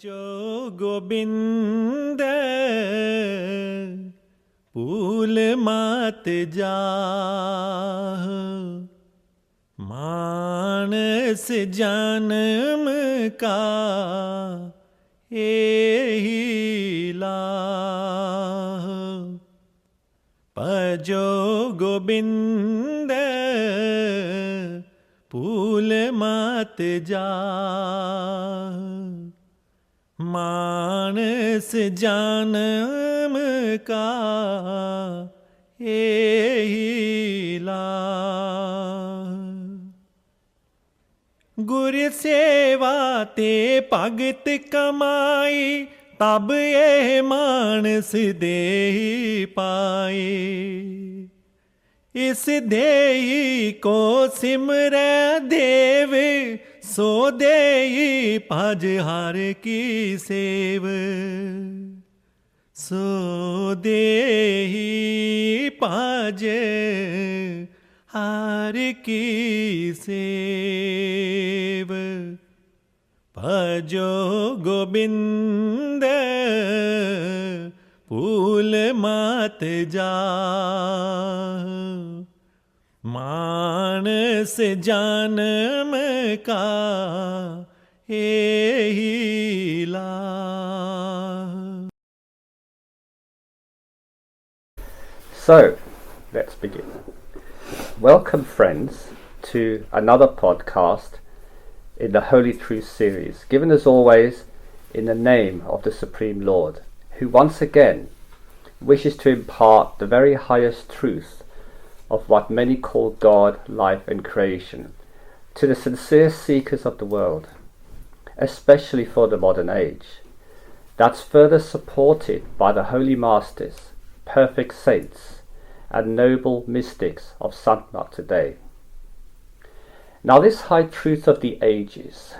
जो गोबिंद पूल मात जाह मानस जन्म का एही लाह पजो गोबिंद पूल मात जाह मानस जन्म का एही लाह गुर सेवा ते भगत कमाई तब ये मानस देही पाए इस देही को सिमरै देव सो देही भज हर की सेव सो देही भज हर की सेव भजो गोबिंद पूल मात जाह मानस जन्म का एही लाह. So, let's begin. Welcome, friends, to another podcast in the Holy Truth series, given as always in the name of the Supreme Lord, who once again wishes to impart the very highest truth of what many call God, life and creation to the sincere seekers of the world, especially for the modern age. That's further supported by the holy masters, perfect saints and noble mystics of Sant today. Now this high truth of the ages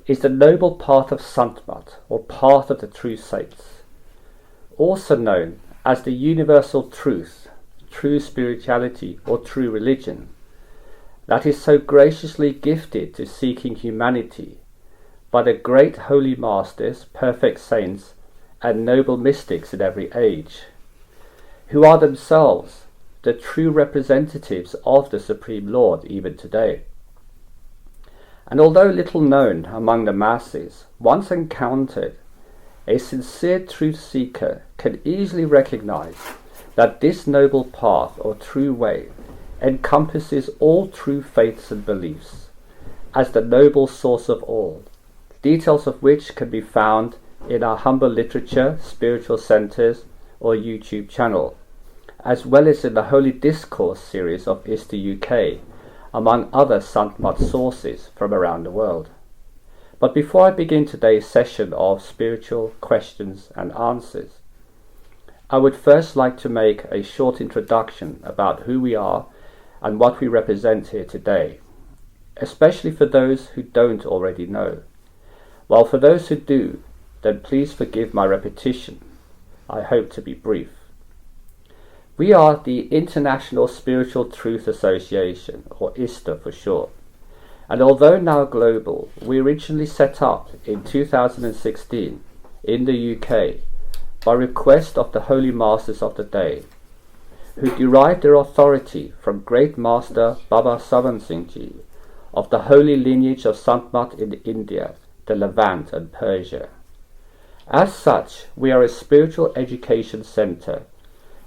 is the noble path of Sant, or path of the true saints, also known as the universal truth, true spirituality or true religion, that is so graciously gifted to seeking humanity by the great holy masters, perfect saints and noble mystics in every age, who are themselves the true representatives of the Supreme Lord even today. And although little known among the masses, once encountered, a sincere truth seeker can easily recognize that this noble path or true way encompasses all true faiths and beliefs as the noble source of all, details of which can be found in our humble literature, spiritual centers or YouTube channel, as well as in the Holy Discourse series of ISTAuk, among other Sant sources from around the world. But before I begin today's session of spiritual questions and answers, I would first like to make a short introduction about who we are and what we represent here today, especially for those who don't already know. While for those who do, then please forgive my repetition. I hope to be brief. We are the International Spiritual Truth Association, or ISTA for short, and although now global, we originally set up in 2016 in the UK by request of the Holy Masters of the day, who derived their authority from Great Master Baba Savan Singh Ji of the holy lineage of Sant in India, the Levant and Persia. As such, we are a spiritual education centre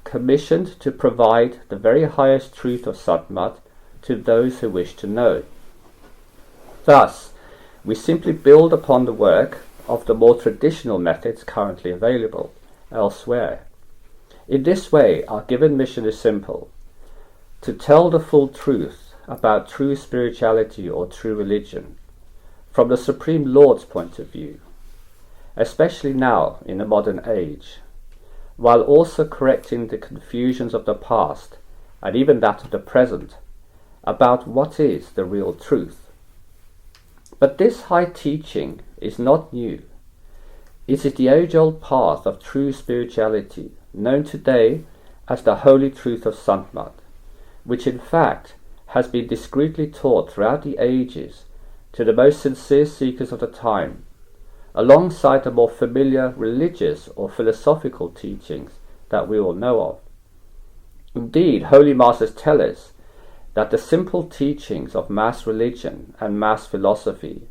commissioned to provide the very highest truth of Sant to those who wish to know. Thus, we simply build upon the work of the more traditional methods currently available elsewhere. In this way, our given mission is simple: to tell the full truth about true spirituality or true religion from the Supreme Lord's point of view, especially now in the modern age, while also correcting the confusions of the past and even that of the present about what is the real truth. But this high teaching is not new. It is the age-old path of true spirituality, known today as the Holy Truth of Sant, which in fact has been discreetly taught throughout the ages to the most sincere seekers of the time, alongside the more familiar religious or philosophical teachings that we all know of. Indeed, Holy Masters tell us that the simple teachings of mass religion and mass philosophy,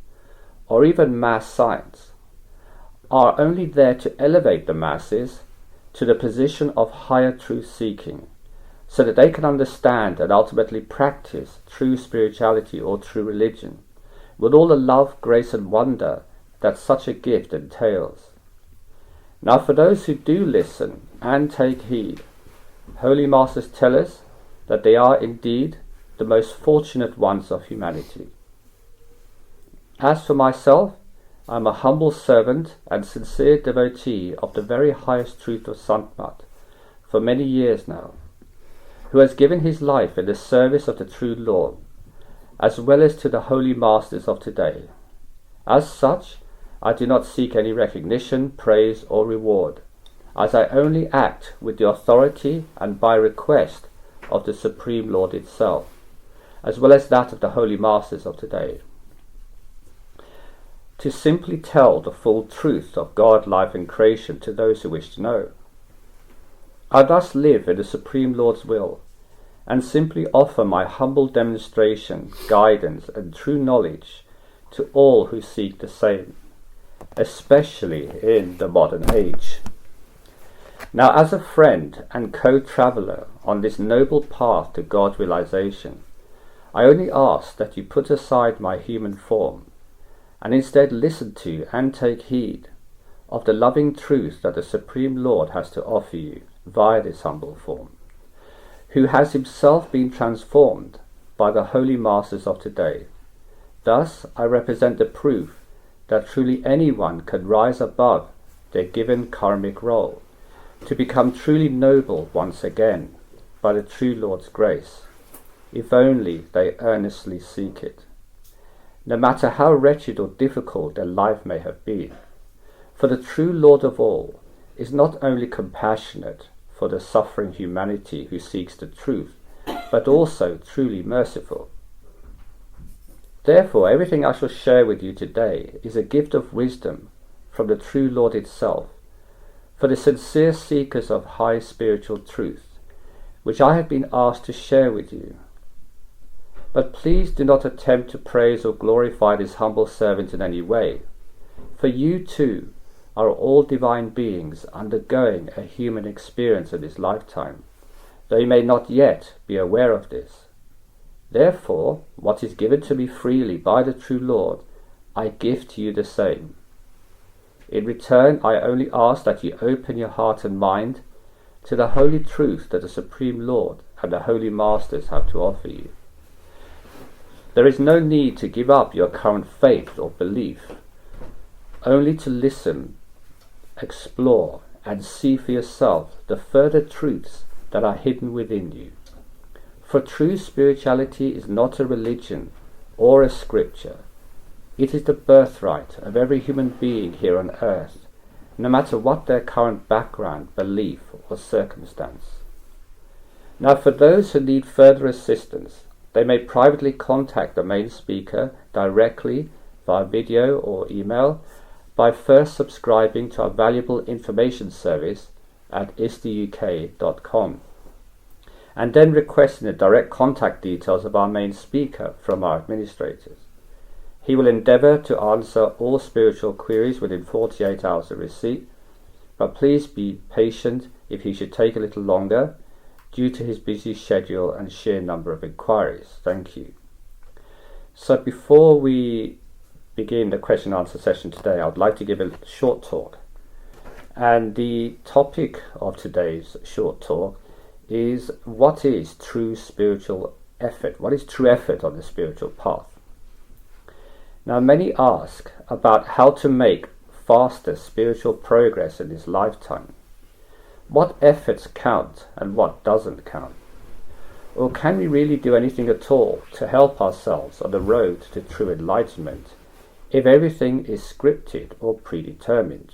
or even mass science, are only there to elevate the masses to the position of higher truth-seeking, so that they can understand and ultimately practice true spirituality or true religion, with all the love, grace and wonder that such a gift entails. Now for those who do listen and take heed, Holy Masters tell us that they are indeed the most fortunate ones of humanity. As for myself, I am a humble servant and sincere devotee of the very highest truth of Sant for many years now, who has given his life in the service of the true Lord, as well as to the Holy Masters of today. As such, I do not seek any recognition, praise or reward, as I only act with the authority and by request of the Supreme Lord itself, as well as that of the Holy Masters of today, to simply tell the full truth of God, life and creation to those who wish to know. I thus live in the Supreme Lord's will, and simply offer my humble demonstration, guidance and true knowledge to all who seek the same, especially in the modern age. Now, as a friend and co-traveller on this noble path to God realization, I only ask that you put aside my human form and instead listen to and take heed of the loving truth that the Supreme Lord has to offer you via this humble form, who has himself been transformed by the Holy Masters of today. Thus, I represent the proof that truly anyone can rise above their given karmic role to become truly noble once again by the true Lord's grace, if only they earnestly seek it, no matter how wretched or difficult their life may have been. For the true Lord of all is not only compassionate for the suffering humanity who seeks the truth, but also truly merciful. Therefore, everything I shall share with you today is a gift of wisdom from the true Lord itself, for the sincere seekers of high spiritual truth, which I have been asked to share with you. But please do not attempt to praise or glorify this humble servant in any way, for you too are all divine beings undergoing a human experience in this lifetime, though you may not yet be aware of this. Therefore, what is given to me freely by the true Lord, I give to you the same. In return, I only ask that you open your heart and mind to the holy truth that the Supreme Lord and the Holy Masters have to offer you. There is no need to give up your current faith or belief, only to listen, explore, and see for yourself the further truths that are hidden within you. For true spirituality is not a religion or a scripture. It is the birthright of every human being here on earth, no matter what their current background, belief, or circumstance. Now, for those who need further assistance, they may privately contact the main speaker directly via video or email by first subscribing to our valuable information service at ISTAuk.com, and then requesting the direct contact details of our main speaker from our administrators. He will endeavour to answer all spiritual queries within 48 hours of receipt, but please be patient if he should take a little longer due to his busy schedule and sheer number of inquiries. Thank you. So before we begin the question and answer session today, I would like to give a short talk. And the topic of today's short talk is, what is true spiritual effort? What is true effort on the spiritual path? Now, many ask about how to make faster spiritual progress in this lifetime. What efforts count and what doesn't count? Or can we really do anything at all to help ourselves on the road to true enlightenment if everything is scripted or predetermined?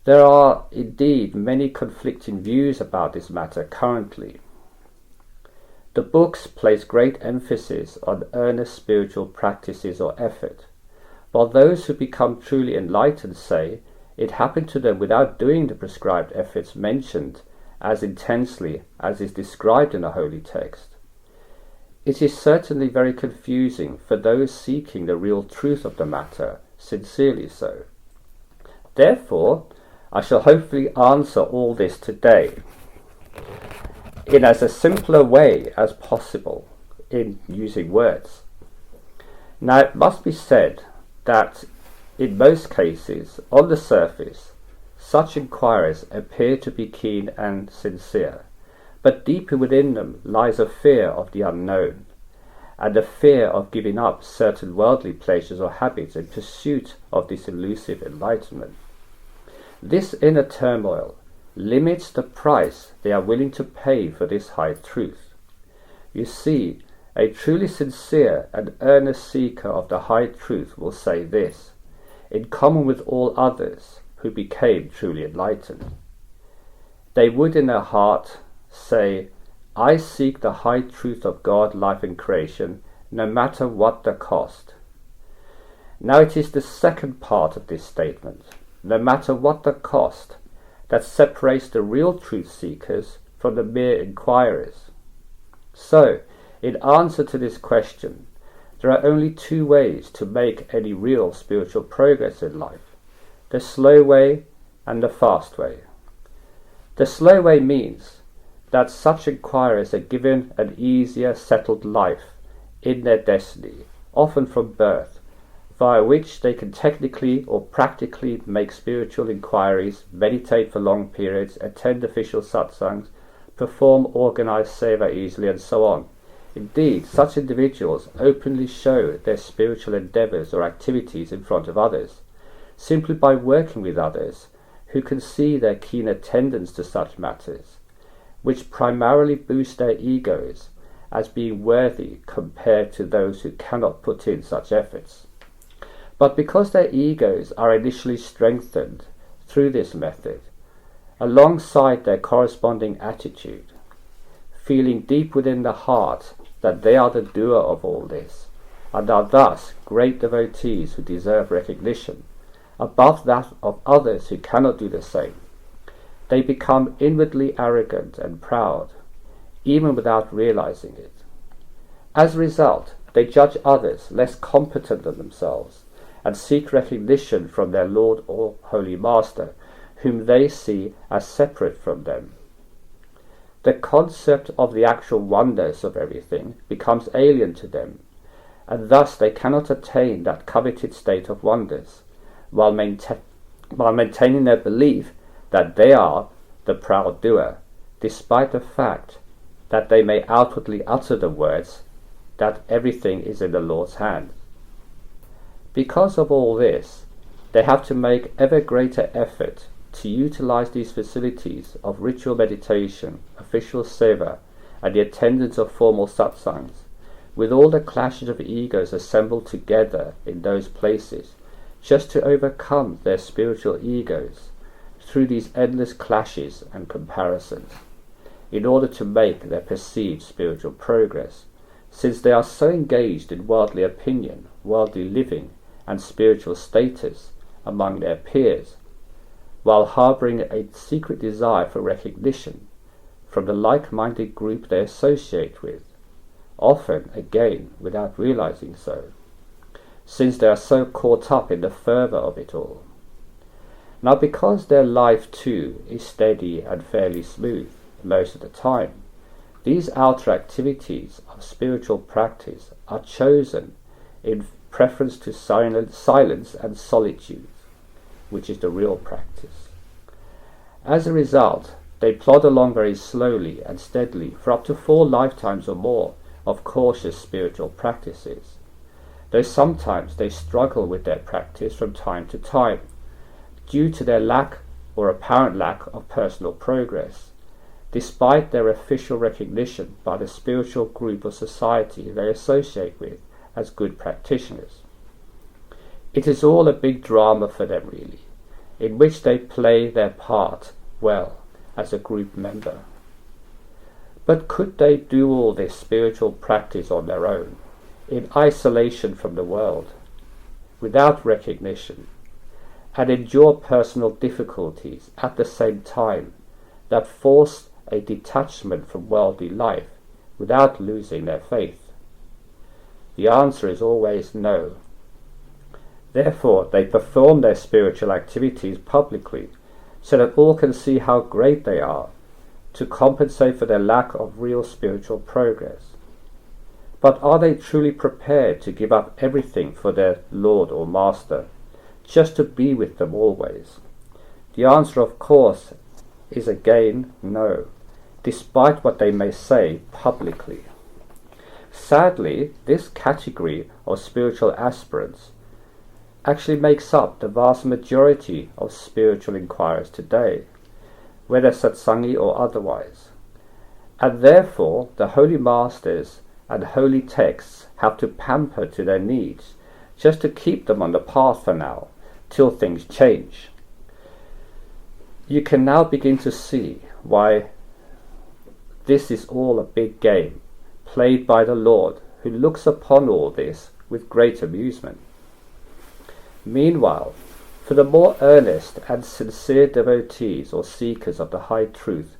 There are indeed many conflicting views about this matter currently. The books place great emphasis on earnest spiritual practices or effort, while those who become truly enlightened say it happened to them without doing the prescribed efforts mentioned as intensely as is described in a holy text. It is certainly very confusing for those seeking the real truth of the matter, sincerely so. Therefore, I shall hopefully answer all this today in as a simpler way as possible in using words. Now, it must be said that in most cases, on the surface, such inquiries appear to be keen and sincere, but deeper within them lies a fear of the unknown, and a fear of giving up certain worldly pleasures or habits in pursuit of this elusive enlightenment. This inner turmoil limits the price they are willing to pay for this high truth. You see, a truly sincere and earnest seeker of the high truth will say this, in common with all others who became truly enlightened. They would in their heart say, I seek the high truth of God, life and creation, no matter what the cost. Now it is the second part of this statement, no matter what the cost, that separates the real truth seekers from the mere inquirers. So, in answer to this question, there are only two ways to make any real spiritual progress in life, the slow way and the fast way. The slow way means that such inquirers are given an easier, settled life in their destiny, often from birth, via which they can technically or practically make spiritual inquiries, meditate for long periods, attend official satsangs, perform organized seva easily, and so on. Indeed, such individuals openly show their spiritual endeavors or activities in front of others, simply by working with others who can see their keen attendance to such matters, which primarily boost their egos as being worthy compared to those who cannot put in such efforts. But because their egos are initially strengthened through this method, alongside their corresponding attitude, feeling deep within the heart that they are the doer of all this, and are thus great devotees who deserve recognition, above that of others who cannot do the same, they become inwardly arrogant and proud, even without realizing it. As a result, they judge others less competent than themselves, and seek recognition from their Lord or Holy Master, whom they see as separate from them. The concept of the actual oneness of everything becomes alien to them, and thus they cannot attain that coveted state of oneness, while maintaining their belief that they are the proud doer, despite the fact that they may outwardly utter the words that everything is in the Lord's hand. Because of all this, they have to make ever greater effort to utilize these facilities of ritual meditation, official seva, and the attendance of formal satsangs, with all the clashes of egos assembled together in those places, just to overcome their spiritual egos through these endless clashes and comparisons, in order to make their perceived spiritual progress, since they are so engaged in worldly opinion, worldly living, and spiritual status among their peers, while harboring a secret desire for recognition from the like-minded group they associate with, often, again, without realizing so, since they are so caught up in the fervor of it all. Now, because their life too is steady and fairly smooth most of the time, these outer activities of spiritual practice are chosen in preference to silence and solitude, which is the real practice. As a result, they plod along very slowly and steadily for up to 4 lifetimes or more of cautious spiritual practices, though sometimes they struggle with their practice from time to time, due to their lack or apparent lack of personal progress, despite their official recognition by the spiritual group or society they associate with as good practitioners. It is all a big drama for them, really, in which they play their part well as a group member. But could they do all this spiritual practice on their own, in isolation from the world? without recognition, and endure personal difficulties at the same time that force a detachment from worldly life without losing their faith? The answer is always no. Therefore, they perform their spiritual activities publicly so that all can see how great they are, to compensate for their lack of real spiritual progress. But are they truly prepared to give up everything for their Lord or Master, just to be with them always? The answer, of course, is again no, despite what they may say publicly. Sadly, this category of spiritual aspirants actually makes up the vast majority of spiritual inquirers today, whether satsangi or otherwise. And therefore, the holy masters and holy texts have to pamper to their needs, just to keep them on the path for now, till things change. You can now begin to see why this is all a big game, played by the Lord, who looks upon all this with great amusement. Meanwhile, for the more earnest and sincere devotees or seekers of the high truth,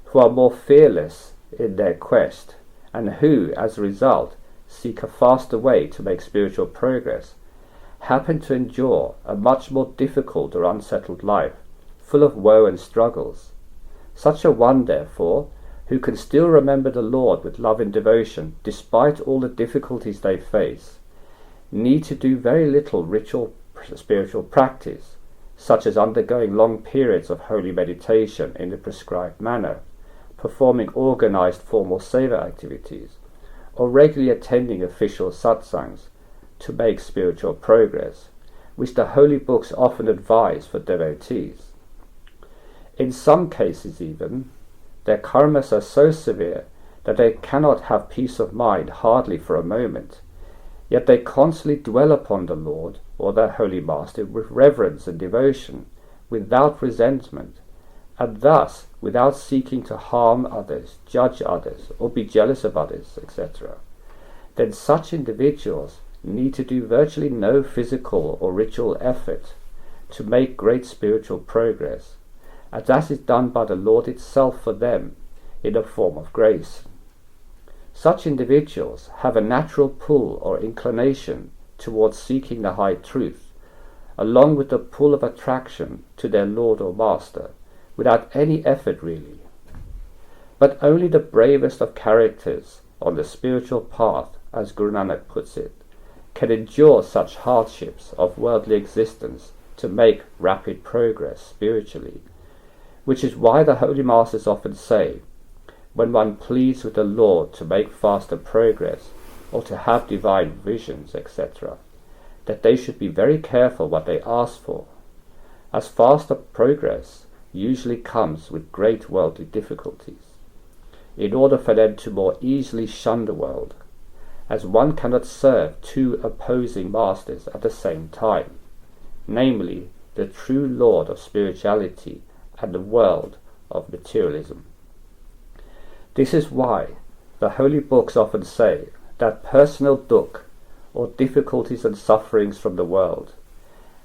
who are more fearless in their quest, and who, as a result, seek a faster way to make spiritual progress, happen to endure a much more difficult or unsettled life, full of woe and struggles. Such a one, therefore, who can still remember the Lord with love and devotion despite all the difficulties they face, need to do very little ritual spiritual practice, such as undergoing long periods of holy meditation in the prescribed manner, performing organized formal seva activities, or regularly attending official satsangs to make spiritual progress, which the holy books often advise for devotees. In some cases even, their karmas are so severe that they cannot have peace of mind hardly for a moment, yet they constantly dwell upon the Lord or their holy master with reverence and devotion, without resentment, and thus without seeking to harm others, judge others, or be jealous of others, etc. Then such individuals need to do virtually no physical or ritual effort to make great spiritual progress, as that is done by the Lord itself for them in the form of grace. Such individuals have a natural pull or inclination towards seeking the high truth, along with the pull of attraction to their Lord or Master, without any effort really. But only the bravest of characters on the spiritual path, as Guru Nanak puts it, can endure such hardships of worldly existence to make rapid progress spiritually, which is why the Holy Masters often say, when one pleads with the Lord to make faster progress, or to have divine visions, etc., that they should be very careful what they ask for, as faster progress usually comes with great worldly difficulties, in order for them to more easily shun the world, as one cannot serve two opposing masters at the same time, namely the true Lord of spirituality and the world of materialism. This is why the holy books often say that personal dukkha, or difficulties and sufferings from the world,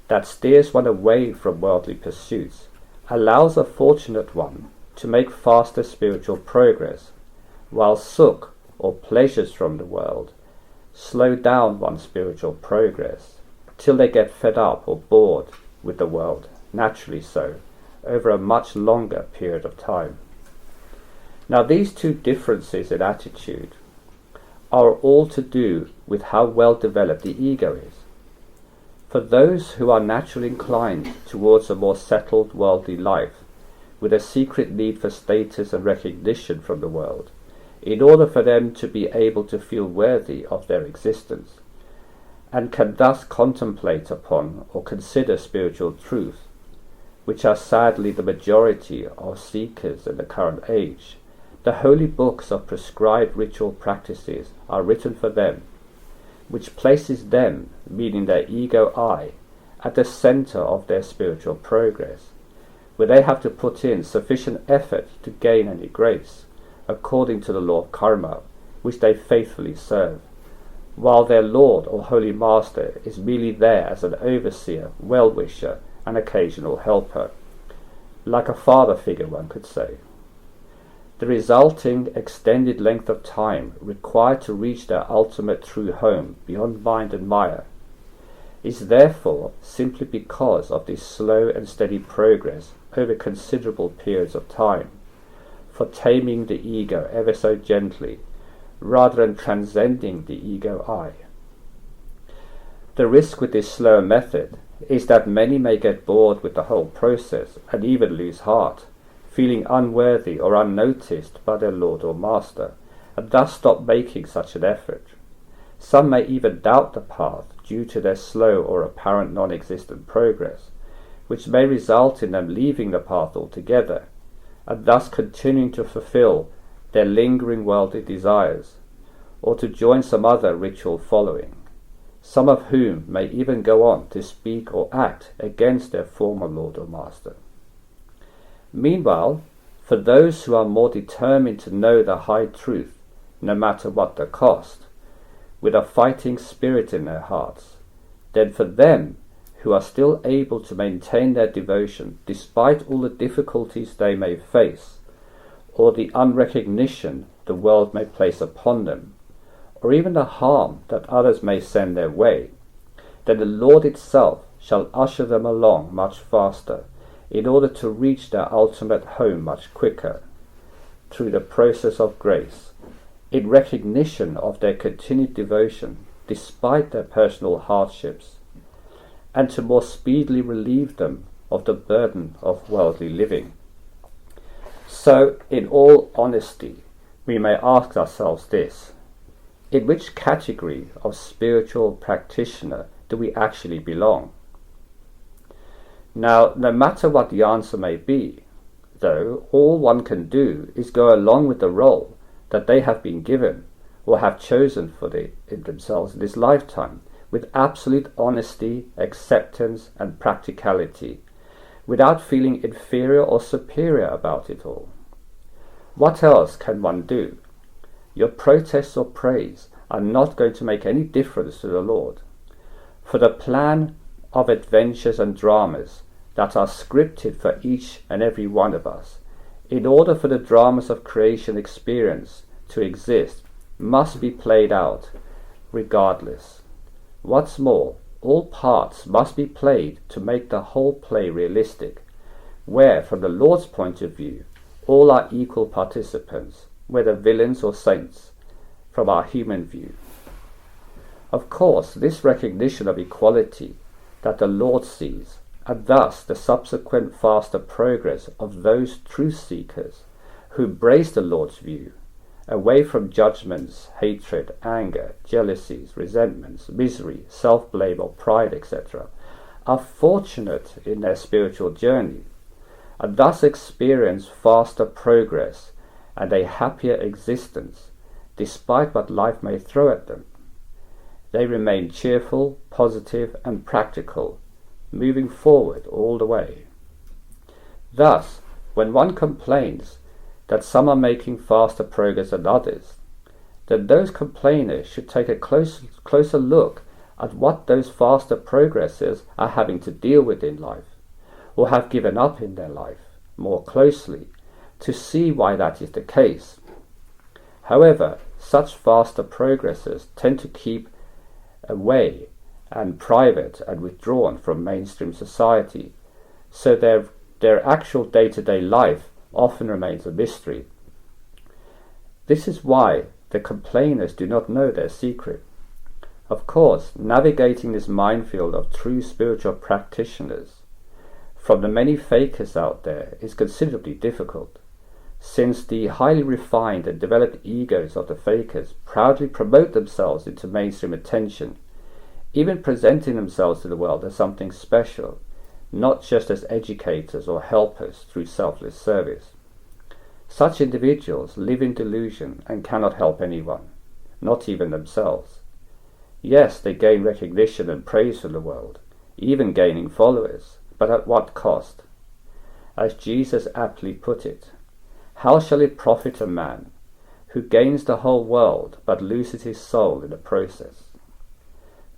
that steers one away from worldly pursuits, allows a fortunate one to make faster spiritual progress, while sukh, or pleasures from the world, slow down one's spiritual progress, till they get fed up or bored with the world, naturally so, over a much longer period of time. Now these two differences in attitude are all to do with how well developed the ego is. For those who are naturally inclined towards a more settled worldly life, with a secret need for status and recognition from the world, in order for them to be able to feel worthy of their existence, and can thus contemplate upon or consider spiritual truth, which are sadly the majority of seekers in the current age, the holy books of prescribed ritual practices are written for them, which places them, meaning their ego I, at the center of their spiritual progress, where they have to put in sufficient effort to gain any grace, according to the law of karma, which they faithfully serve, while their Lord or Holy Master is merely there as an overseer, well-wisher, and occasional helper, like a father figure, one could say. The resulting extended length of time required to reach their ultimate true home beyond mind and maya is therefore simply because of this slow and steady progress over considerable periods of time, for taming the ego ever so gently, rather than transcending the ego I. The risk with this slower method is that many may get bored with the whole process and even lose heart, feeling unworthy or unnoticed by their Lord or Master, and thus stop making such an effort. Some may even doubt the path due to their slow or apparent non-existent progress, which may result in them leaving the path altogether, and thus continuing to fulfill their lingering worldly desires, or to join some other ritual following, some of whom may even go on to speak or act against their former Lord or Master. Meanwhile, for those who are more determined to know the high truth, no matter what the cost, with a fighting spirit in their hearts, then for them who are still able to maintain their devotion despite all the difficulties they may face, or the unrecognition the world may place upon them, or even the harm that others may send their way, then the Lord itself shall usher them along much faster, in order to reach their ultimate home much quicker, through the process of grace, in recognition of their continued devotion despite their personal hardships, and to more speedily relieve them of the burden of worldly living. So, in all honesty, we may ask ourselves this: in which category of spiritual practitioner do we actually belong? Now, no matter what the answer may be, though, all one can do is go along with the role that they have been given or have chosen for themselves in this lifetime, with absolute honesty, acceptance, and practicality, without feeling inferior or superior about it all. What else can one do? Your protests or praise are not going to make any difference to the Lord, for the plan of adventures and dramas that are scripted for each and every one of us, in order for the dramas of creation experience to exist, must be played out regardless. What's more, all parts must be played to make the whole play realistic, where, from the Lord's point of view, all are equal participants, whether villains or saints, from our human view. Of course, this recognition of equality that the Lord sees, and thus the subsequent faster progress of those truth seekers who embrace the Lord's view, away from judgments, hatred, anger, jealousies, resentments, misery, self-blame or pride, etc., are fortunate in their spiritual journey, and thus experience faster progress and a happier existence, despite what life may throw at them. They remain cheerful, positive, and practical, moving forward all the way. Thus, when one complains that some are making faster progress than others, then those complainers should take a closer look at what those faster progresses are having to deal with in life, or have given up in their life, more closely, to see why that is the case. However, such faster progresses tend to keep away and private and withdrawn from mainstream society, so their actual day-to-day life often remains a mystery. This is why the complainers do not know their secret. Of course, navigating this minefield of true spiritual practitioners from the many fakers out there is considerably difficult, since the highly refined and developed egos of the fakers proudly promote themselves into mainstream attention, even presenting themselves to the world as something special, not just as educators or helpers through selfless service. Such individuals live in delusion and cannot help anyone, not even themselves. Yes, they gain recognition and praise from the world, even gaining followers, but at what cost? As Jesus aptly put it, how shall it profit a man who gains the whole world but loses his soul in the process?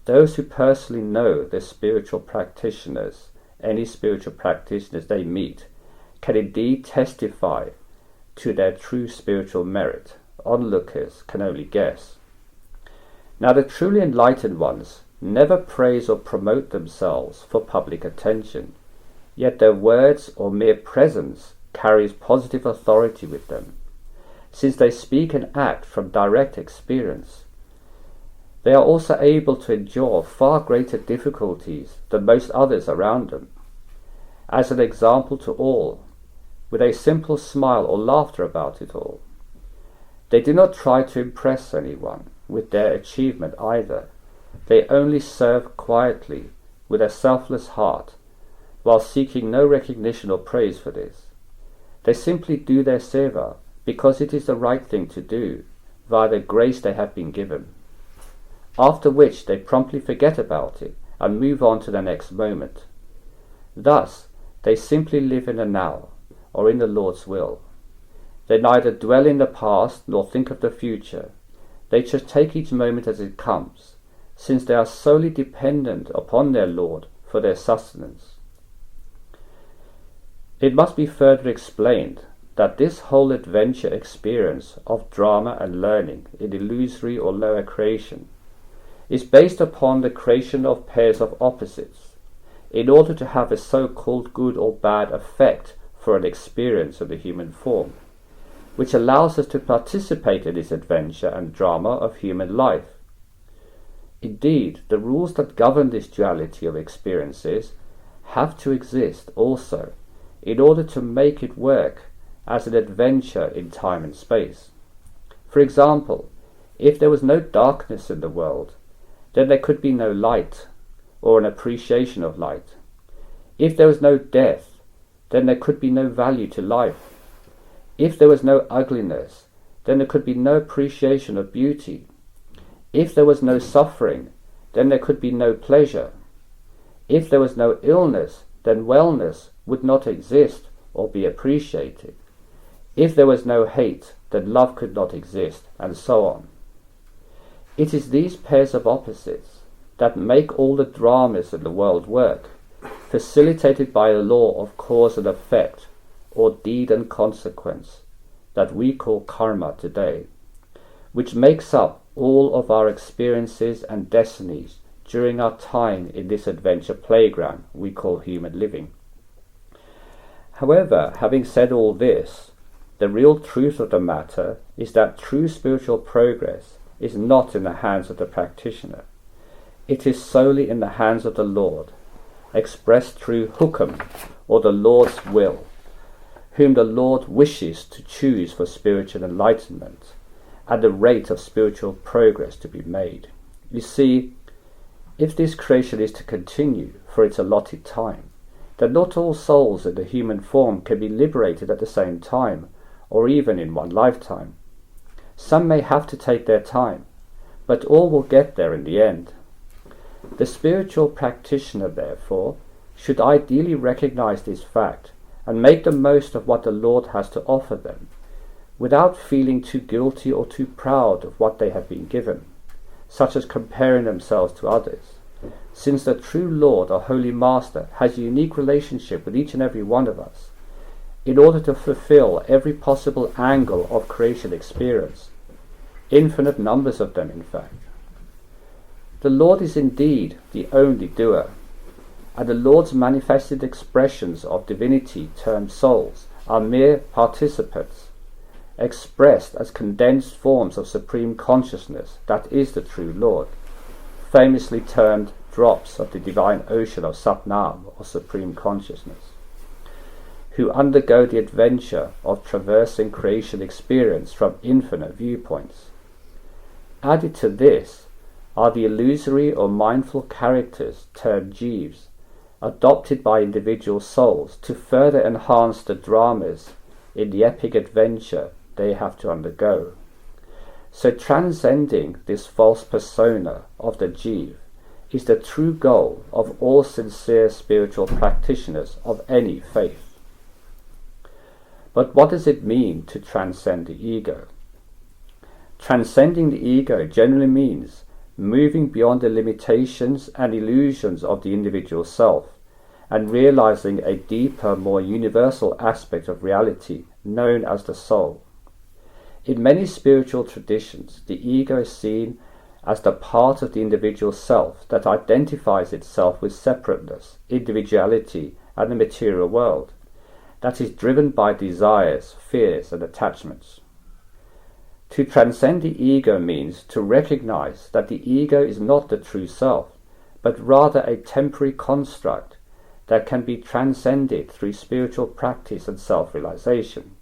those who personally know the spiritual practitioners, any spiritual practitioners they meet, can indeed testify to their true spiritual merit. Onlookers can only guess. Now the truly enlightened ones never praise or promote themselves for public attention, yet their words or mere presence carries positive authority with them, since they speak and act from direct experience. They are also able to endure far greater difficulties than most others around them, as an example to all, with a simple smile or laughter about it all. They do not try to impress anyone with their achievement either. They only serve quietly with a selfless heart, while seeking no recognition or praise for this. They simply do their seva because it is the right thing to do, via the grace they have been given, after which they promptly forget about it and move on to the next moment. Thus, they simply live in the now, or in the Lord's will. They neither dwell in the past nor think of the future. They just take each moment as it comes, since they are solely dependent upon their Lord for their sustenance. It must be further explained that this whole adventure experience of drama and learning in illusory or lower creation is based upon the creation of pairs of opposites, in order to have a so-called good or bad effect for an experience of the human form, which allows us to participate in this adventure and drama of human life. Indeed, the rules that govern this duality of experiences have to exist also in order to make it work as an adventure in time and space. For example, if there was no darkness in the world, then there could be no light or an appreciation of light. If there was no death, then there could be no value to life. If there was no ugliness, then there could be no appreciation of beauty. If there was no suffering, then there could be no pleasure. If there was no illness, then wellness would not exist or be appreciated. If there was no hate, then love could not exist, and so on. It is these pairs of opposites that make all the dramas in the world work, facilitated by the law of cause and effect, or deed and consequence, that we call karma today, which makes up all of our experiences and destinies during our time in this adventure playground we call human living. However, having said all this, the real truth of the matter is that true spiritual progress is not in the hands of the practitioner. It is solely in the hands of the Lord, expressed through hukum, or the Lord's will, whom the Lord wishes to choose for spiritual enlightenment, and the rate of spiritual progress to be made. You see, if this creation is to continue for its allotted time, then not all souls in the human form can be liberated at the same time, or even in one lifetime. Some may have to take their time, but all will get there in the end. The spiritual practitioner, therefore, should ideally recognize this fact and make the most of what the Lord has to offer them, without feeling too guilty or too proud of what they have been given, such as comparing themselves to others, since the true Lord or Holy Master has a unique relationship with each and every one of us, in order to fulfill every possible angle of creation experience, infinite numbers of them in fact. The Lord is indeed the only doer, and the Lord's manifested expressions of divinity termed souls are mere participants, expressed as condensed forms of supreme consciousness that is the true Lord, famously termed drops of the divine ocean of Satnam, or supreme consciousness, who undergo the adventure of traversing creation experience from infinite viewpoints. Added to this are the illusory or mindful characters termed jeeves, adopted by individual souls to further enhance the dramas in the epic adventure they have to undergo. So transcending this false persona of the jeev is the true goal of all sincere spiritual practitioners of any faith. But what does it mean to transcend the ego? Transcending the ego generally means moving beyond the limitations and illusions of the individual self, and realizing a deeper, more universal aspect of reality known as the soul. In many spiritual traditions, the ego is seen as the part of the individual self that identifies itself with separateness, individuality, and the material world, that is driven by desires, fears, and attachments. To transcend the ego means to recognize that the ego is not the true self, but rather a temporary construct that can be transcended through spiritual practice and self-realization.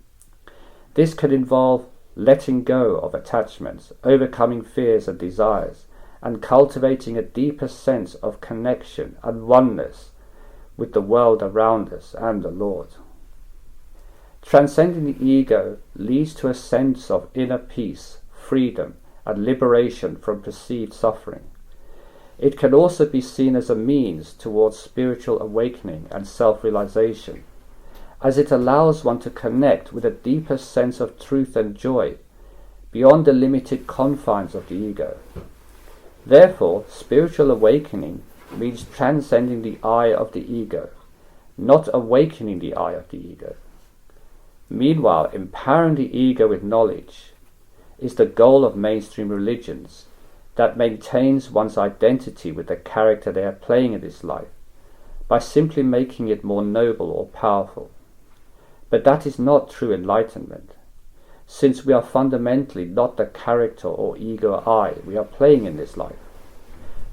This could involve letting go of attachments, overcoming fears and desires, and cultivating a deeper sense of connection and oneness with the world around us and the Lord. Transcending the ego leads to a sense of inner peace, freedom, and liberation from perceived suffering. It can also be seen as a means towards spiritual awakening and self-realization, as it allows one to connect with a deeper sense of truth and joy beyond the limited confines of the ego. Therefore, spiritual awakening means transcending the I of the ego, not awakening the I of the ego. Meanwhile, empowering the ego with knowledge is the goal of mainstream religions that maintains one's identity with the character they are playing in this life by simply making it more noble or powerful. But that is not true enlightenment, since we are fundamentally not the character or ego I we are playing in this life.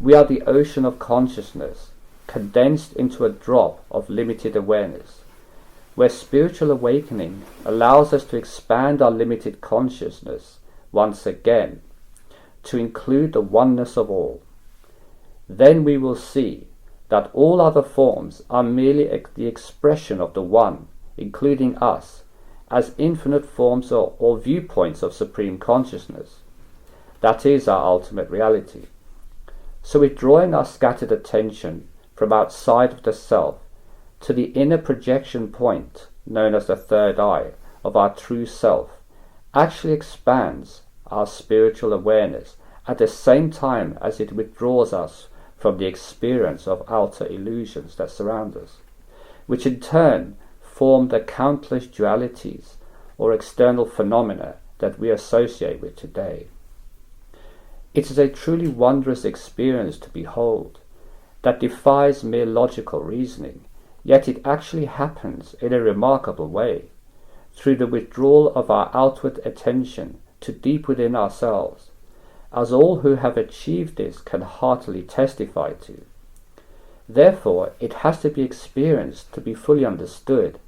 We are the ocean of consciousness, condensed into a drop of limited awareness, where spiritual awakening allows us to expand our limited consciousness once again, to include the oneness of all. Then we will see that all other forms are merely the expression of the One, including us, as infinite forms or viewpoints of supreme consciousness. That is our ultimate reality. So withdrawing our scattered attention from outside of the self to the inner projection point, known as the third eye, of our true self, actually expands our spiritual awareness at the same time as it withdraws us from the experience of outer illusions that surround us, which in turn form the countless dualities or external phenomena that we associate with today. It is a truly wondrous experience to behold, that defies mere logical reasoning, yet it actually happens in a remarkable way, through the withdrawal of our outward attention to deep within ourselves, as all who have achieved this can heartily testify to. Therefore, it has to be experienced to be fully understood,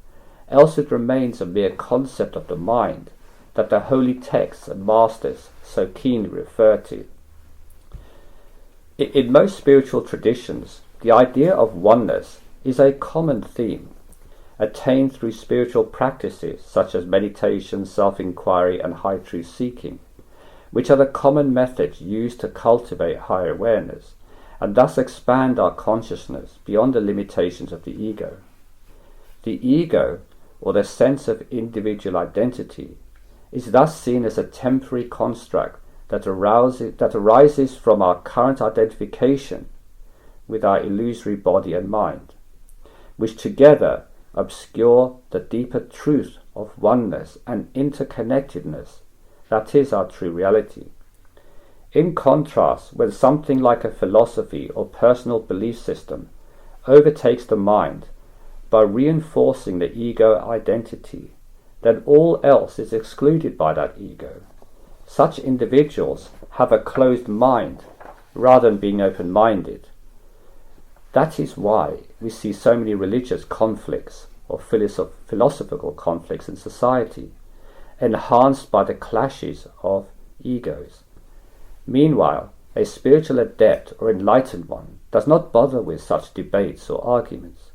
else it remains a mere concept of the mind that the holy texts and masters so keenly refer to. In most spiritual traditions, the idea of oneness is a common theme, attained through spiritual practices such as meditation, self-inquiry, and high truth seeking, which are the common methods used to cultivate higher awareness, and thus expand our consciousness beyond the limitations of the ego. The ego, or the sense of individual identity, is thus seen as a temporary construct that arises from our current identification with our illusory body and mind, which together obscure the deeper truth of oneness and interconnectedness that is our true reality. In contrast, when something like a philosophy or personal belief system overtakes the mind by reinforcing the ego identity, then all else is excluded by that ego. Such individuals have a closed mind rather than being open-minded. That is why we see so many religious conflicts or philosophical conflicts in society, enhanced by the clashes of egos. Meanwhile, a spiritual adept or enlightened one does not bother with such debates or arguments,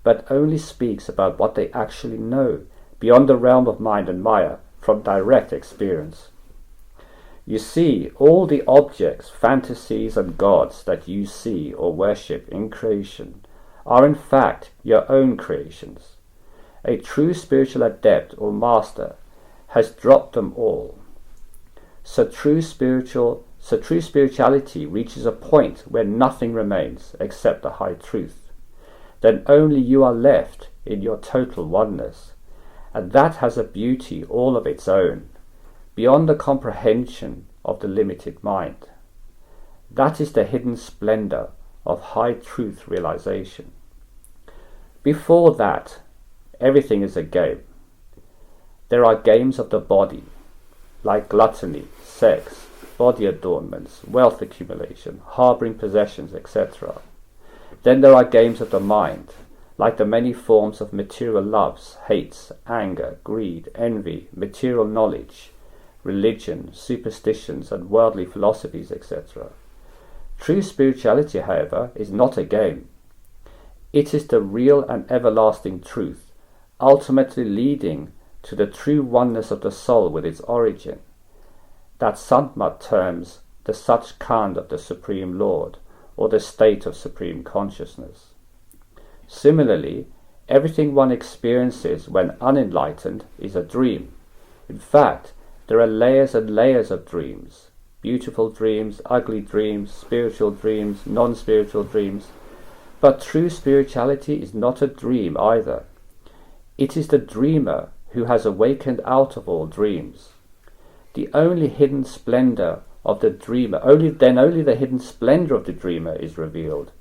but only speaks about what they actually know beyond the realm of mind and maya from direct experience. You see, all the objects, fantasies, and gods that you see or worship in creation are in fact your own creations. A true spiritual adept or master has dropped them all. So true spiritual So true spirituality reaches a point where nothing remains except the high truth. Then only you are left in your total oneness, and that has a beauty all of its own, beyond the comprehension of the limited mind. That is the hidden splendor of high truth realization. Before that, everything is a game. There are games of the body, like gluttony, sex, body adornments, wealth accumulation, harboring possessions, etc. Then there are games of the mind, like the many forms of material loves, hates, anger, greed, envy, material knowledge, religion, superstitions, and worldly philosophies, etc. True spirituality, however, is not a game. It is the real and everlasting truth, ultimately leading to the true oneness of the soul with its origin, that Sant terms the Satgurus of the Supreme Lord, or the state of supreme consciousness. Similarly, everything one experiences when unenlightened is a dream. In fact, there are layers and layers of dreams: beautiful dreams, ugly dreams, spiritual dreams, non-spiritual dreams. But true spirituality is not a dream either. It is the dreamer who has awakened out of all dreams. The only hidden splendor of the dreamer, only the hidden splendor of the dreamer is revealed,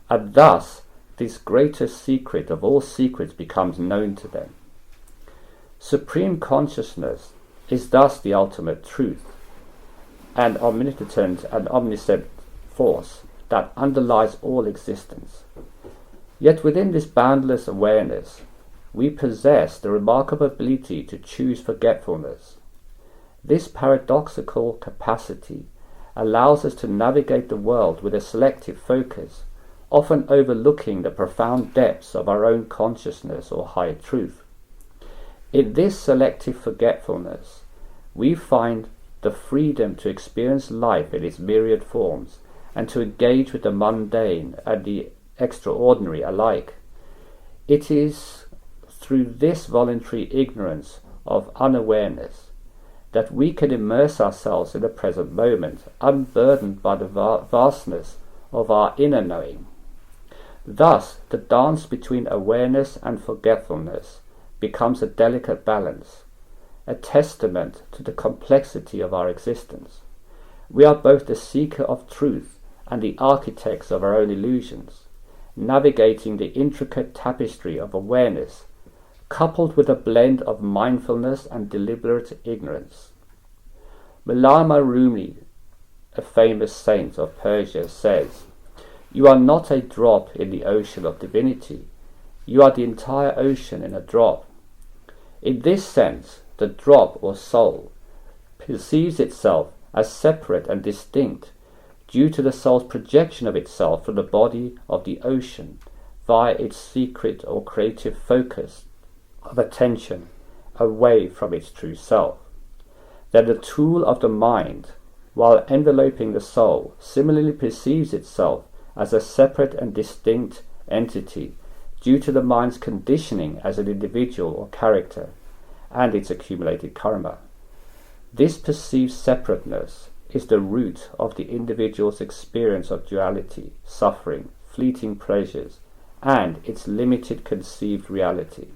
and thus this greatest secret of all secrets becomes known to them. Supreme consciousness is thus the ultimate truth, an omnipotent and omniscient force that underlies all existence. Yet within this boundless awareness, we possess the remarkable ability to choose forgetfulness. This paradoxical capacity allows us to navigate the world with a selective focus, often overlooking the profound depths of our own consciousness or higher truth. In this selective forgetfulness, we find the freedom to experience life in its myriad forms and to engage with the mundane and the extraordinary alike. It is through this voluntary ignorance of unawareness that we can immerse ourselves in the present moment, unburdened by the vastness of our inner knowing. Thus, the dance between awareness and forgetfulness becomes a delicate balance, a testament to the complexity of our existence. We are both the seeker of truth and the architects of our own illusions, navigating the intricate tapestry of awareness, coupled with a blend of mindfulness and deliberate ignorance. Maulana Rumi, a famous saint of Persia, says, "You are not a drop in the ocean of divinity. You are the entire ocean in a drop." In this sense, the drop or soul perceives itself as separate and distinct due to the soul's projection of itself from the body of the ocean via its secret or creative focus of attention away from its true self. Then the tool of the mind, while enveloping the soul, similarly perceives itself as a separate and distinct entity due to the mind's conditioning as an individual or character and its accumulated karma. This perceived separateness is the root of the individual's experience of duality, suffering, fleeting pleasures, and its limited conceived reality.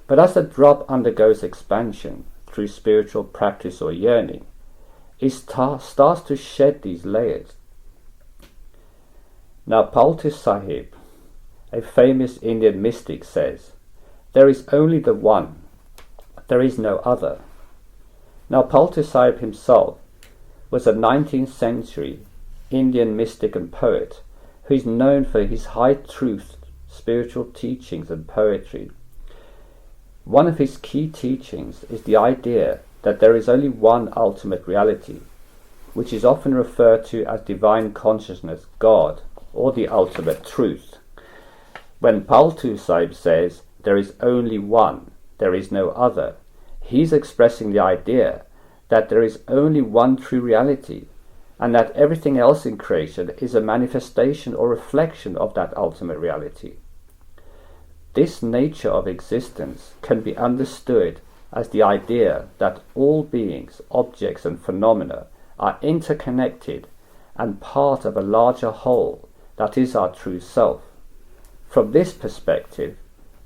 But as the drop undergoes expansion through spiritual practice or yearning, it starts to shed these layers. Now, Paltu Sahib, a famous Indian mystic, says, "There is only the one, there is no other." Now, Paltu Sahib himself was a 19th century Indian mystic and poet who is known for his high truth spiritual teachings and poetry. One of his key teachings is the idea that there is only one ultimate reality, which is often referred to as divine consciousness, God, or the ultimate truth. When Paltu Sahib says there is only one, there is no other, he's expressing the idea that there is only one true reality, and that everything else in creation is a manifestation or reflection of that ultimate reality. This nature of existence can be understood as the idea that all beings, objects and phenomena are interconnected and part of a larger whole that is our true self. From this perspective,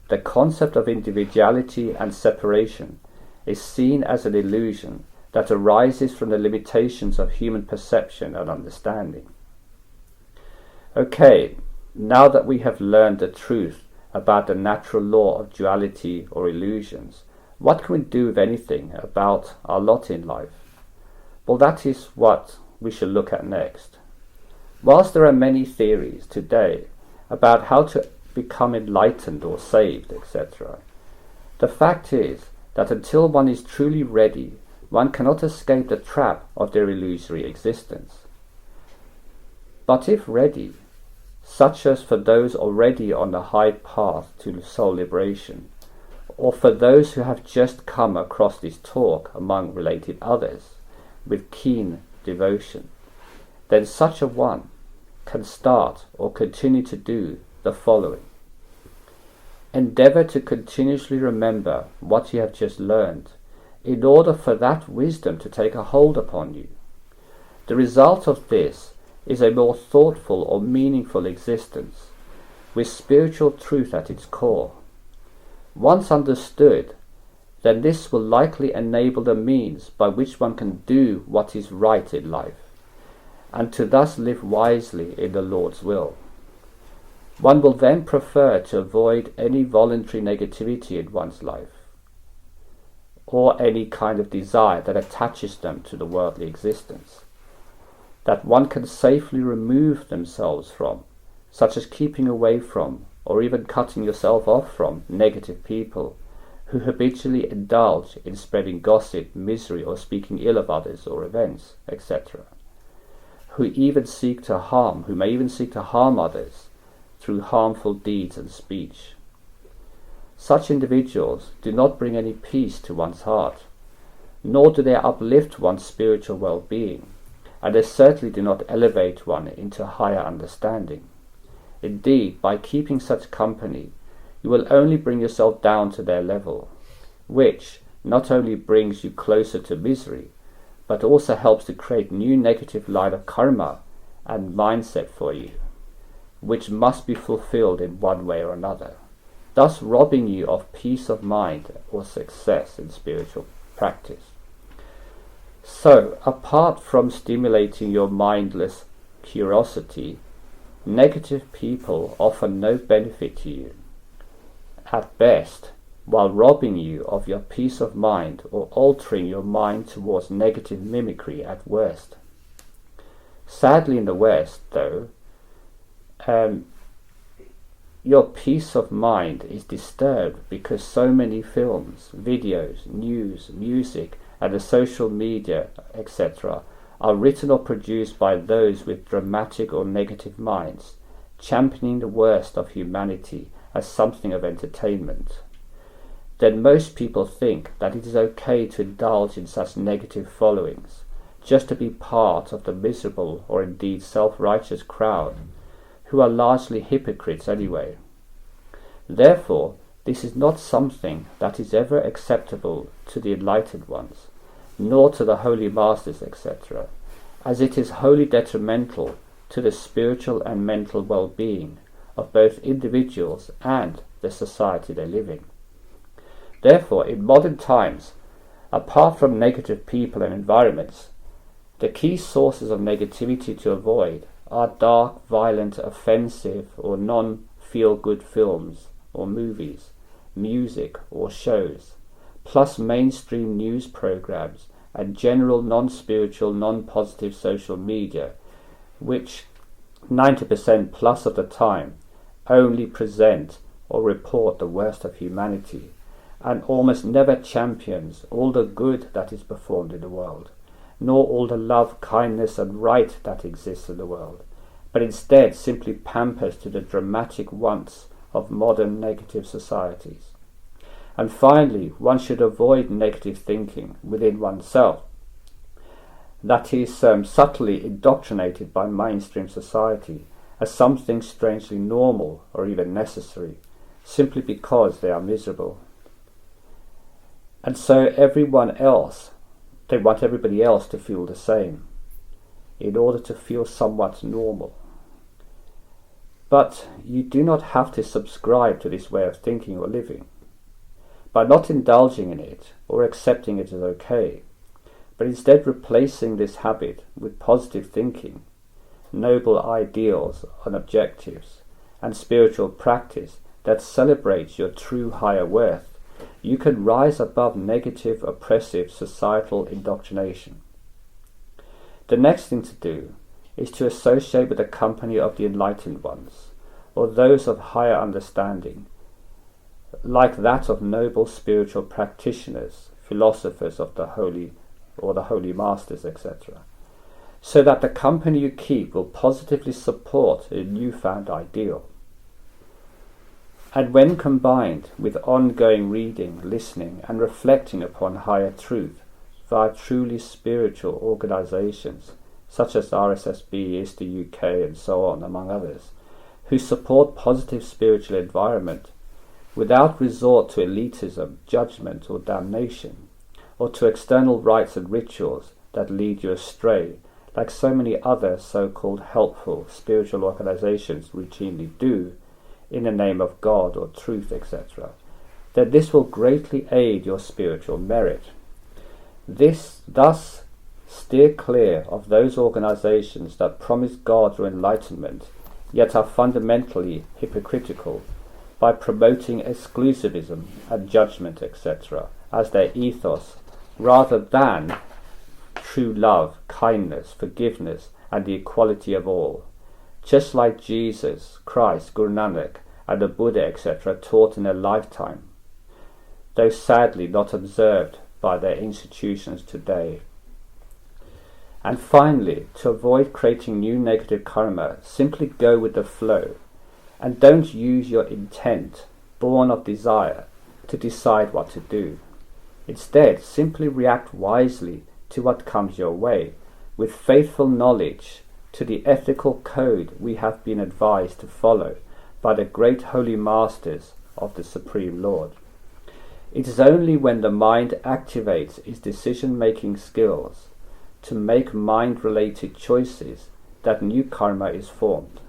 the concept of individuality and separation is seen as an illusion that arises from the limitations of human perception and understanding. Okay, now that we have learned the truth about the natural law of duality or illusions, what can we do, if anything, about our lot in life? Well, that is what we shall look at next. Whilst there are many theories today about how to become enlightened or saved, etc., the fact is that until one is truly ready, one cannot escape the trap of their illusory existence. But if ready, such as for those already on the high path to soul liberation, or for those who have just come across this talk among related others with keen devotion, then such a one can start or continue to do the following. Endeavour to continuously remember what you have just learned, in order for that wisdom to take a hold upon you. The result of this is a more thoughtful or meaningful existence, with spiritual truth at its core. Once understood, then this will likely enable the means by which one can do what is right in life, and to thus live wisely in the Lord's will. One will then prefer to avoid any voluntary negativity in one's life, or any kind of desire that attaches them to the worldly existence, that one can safely remove themselves from, such as keeping away from, or even cutting yourself off from, negative people who habitually indulge in spreading gossip, misery, or speaking ill of others or events, etc., who may even seek to harm others through harmful deeds and speech. Such individuals do not bring any peace to one's heart, nor do they uplift one's spiritual well-being, and they certainly do not elevate one into higher understanding. Indeed, by keeping such company, you will only bring yourself down to their level, which not only brings you closer to misery, but also helps to create new negative line of karma and mindset for you, which must be fulfilled in one way or another, thus robbing you of peace of mind or success in spiritual practice. So, apart from stimulating your mindless curiosity, negative people offer no benefit to you, at best, while robbing you of your peace of mind or altering your mind towards negative mimicry at worst. Sadly, in the West, though, your peace of mind is disturbed because so many films, videos, news, music, and the social media, etc., are written or produced by those with dramatic or negative minds, championing the worst of humanity as something of entertainment. Then most people think that it is okay to indulge in such negative followings, just to be part of the miserable or indeed self-righteous crowd, who are largely hypocrites anyway. Therefore, this is not something that is ever acceptable to the enlightened ones, nor to the holy masters, etc., as it is wholly detrimental to the spiritual and mental well-being of both individuals and the society they live in. Therefore, in modern times, apart from negative people and environments, the key sources of negativity to avoid are dark, violent, offensive, or non-feel-good films or movies, music or shows, plus mainstream news programs and general non-spiritual, non-positive social media, which 90% plus of the time only present or report the worst of humanity, and almost never champions all the good that is performed in the world, nor all the love, kindness, and right that exists in the world, but instead simply pampers to the dramatic wants of modern negative societies. And finally, one should avoid negative thinking within oneself that is subtly indoctrinated by mainstream society as something strangely normal or even necessary, simply because they are miserable. And so they want everybody else to feel the same, in order to feel somewhat normal. But you do not have to subscribe to this way of thinking or living. By not indulging in it or accepting it as okay, but instead replacing this habit with positive thinking, noble ideals and objectives, and spiritual practice that celebrates your true higher worth, you can rise above negative, oppressive societal indoctrination. The next thing to do is to associate with the company of the enlightened ones, or those of higher understanding, like that of noble spiritual practitioners, philosophers of the holy or the holy masters, etc., so that the company you keep will positively support a newfound ideal. And when combined with ongoing reading, listening, and reflecting upon higher truth via truly spiritual organizations such as RSSB, ISTAuk, and so on, among others, who support positive spiritual environment without resort to elitism, judgment, or damnation, or to external rites and rituals that lead you astray, like so many other so-called helpful spiritual organizations routinely do in the name of God or truth, etc., then this will greatly aid your spiritual merit. Thus, steer clear of those organizations that promise God or enlightenment, yet are fundamentally hypocritical by promoting exclusivism and judgment, etc., as their ethos, rather than true love, kindness, forgiveness, and the equality of all, just like Jesus, Christ, Guru Nanak, and the Buddha, etc., taught in their lifetime, though sadly not observed by their institutions today. And finally, to avoid creating new negative karma, simply go with the flow, and don't use your intent, born of desire, to decide what to do. Instead, simply react wisely to what comes your way, with faithful knowledge to the ethical code we have been advised to follow by the great holy masters of the Supreme Lord. It is only when the mind activates its decision-making skills to make mind-related choices that new karma is formed.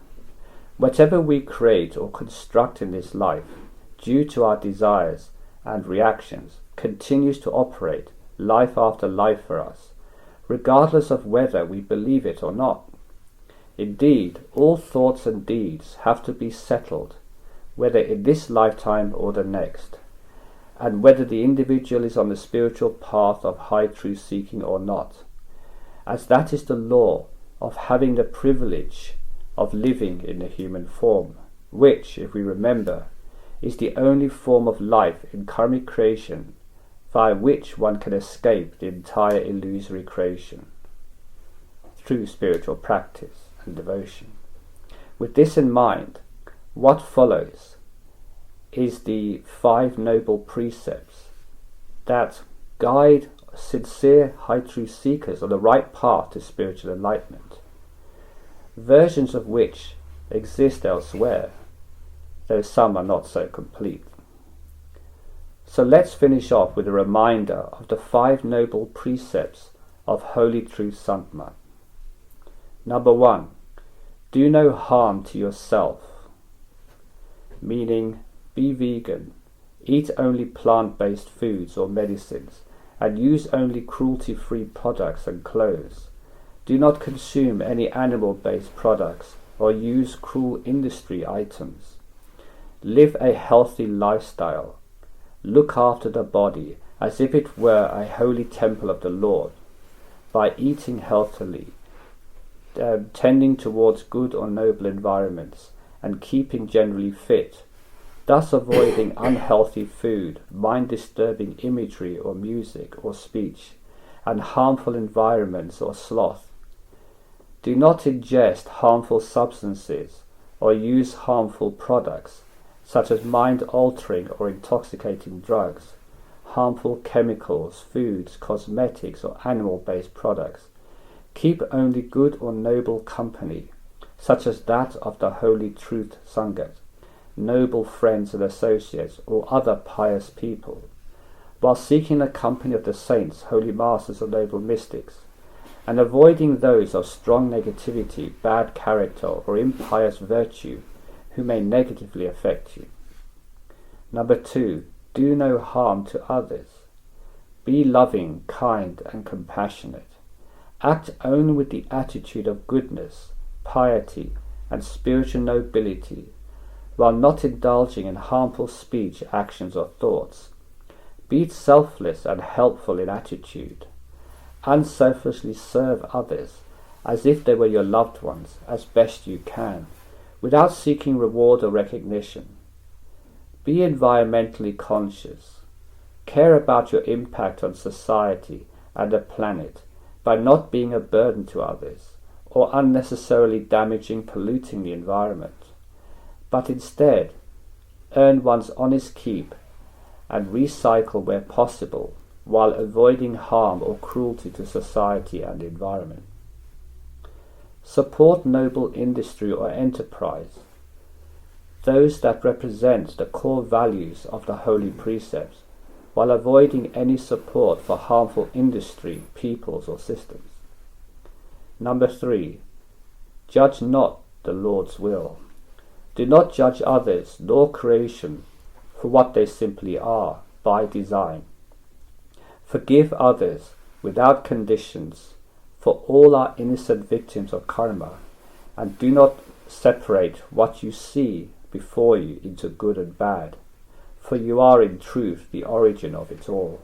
Whatever we create or construct in this life, due to our desires and reactions, continues to operate life after life for us, regardless of whether we believe it or not. Indeed, all thoughts and deeds have to be settled, whether in this lifetime or the next, and whether the individual is on the spiritual path of high truth seeking or not, as that is the law of having the privilege of living in the human form, which, if we remember, is the only form of life in karmic creation via which one can escape the entire illusory creation through spiritual practice and devotion. With this in mind, what follows is the 5 noble precepts that guide sincere high truth seekers on the right path to spiritual enlightenment, versions of which exist elsewhere, though some are not so complete. So let's finish off with a reminder of the 5 noble precepts of Holy Truth Santma. Number 1, do no harm to yourself, meaning be vegan, eat only plant-based foods or medicines, and use only cruelty-free products and clothes. Do not consume any animal-based products or use cruel industry items. Live a healthy lifestyle. Look after the body as if it were a holy temple of the Lord, by eating healthily, tending towards good or noble environments, and keeping generally fit, thus avoiding unhealthy food, mind-disturbing imagery or music or speech, and harmful environments or sloth. Do not ingest harmful substances or use harmful products, such as mind-altering or intoxicating drugs, harmful chemicals, foods, cosmetics, or animal-based products. Keep only good or noble company, such as that of the Holy Truth Sangat, noble friends and associates, or other pious people, while seeking the company of the saints, holy masters, or noble mystics, and avoiding those of strong negativity, bad character, or impious virtue who may negatively affect you. Number 2, do no harm to others. Be loving, kind, and compassionate. Act only with the attitude of goodness, piety, and spiritual nobility, while not indulging in harmful speech, actions, or thoughts. Be selfless and helpful in attitude. Unselfishly serve others as if they were your loved ones as best you can, without seeking reward or recognition. Be environmentally conscious. Care about your impact on society and the planet by not being a burden to others or unnecessarily damaging, polluting the environment, but instead earn one's honest keep and recycle where possible, while avoiding harm or cruelty to society and the environment. Support noble industry or enterprise, those that represent the core values of the holy precepts, while avoiding any support for harmful industry, peoples, or systems. Number 3, judge not the Lord's will. Do not judge others nor creation for what they simply are by design. Forgive others without conditions, for all are innocent victims of karma, and do not separate what you see before you into good and bad, for you are in truth the origin of it all,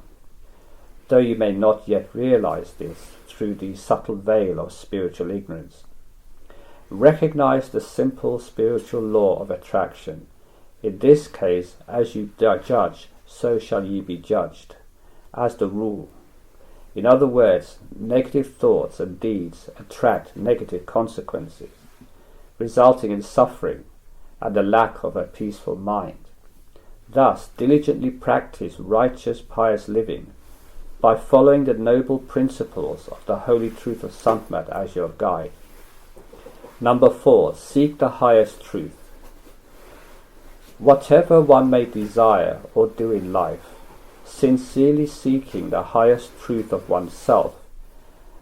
though you may not yet realize this through the subtle veil of spiritual ignorance. Recognize the simple spiritual law of attraction. In this case, as you judge, so shall ye be judged, as the rule. In other words, negative thoughts and deeds attract negative consequences, resulting in suffering and the lack of a peaceful mind. Thus, diligently practice righteous, pious living by following the noble principles of the holy truth of Sant as your guide. Number 4, seek the highest truth. Whatever one may desire or do in life, sincerely seeking the highest truth of oneself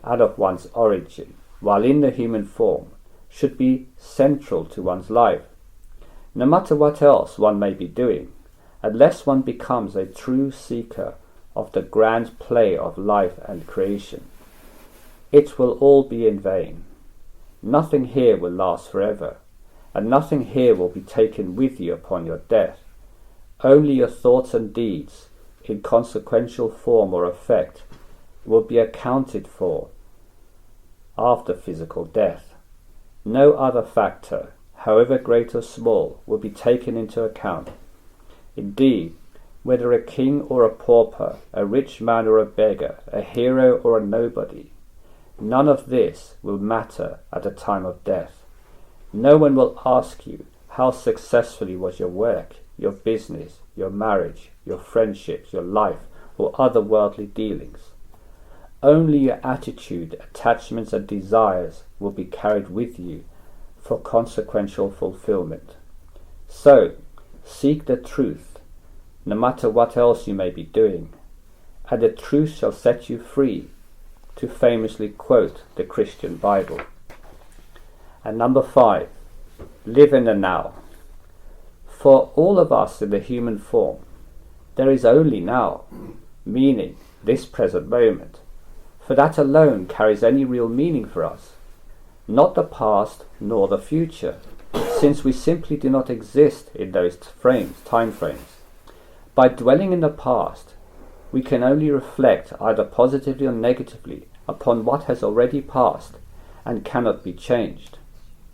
and of one's origin, while in the human form, should be central to one's life, no matter what else one may be doing, unless one becomes a true seeker of the grand play of life and creation. It will all be in vain. Nothing here will last forever, and nothing here will be taken with you upon your death. Only your thoughts and deeds, in consequential form or effect, will be accounted for after physical death. No other factor, however great or small, will be taken into account. Indeed, whether a king or a pauper, a rich man or a beggar, a hero or a nobody, none of this will matter at the time of death. No one will ask you how successfully was your work, your business, your marriage, your friendships, your life, or other worldly dealings. Only your attitude, attachments, and desires will be carried with you for consequential fulfillment. So, seek the truth, no matter what else you may be doing, and the truth shall set you free, to famously quote the Christian Bible. And number 5, live in the now. For all of us in the human form, there is only now, meaning this present moment, for that alone carries any real meaning for us, not the past nor the future, since we simply do not exist in those time frames. By dwelling in the past, we can only reflect either positively or negatively upon what has already passed and cannot be changed.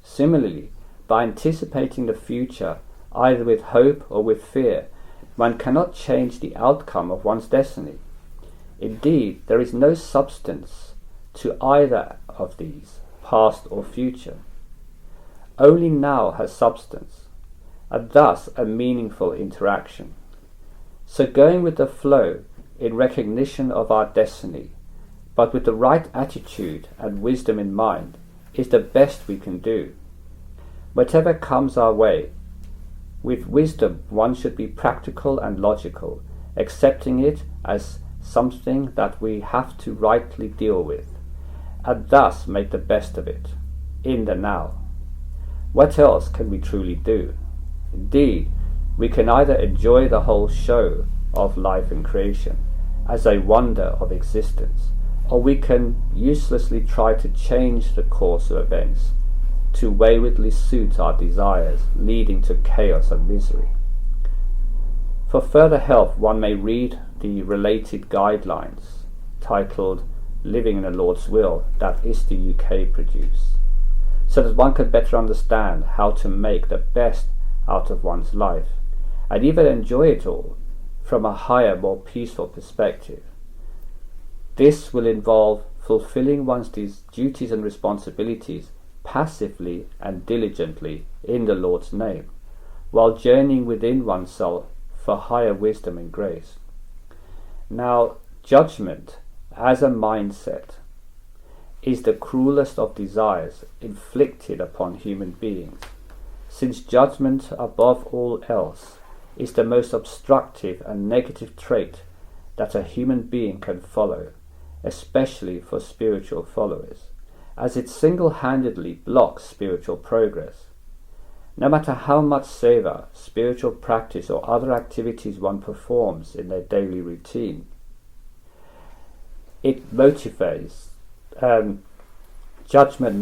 Similarly, by anticipating the future, either with hope or with fear, one cannot change the outcome of one's destiny. Indeed, there is no substance to either of these, past or future. Only now has substance, and thus a meaningful interaction. So going with the flow in recognition of our destiny, but with the right attitude and wisdom in mind, is the best we can do. Whatever comes our way, with wisdom one should be practical and logical, accepting it as something that we have to rightly deal with, and thus make the best of it, in the now. What else can we truly do? Indeed, we can either enjoy the whole show of life and creation as a wonder of existence, or we can uselessly try to change the course of events to waywardly suit our desires, leading to chaos and misery. For further help, one may read the related guidelines titled Living in the Lord's Will that ISTAuk produce, so that one can better understand how to make the best out of one's life and even enjoy it all from a higher, more peaceful perspective. This will involve fulfilling one's duties and responsibilities passively and diligently in the Lord's name, while journeying within oneself for higher wisdom and grace. Now, judgment as a mindset is the cruelest of desires inflicted upon human beings, since judgment above all else is the most obstructive and negative trait that a human being can follow, especially for spiritual followers, as it single-handedly blocks spiritual progress. No matter how much seva, spiritual practice, or other activities one performs in their daily routine, judgment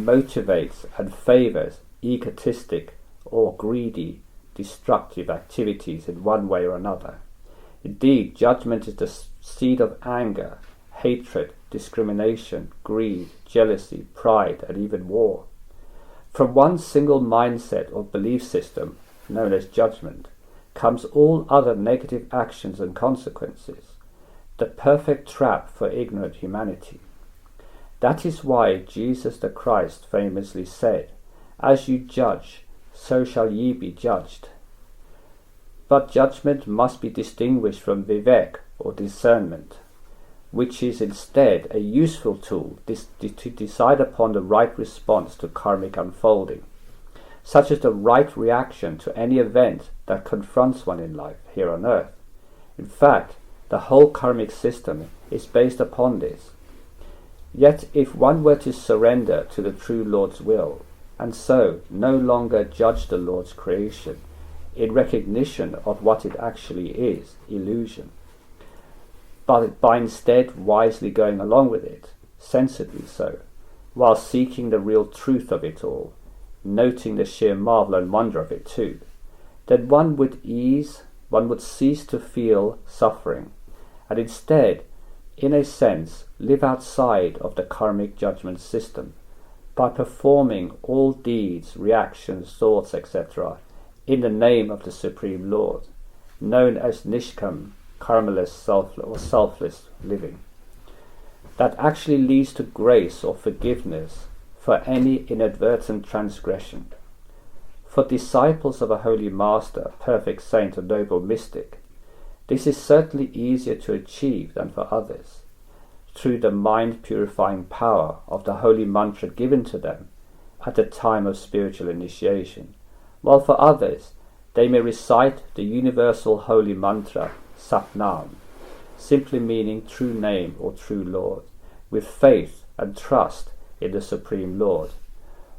motivates and favors egotistic or greedy, destructive activities in one way or another. Indeed, judgment is the seed of anger, hatred, discrimination, greed, jealousy, pride, and even war. From one single mindset or belief system, known as judgment, comes all other negative actions and consequences, the perfect trap for ignorant humanity. That is why Jesus the Christ famously said, "As you judge, so shall ye be judged." But judgment must be distinguished from vivek or discernment, which is instead a useful tool to decide upon the right response to karmic unfolding, such as the right reaction to any event that confronts one in life here on earth. In fact, the whole karmic system is based upon this. Yet if one were to surrender to the true Lord's will, and so no longer judge the Lord's creation in recognition of what it actually is, illusion, but by instead wisely going along with it, sensibly so, while seeking the real truth of it all, noting the sheer marvel and wonder of it too, then one would cease to feel suffering, and instead, in a sense, live outside of the karmic judgment system by performing all deeds, reactions, thoughts, etc., in the name of the Supreme Lord, known as nishkam, karmaless, selfless living, that actually leads to grace or forgiveness for any inadvertent transgression. For disciples of a holy master, perfect saint, or noble mystic, this is certainly easier to achieve than for others, through the mind-purifying power of the holy mantra given to them at the time of spiritual initiation, while for others they may recite the universal holy mantra Satnam, simply meaning true name or true Lord, with faith and trust in the Supreme Lord,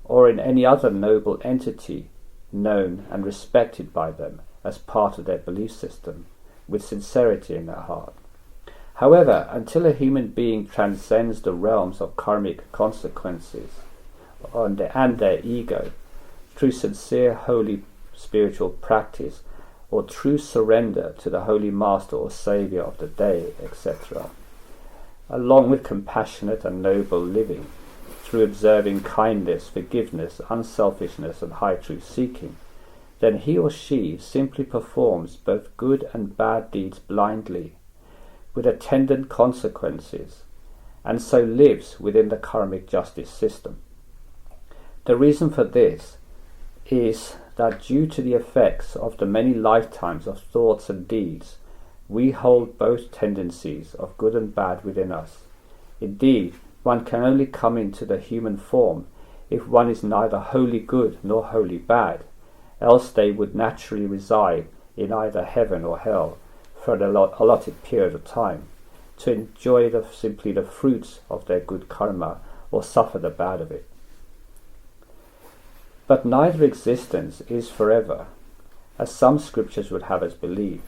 or in any other noble entity known and respected by them as part of their belief system, with sincerity in their heart. However, until a human being transcends the realms of karmic consequences and their ego, through sincere holy spiritual practice, or true surrender to the Holy Master or Saviour of the day, etc., along with compassionate and noble living, through observing kindness, forgiveness, unselfishness, and high truth seeking, then he or she simply performs both good and bad deeds blindly, with attendant consequences, and so lives within the karmic justice system. The reason for this is that due to the effects of the many lifetimes of thoughts and deeds, we hold both tendencies of good and bad within us. Indeed, one can only come into the human form if one is neither wholly good nor wholly bad, else they would naturally reside in either heaven or hell for an allotted period of time, to enjoy simply the fruits of their good karma, or suffer the bad of it. But neither existence is forever, as some scriptures would have us believe.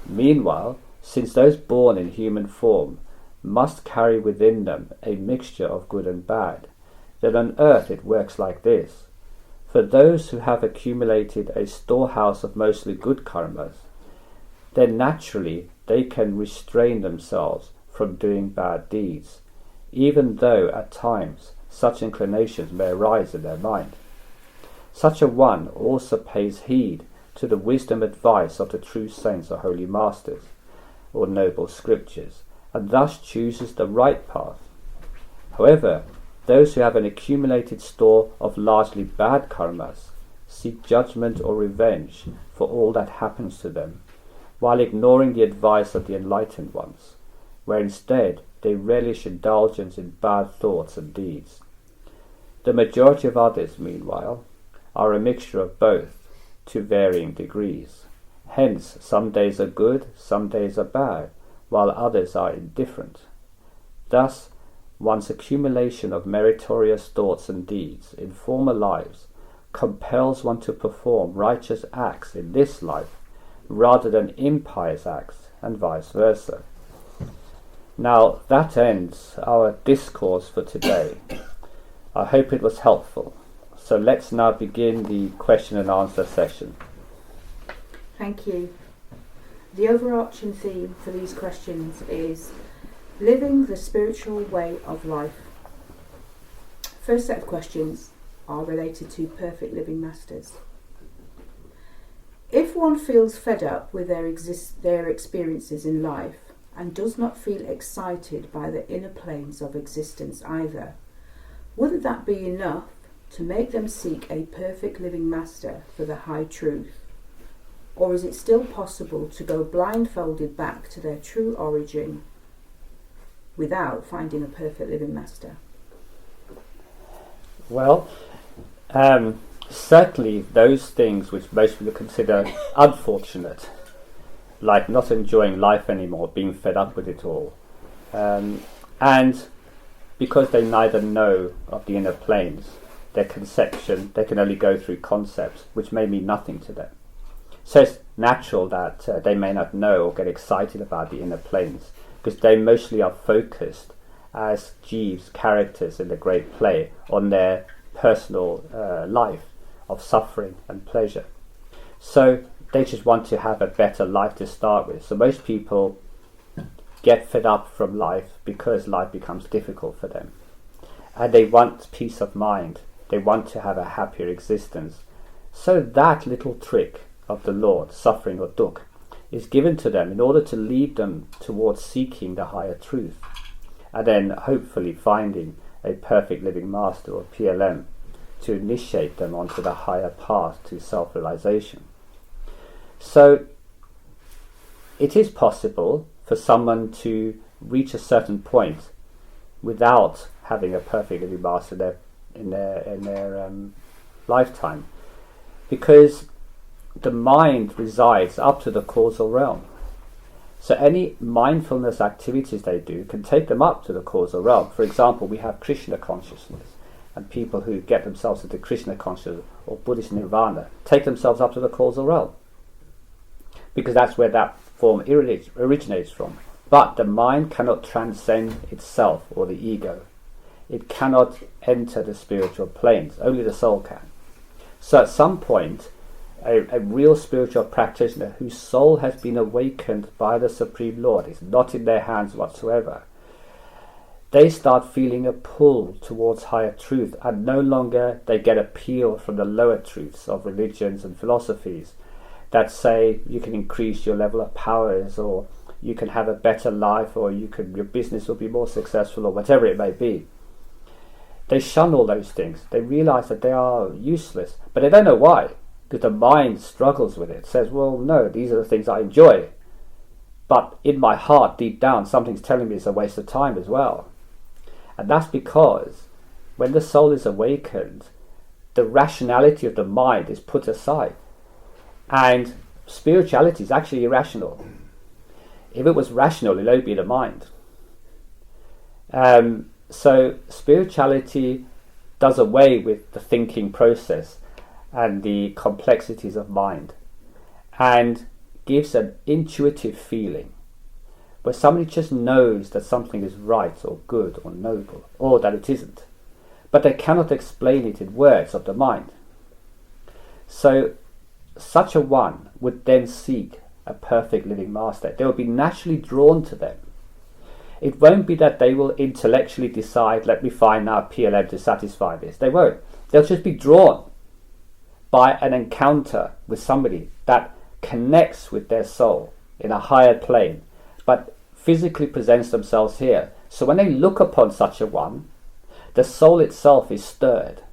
Meanwhile, since those born in human form must carry within them a mixture of good and bad, then on earth it works like this. For those who have accumulated a storehouse of mostly good karmas, then naturally they can restrain themselves from doing bad deeds, even though at times such inclinations may arise in their mind. Such a one also pays heed to the wisdom advice of the true saints or holy masters, or noble scriptures, and thus chooses the right path. However, those who have an accumulated store of largely bad karmas seek judgment or revenge for all that happens to them, while ignoring the advice of the enlightened ones, where instead they relish indulgence in bad thoughts and deeds. The majority of others, meanwhile, are a mixture of both to varying degrees. Hence, some days are good, some days are bad, while others are indifferent. Thus, one's accumulation of meritorious thoughts and deeds in former lives compels one to perform righteous acts in this life rather than impious acts, and vice versa. Now, that ends our discourse for today. I hope it was helpful. So let's now begin the question and answer session. Thank you. The overarching theme for these questions is living the spiritual way of life. First set of questions are related to perfect living masters. If one feels fed up with their experiences in life and does not feel excited by the inner planes of existence either, wouldn't that be enough to make them seek a perfect living master for the high truth? Or is it still possible to go blindfolded back to their true origin without finding a perfect living master? Well, certainly those things which most people consider unfortunate, like not enjoying life anymore, being fed up with it all, and because they neither know of the inner planes, their conception, they can only go through concepts which may mean nothing to them. So it's natural that they may not know or get excited about the inner planes, because they mostly are focused as Jeeves, characters in the great play, on their personal life of suffering and pleasure. So they just want to have a better life to start with. So most people get fed up from life because life becomes difficult for them. And they want peace of mind. They want to have a happier existence. So that little trick of the Lord, suffering or dukkha, is given to them in order to lead them towards seeking the higher truth, and then hopefully finding a perfect living master or PLM to initiate them onto the higher path to self-realization. So it is possible for someone to reach a certain point without having a perfect living master in their lifetime, because the mind resides up to the causal realm. So any mindfulness activities they do can take them up to the causal realm. For example, we have Krishna consciousness, and people who get themselves into Krishna consciousness or Buddhist nirvana take themselves up to the causal realm, because that's where that form originates from. But the mind cannot transcend itself or the ego. It cannot enter the spiritual planes. Only the soul can. So at some point, a real spiritual practitioner whose soul has been awakened by the Supreme Lord, is not in their hands whatsoever, they start feeling a pull towards higher truth, and no longer they get appeal from the lower truths of religions and philosophies that say you can increase your level of powers, or you can have a better life, or your business will be more successful, or whatever it may be. They shun all those things. They realize that they are useless, but they don't know why, because the mind struggles with it. It says, well, no, these are the things I enjoy, but in my heart, deep down, something's telling me it's a waste of time as well. And that's because when the soul is awakened, the rationality of the mind is put aside, and spirituality is actually irrational. If it was rational, it would be the mind. So spirituality does away with the thinking process and the complexities of mind, and gives an intuitive feeling where somebody just knows that something is right or good or noble, or that it isn't, but they cannot explain it in words of the mind. So such a one would then seek a perfect living master. They will be naturally drawn to them. It won't be that they will intellectually decide, let me find now PLM to satisfy this. They won't. They'll just be drawn by an encounter with somebody that connects with their soul in a higher plane, but physically presents themselves here. So when they look upon such a one, the soul itself is stirred,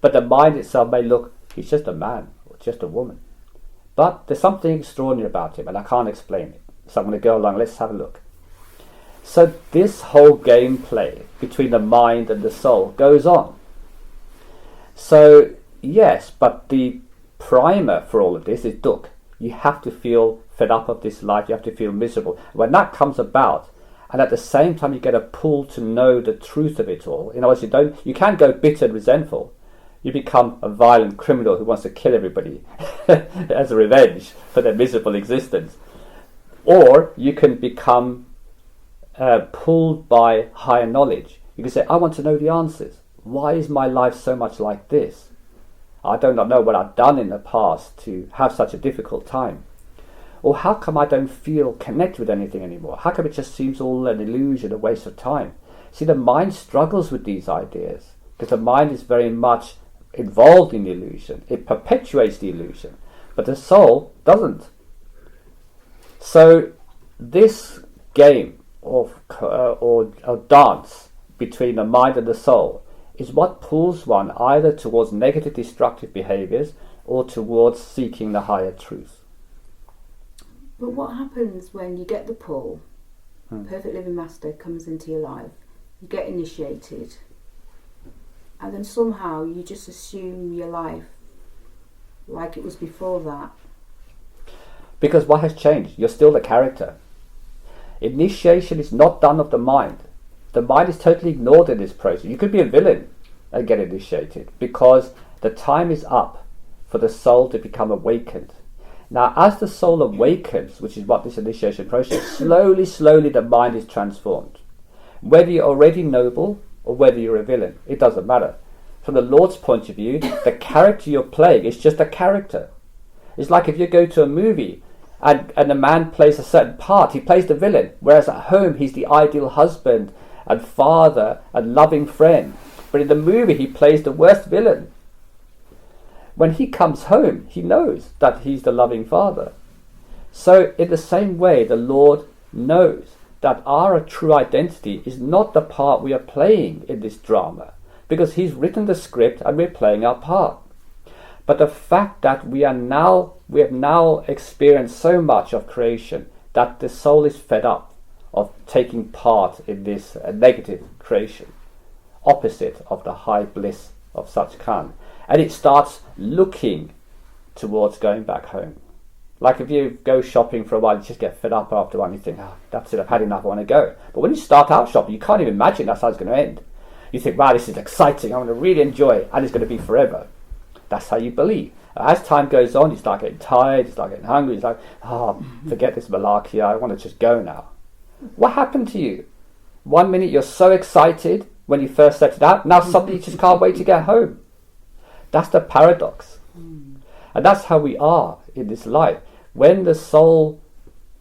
but the mind itself may look, he's just a man or just a woman. But there's something extraordinary about him, and I can't explain it. So I'm going to go along, let's have a look. So this whole gameplay between the mind and the soul goes on. So yes, but the primer for all of this is dukkha. You have to feel fed up of this life, you have to feel miserable. When that comes about, and at the same time you get a pull to know the truth of it all, in other words, you can't go bitter and resentful. You become a violent criminal who wants to kill everybody as a revenge for their miserable existence. Or you can become pulled by higher knowledge. You can say, I want to know the answers. Why is my life so much like this? I do not know what I've done in the past to have such a difficult time. Or how come I don't feel connected with anything anymore? How come it just seems all an illusion, a waste of time? See, the mind struggles with these ideas because the mind is very much involved in the illusion. It perpetuates the illusion, but the soul doesn't. So this game of or dance between the mind and the soul is what pulls one either towards negative destructive behaviors or towards seeking the higher truth. But what happens when you get the pull, perfect living master comes into your life, you get initiated, and then somehow you just assume your life like it was before that? Because what has changed? You're still the character. Initiation is not done of the mind. The mind is totally ignored in this process. You could be a villain and get initiated because the time is up for the soul to become awakened. Now, as the soul awakens, which is what this initiation process, slowly the mind is transformed. Whether you're already noble or whether you're a villain, it doesn't matter. From the Lord's point of view, the character you're playing is just a character. It's like if you go to a movie and a man plays a certain part, he plays the villain, whereas at home he's the ideal husband and father and loving friend. But in the movie he plays the worst villain. When he comes home, he knows that he's the loving father. So in the same way, the Lord knows that our true identity is not the part we are playing in this drama, because he's written the script and we're playing our part. But the fact that we have now experienced so much of creation that the soul is fed up of taking part in this negative creation, opposite of the high bliss of such Khan. And it starts looking towards going back home. Like if you go shopping for a while, you just get fed up after a while and you think, that's it, I've had enough, I want to go. But when you start out shopping, you can't even imagine that's how it's going to end. You think, wow, this is exciting, I'm going to really enjoy it, and it's going to be forever. That's how you believe. As time goes on, you start getting tired, you start getting hungry, it's like, forget this malarkey, I want to just go now. What happened to you? 1 minute you're so excited when you first set it out, now suddenly you just can't wait to get home. That's the paradox. And that's how we are in this life. When the soul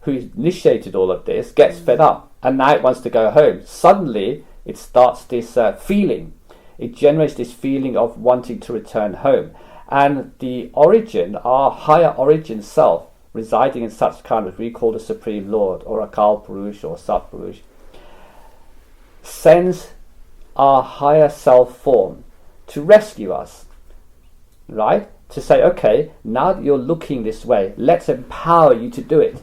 who initiated all of this gets fed up and now it wants to go home, suddenly it starts this feeling. It generates this feeling of wanting to return home. And the origin, our higher origin self, residing in such kind of we call the Supreme Lord or Akal Purush or Satgurus, sends our higher self form to rescue us. Right? To say, okay, now that you're looking this way, let's empower you to do it.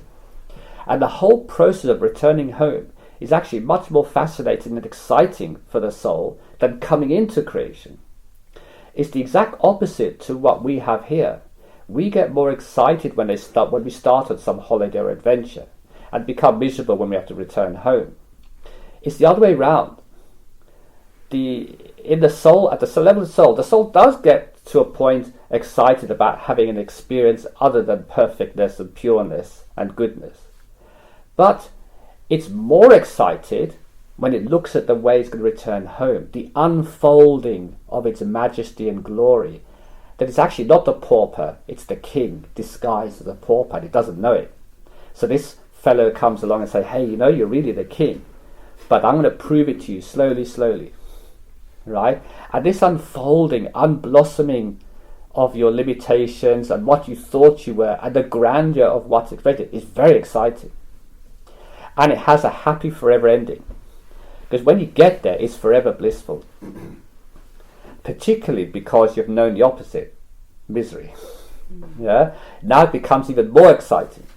And the whole process of returning home is actually much more fascinating and exciting for the soul than coming into creation. It's the exact opposite to what we have here. We get more excited when we start on some holiday or adventure and become miserable when we have to return home. It's the other way round. in the soul, at the level of the soul does get to a point excited about having an experience other than perfectness and pureness and goodness. But it's more excited when it looks at the way it's going to return home, the unfolding of its majesty and glory, that it's actually not the pauper, it's the king disguised as a pauper, and it doesn't know it. So this fellow comes along and says, hey, you know, you're really the king, but I'm going to prove it to you slowly, right? And this unfolding, unblossoming of your limitations and what you thought you were and the grandeur of what's expected is very exciting. And it has a happy forever ending. Because when you get there, it's forever blissful. Particularly because you've known the opposite, misery. Yeah. Now it becomes even more exciting.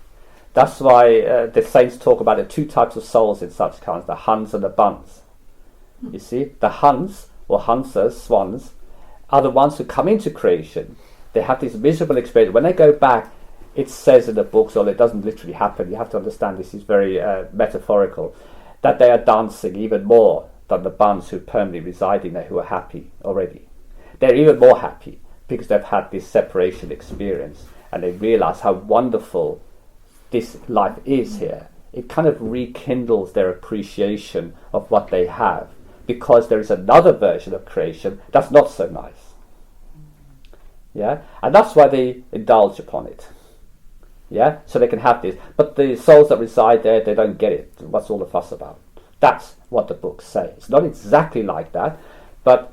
That's why the saints talk about the two types of souls in such kinds, the Huns and the Buns. You see, the Huns, or Hunsas, swans, are the ones who come into creation. They have this miserable experience. When they go back, it says in the books, although it doesn't literally happen, you have to understand this is very metaphorical, that they are dancing even more than the Buns who permanently reside in there, who are happy already. They're even more happy because they've had this separation experience and they realize how wonderful this life is here. It kind of rekindles their appreciation of what they have, because there is another version of creation that's not so nice. Yeah, and that's why they indulge upon it. Yeah, so they can have this. But the souls that reside there, they don't get it. What's all the fuss about? That's what the books say. It's not exactly like that, but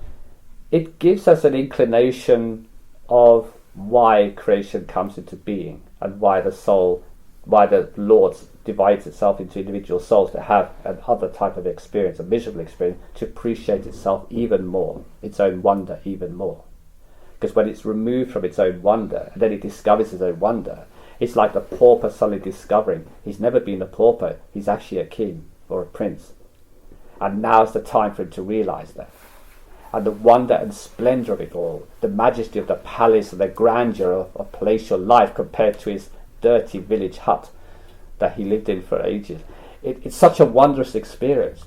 it gives us an inclination of why creation comes into being and why the Lord divides itself into individual souls to have another type of experience, a miserable experience, to appreciate itself even more, its own wonder even more. Because when it's removed from its own wonder, and then it discovers its own wonder, it's like the pauper suddenly discovering he's never been a pauper, he's actually a king or a prince. And now's the time for him to realize that. And the wonder and splendor of it all, the majesty of the palace and the grandeur of palatial life compared to his dirty village hut that he lived in for ages. It's such a wondrous experience.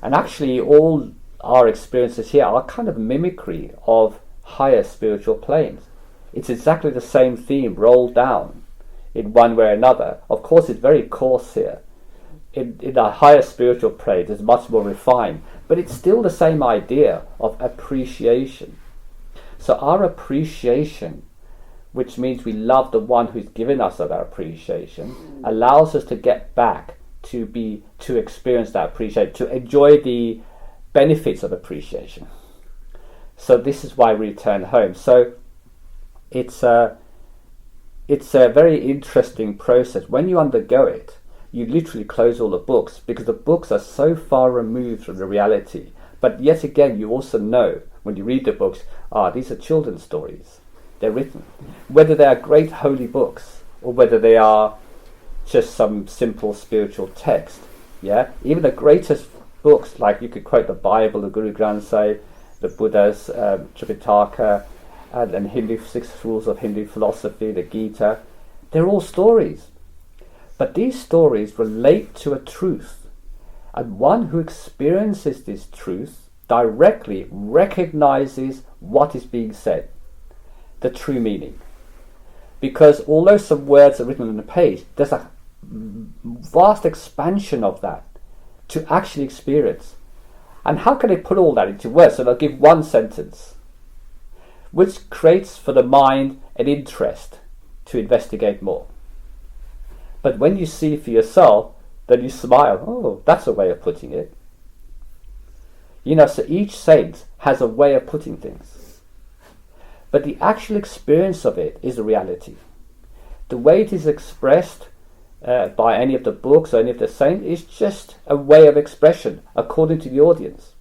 And actually all our experiences here are kind of mimicry of higher spiritual planes. It's exactly the same theme rolled down in one way or another. Of course, it's very coarse here. In a higher spiritual plane, it's much more refined, but it's still the same idea of appreciation. So our appreciation, which means we love the one who's given us that appreciation, allows us to get back to experience that appreciation, to enjoy the benefits of appreciation. So this is why we return home. So it's a very interesting process. When you undergo it, you literally close all the books because the books are so far removed from the reality. But yet again, you also know when you read the books, these are children's stories. They're written. Whether they are great holy books or whether they are just some simple spiritual text. Yeah, even the greatest books, like you could quote the Bible, the Guru Granth Sahib, the Buddha's Tripitaka, and Hindu 6 rules of Hindu philosophy, the Gita, they're all stories. But these stories relate to a truth, and one who experiences this truth directly recognizes what is being said, the true meaning. Because although some words are written on the page, there's a vast expansion of that to actually experience. And how can they put all that into words? So they'll give one sentence, which creates for the mind an interest to investigate more. But when you see for yourself, then you smile. Oh, that's a way of putting it. You know, so each saint has a way of putting things. But the actual experience of it is a reality. The way it is expressed by any of the books or any of the saints is just a way of expression according to the audience,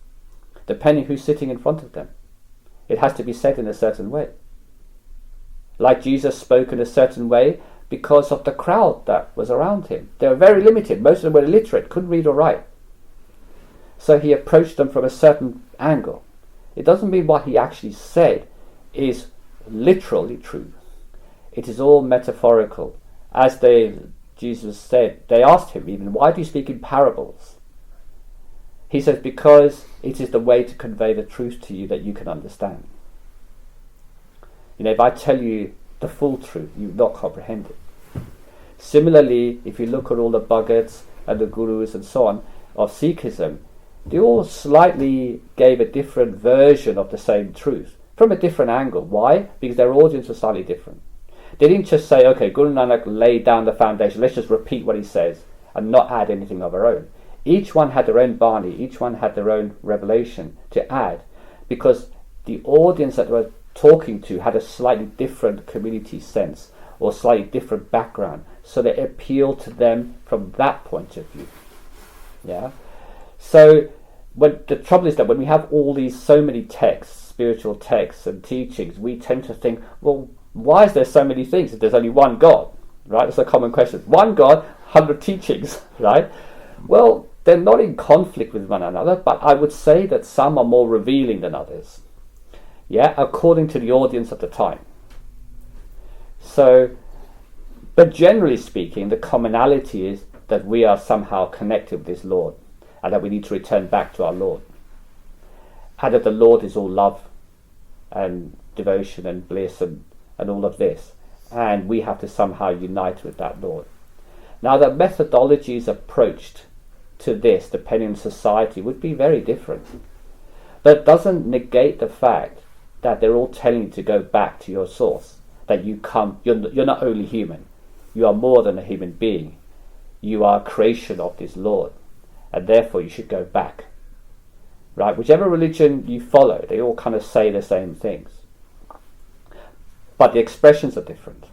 depending who's sitting in front of them. It has to be said in a certain way. Like Jesus spoke in a certain way because of the crowd that was around him. They were very limited. Most of them were illiterate, couldn't read or write. So he approached them from a certain angle. It doesn't mean what he actually said is literally true. It is all metaphorical. As Jesus said, they asked him even, why do you speak in parables? He says, because it is the way to convey the truth to you that you can understand. You know, if I tell you the full truth, you will not comprehend it. Similarly, if you look at all the Bhagats and the Gurus and so on of Sikhism, they all slightly gave a different version of the same truth from a different angle. Why? Because their audience was slightly different. They didn't just say, okay, Guru Nanak laid down the foundation, let's just repeat what he says and not add anything of our own. Each one had their own Bani, each one had their own revelation to add, because the audience that they were talking to had a slightly different community sense or slightly different background, so they appealed to them from that point of view. Yeah. So when the trouble is that when we have all these so many texts, spiritual texts and teachings, we tend to think, well, why is there so many things if there's only one God? Right? That's a common question. One God, 100 teachings, right? Well, they're not in conflict with one another, but I would say that some are more revealing than others. Yeah, according to the audience at the time. So, but generally speaking, the commonality is that we are somehow connected with this Lord, and that we need to return back to our Lord. And that the Lord is all love and devotion and bliss and all of this. And we have to somehow unite with that Lord. Now, the methodologies approached to this, depending on society, would be very different. But it doesn't negate the fact that they're all telling you to go back to your source. That you're not only human, you are more than a human being. You are a creation of this Lord, and therefore you should go back. Right? Whichever religion you follow, they all kind of say the same things. But the expressions are different.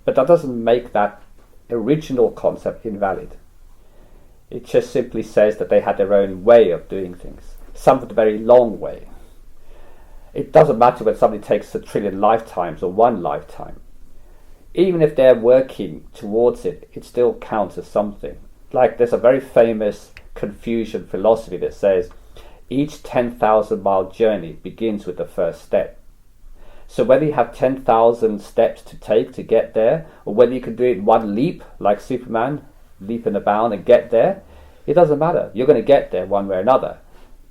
But that doesn't make that original concept invalid. It just simply says that they had their own way of doing things. Some with a very long way. It doesn't matter whether somebody takes 1 trillion lifetimes or one lifetime. Even if they're working towards it, it still counts as something. Like there's a very famous Confucian philosophy that says each 10,000 mile journey begins with the first step. So whether you have 10,000 steps to take to get there, or whether you can do it in one leap, like Superman, leap in a bound and get there, it doesn't matter. You're going to get there one way or another.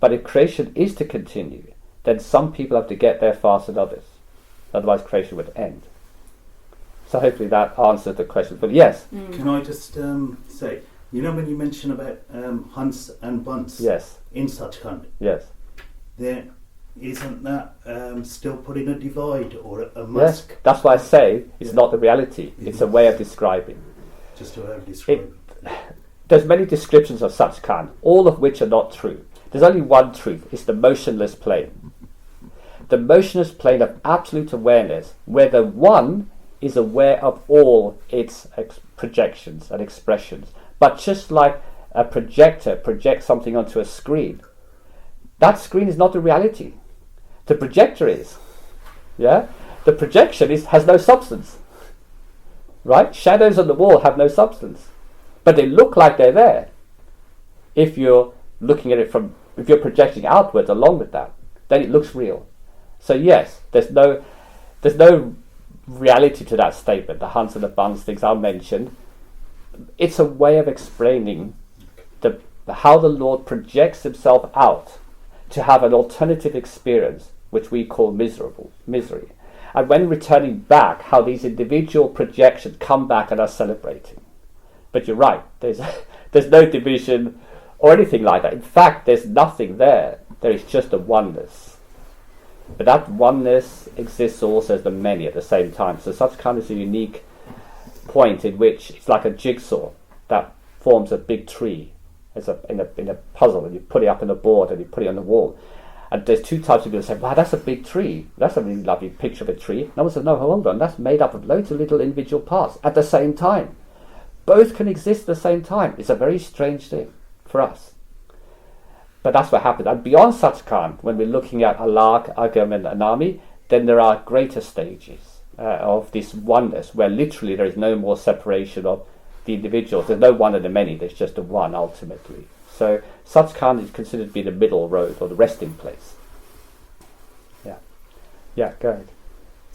But if creation is to continue, then some people have to get there faster than others. Otherwise creation would end. So hopefully that answers the question. But yes. Can I just say, you know when you mention about hunts and bunts Yes. in Satgurus, Yes. there isn't that still putting a divide or a Yes. mask? That's why I say it's not the reality. It's a way of describing. Just to describe it. There's many descriptions of Satgurus, all of which are not true. There's only one truth. It's the motionless plane. The motionless plane of absolute awareness, where the one is aware of all its projections and expressions. But just like a projector projects something onto a screen, that screen is not the reality. The projector is. Yeah? The projection has no substance. Right? Shadows on the wall have no substance. But they look like they're there. If you're looking at it if you're projecting outwards along with that, then it looks real. So yes, there's no reality to that statement. The hunts and the bunts, things I mentioned. It's a way of explaining how the Lord projects himself out to have an alternative experience, which we call misery. And when returning back, how these individual projections come back and are celebrating. But you're right, there's no division or anything like that. In fact, there's nothing there. There is just a oneness. But that oneness exists also as the many at the same time. So such kind of a unique point in which it's like a jigsaw that forms a big tree in a puzzle, and you put it up on a board and you put it on the wall. And there's two types of people that say, wow, that's a big tree. That's a really lovely picture of a tree. And I said, no, hold on, that's made up of loads of little individual parts at the same time. Both can exist at the same time. It's a very strange thing for us. But that's what happened. And beyond Satgurus, when we're looking at ISTAuk, Agam and Anami, then there are greater stages of this oneness, where literally there is no more separation of the individuals. There's no one and the many, there's just a one ultimately. So Satgurus is considered to be the middle road, or the resting place. Yeah, go ahead.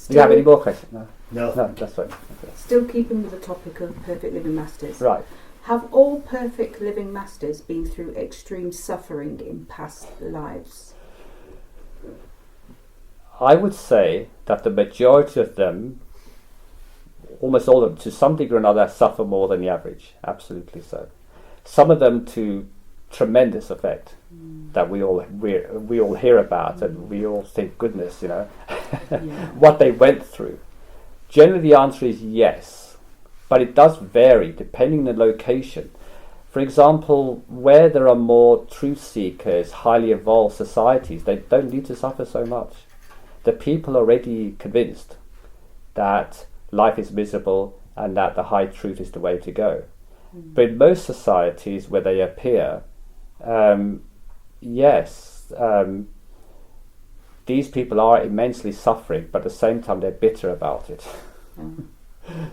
Do you have any more questions? No. No, that's right. Okay. Still keeping with the topic of perfect living masters. Right. Have all perfect living masters been through extreme suffering in past lives? I would say that the majority of them, almost all of them, to some degree or another, suffer more than the average. Absolutely so. Some of them to tremendous effect that we all hear about, and we all think, goodness, what they went through. Generally, the answer is yes, but it does vary depending on the location. For example, where there are more truth seekers, highly evolved societies, they don't need to suffer so much. The people are already convinced that life is miserable and that the high truth is the way to go. But in most societies where they appear, these people are immensely suffering, but at the same time they're bitter about it.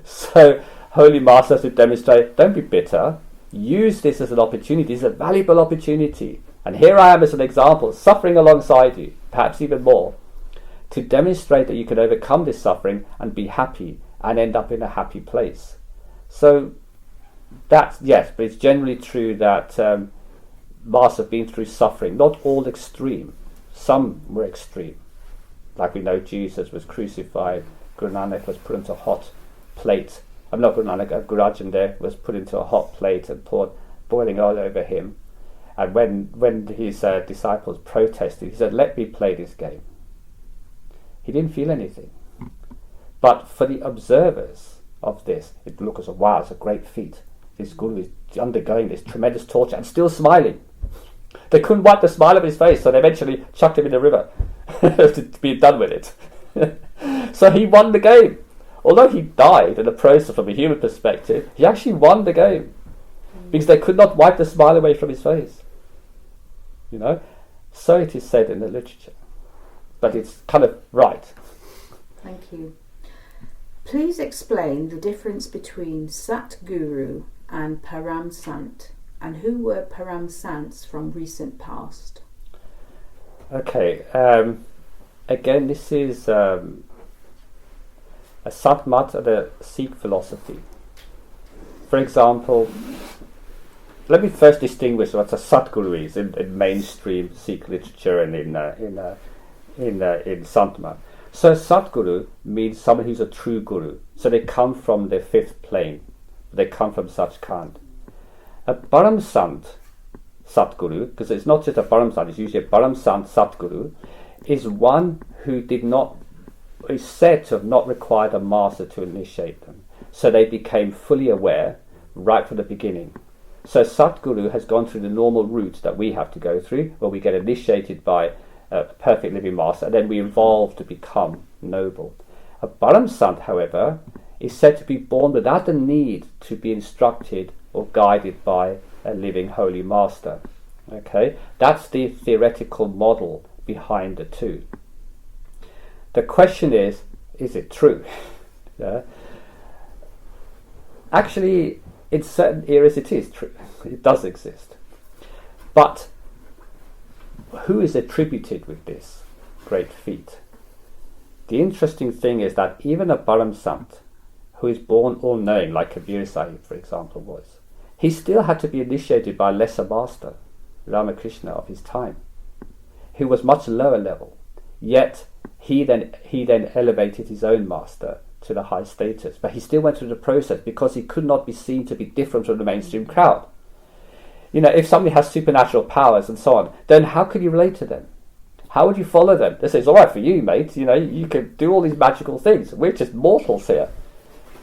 So Holy Masters would demonstrate, don't be bitter, use this as an opportunity. It's a valuable opportunity. And here I am as an example, suffering alongside you, perhaps even more, to demonstrate that you can overcome this suffering and be happy and end up in a happy place. So that's, yes, but it's generally true that Masters have been through suffering, not all extreme. Some were extreme. Like we know Jesus was crucified, Guru Nanak was put into a hot plate. I'm not Guru Nanak, Guru Arjan there was put into a hot plate and poured boiling oil over him. And when his disciples protested, he said, let me play this game. He didn't feel anything. But for the observers of this, it looked as wow, it's a great feat. This Guru is undergoing this tremendous torture and still smiling. They couldn't wipe the smile of his face, so they eventually chucked him in the river to be done with it. So he won the game. Although he died in the process from a human perspective, he actually won the game. Because they could not wipe the smile away from his face. So it is said in the literature. But it's kind of right. Thank you. Please explain the difference between Satguru and Param Sant, and who were Param Sants from recent past? Okay, again, this is a submat of the Sikh philosophy. For example, let me first distinguish what a Satguru is in mainstream Sikh literature and in Santma. So Satguru means someone who's a true guru. So they come from the fifth plane. They come from Sachkhand. A Param Sant Satguru, because it's not just a Param Sant, it's usually a Param Sant Satguru, is one who is said to have not required a master to initiate them. So they became fully aware right from the beginning. So Satguru has gone through the normal route that we have to go through, where we get initiated by a perfect living master, and then we evolve to become noble. A Param Sant, however, is said to be born without the need to be instructed or guided by a living holy master. Okay, that's the theoretical model behind the two. The question is it true? Yeah. Actually, in certain areas it is true. It does exist. But who is attributed with this great feat? The interesting thing is that even a Param Sant, who is born all-knowing, like Kabir Sahib, for example, was, he still had to be initiated by a lesser master, Ramakrishna of his time, who was much lower level. Yet he then elevated his own master to the high status, but he still went through the process because he could not be seen to be different from the mainstream crowd. If somebody has supernatural powers and so on, then how could you relate to them? How would you follow them? They say, it's all right for you, mate. You can do all these magical things. We're just mortals here.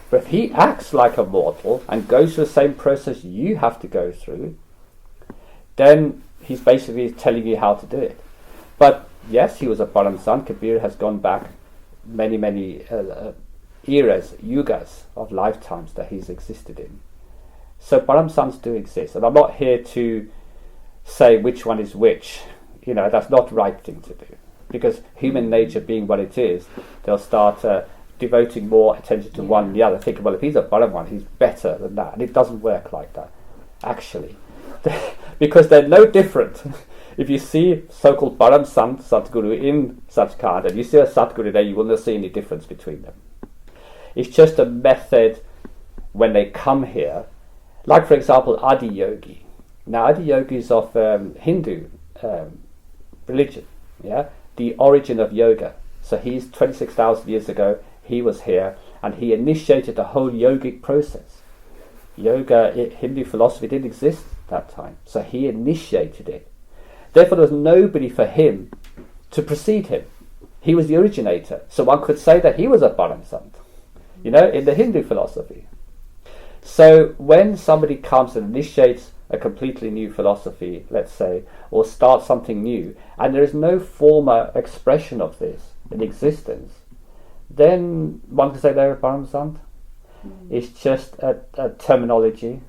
But if he acts like a mortal and goes through the same process you have to go through, then he's basically telling you how to do it. But yes, he was a Param Sant. Kabir has gone back many, many eras, yugas of lifetimes that he's existed in. So Param Sants do exist. And I'm not here to say which one is which. That's not the right thing to do. Because human nature being what it is, they'll start devoting more attention to one than the other, thinking, well, if he's a Param one, he's better than that. And it doesn't work like that, actually. Because they're no different. If you see so-called Param Sant, Satguru in Sachkhand, and you see a Satguru there, you will not see any difference between them. It's just a method when they come here Like, for example, Adi Yogi. Now, Adi Yogi is of Hindu religion, yeah, the origin of yoga. So he's 26,000 years ago, he was here, and he initiated the whole yogic process. Yoga, Hindu philosophy didn't exist at that time, so he initiated it. Therefore, there was nobody for him to precede him. He was the originator, so one could say that he was a Param Sant, in the Hindu philosophy. So when somebody comes and initiates a completely new philosophy, let's say, or starts something new, and there is no former expression of this in existence, then one could say they're a Param Sant. It's just a terminology,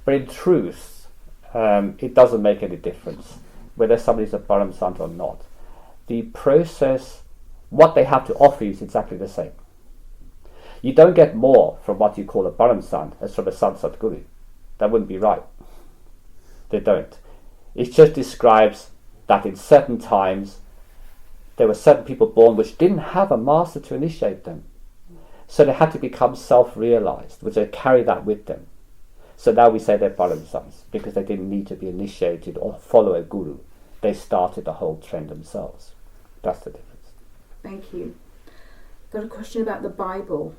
but in truth, it doesn't make any difference whether somebody's a Param Sant or not. The process, what they have to offer is exactly the same. You don't get more from what you call a Param Sant as from a Sant Satguru. That wouldn't be right. They don't. It just describes that in certain times there were certain people born which didn't have a master to initiate them. So they had to become self-realized, which they carry that with them. So now we say they're Param Sants because they didn't need to be initiated or follow a guru. They started the whole trend themselves. That's the difference. Thank you. Got a question about the Bible.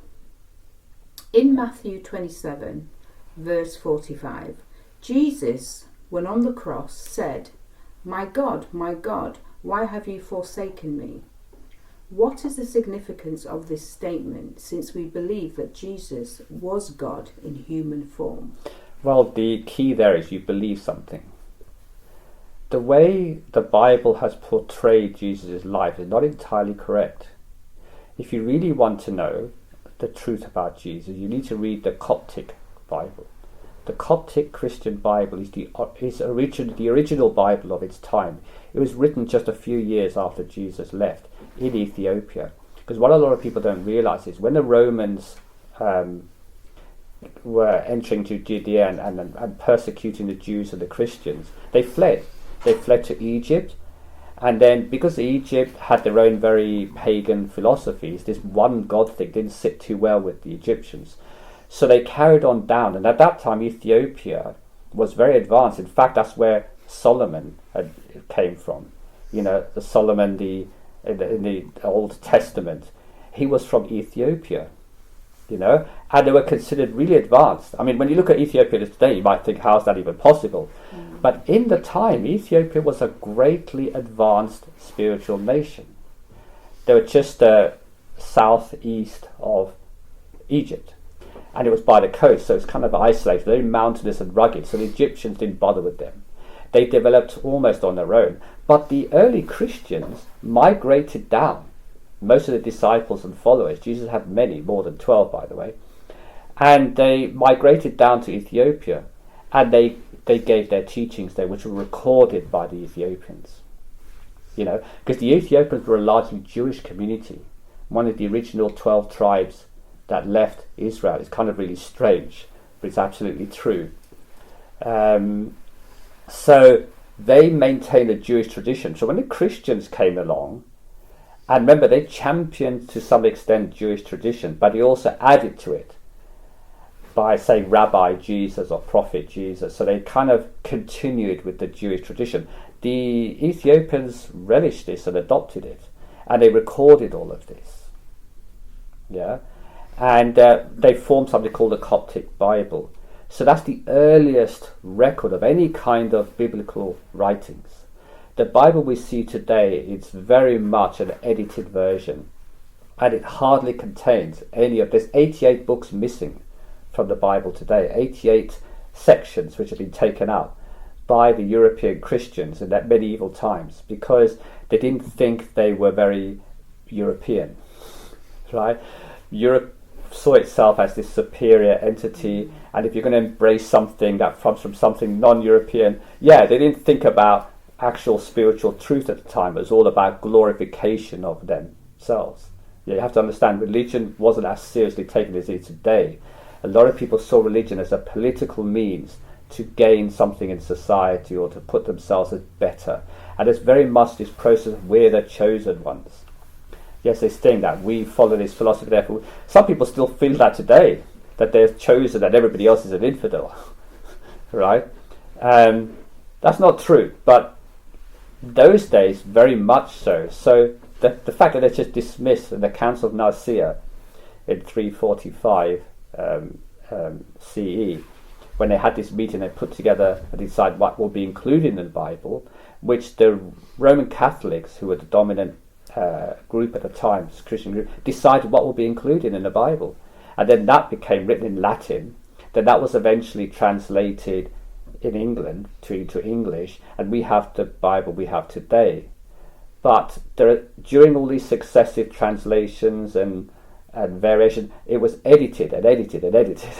In Matthew 27, verse 45, Jesus, when on the cross, said, my God, why have you forsaken me?" What is the significance of this statement, since we believe that Jesus was God in human form? Well, the key there is you believe something. The way the Bible has portrayed Jesus' life is not entirely correct. If you really want to know the truth about Jesus, you need to read the Coptic Bible. The Coptic Christian Bible is the original Bible of its time. It was written just a few years after Jesus left in Ethiopia. Because what a lot of people don't realize is when the Romans were entering to Judea and persecuting the Jews and the Christians, they fled. They fled to Egypt. And then because Egypt had their own very pagan philosophies, this one God thing didn't sit too well with the Egyptians. So they carried on down, and at that time Ethiopia was very advanced. In fact, that's where Solomon came from. The Solomon in the Old Testament, he was from Ethiopia. And they were considered really advanced. I mean, when you look at Ethiopia today, you might think, how is that even possible? But in the time, Ethiopia was a greatly advanced spiritual nation. They were just southeast of Egypt. And it was by the coast, so it's kind of isolated, very mountainous and rugged, so the Egyptians didn't bother with them. They developed almost on their own. But the early Christians migrated down. Most of the disciples and followers, Jesus had many, more than 12 by the way, and they migrated down to Ethiopia, and they gave their teachings there, which were recorded by the Ethiopians. Because the Ethiopians were a largely Jewish community, one of the original 12 tribes that left Israel. It's kind of really strange, but it's absolutely true. So they maintained a Jewish tradition. So when the Christians came along, and remember, they championed to some extent Jewish tradition, but they also added to it by saying Rabbi Jesus or Prophet Jesus. So they kind of continued with the Jewish tradition. The Ethiopians relished this and adopted it, and they recorded all of this. Yeah, and they formed something called the Coptic Bible. So that's the earliest record of any kind of biblical writings. The Bible we see today, it's very much an edited version, and it hardly contains any of this. 88 books missing from the Bible today, 88 sections which have been taken out by the European Christians in that medieval times because they didn't think they were very European, right? Europe saw itself as this superior entity, and if you're going to embrace something that comes from something non-European, they didn't think about actual spiritual truth at the time. It was all about glorification of themselves. You have to understand, religion wasn't as seriously taken as it is today. A lot of people saw religion as a political means to gain something in society or to put themselves as better. And it's very much this process of we're the chosen ones. Yes, they think that we follow this philosophy, therefore some people still feel that today, that they're chosen, that everybody else is an infidel. right? That's not true, but those days very much so. So the fact that it's just dismissed in the Council of Nicaea in 345 CE, when they had this meeting, they put together and decided what will be included in the Bible, which the Roman Catholics, who were the dominant group at the time, Christian group, decided what will be included in the Bible. And then that became written in Latin. Then that was eventually translated in England into English, and we have the Bible we have today. But during all these successive translations and variation, it was edited and edited and edited.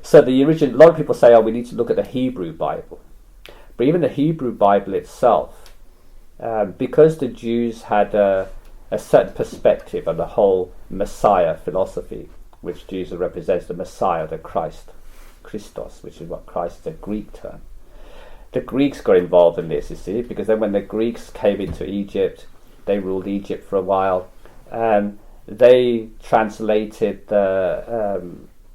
So the original, a lot of people say, oh, we need to look at the Hebrew Bible. But even the Hebrew Bible itself, because the Jews had a certain perspective on the whole Messiah philosophy, which Jews represents the Messiah, the Christ, Christos, which is what Christ is a Greek term. The Greeks got involved in this, you see, because then when the Greeks came into Egypt, they ruled Egypt for a while, they translated the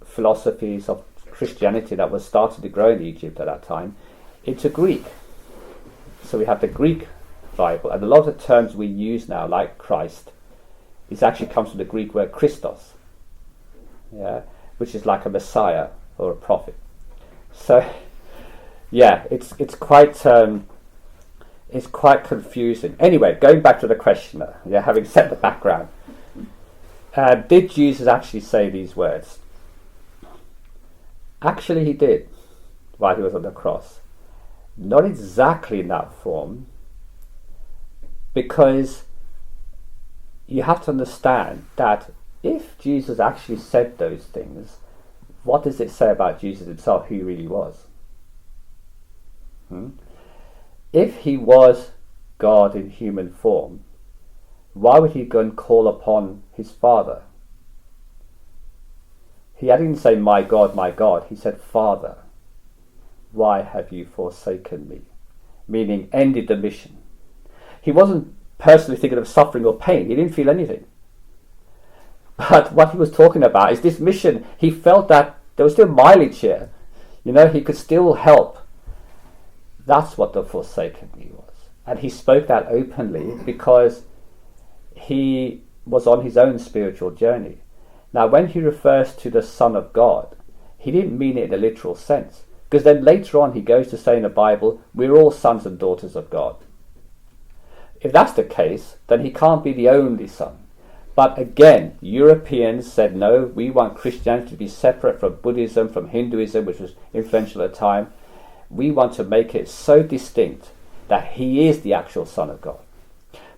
philosophies of Christianity that was starting to grow in Egypt at that time into Greek. So we have the Greek Bible, and a lot of the terms we use now, like Christ, it actually comes from the Greek word Christos, which is like a Messiah or a prophet. So yeah, it's quite confusing. Anyway, going back to the questioner, having set the background, did Jesus actually say these words? Actually, he did, while he was on the cross. Not exactly in that form, because you have to understand that if Jesus actually said those things, what does it say about Jesus himself, who he really was? If he was God in human form, why would he go and call upon his Father? He didn't say, my God, he said, Father, why have you forsaken me? Meaning, ended the mission. He wasn't personally thinking of suffering or pain. He didn't feel anything. But what he was talking about is this mission. He felt that there was still mileage here. He could still help. That's what the forsaken me was. And he spoke that openly because he was on his own spiritual journey. Now, when he refers to the Son of God, he didn't mean it in a literal sense. Because then later on he goes to say in the Bible, we're all sons and daughters of God. If that's the case, then he can't be the only son. But again, Europeans said, no, we want Christianity to be separate from Buddhism, from Hinduism, which was influential at the time. We want to make it so distinct that he is the actual Son of God.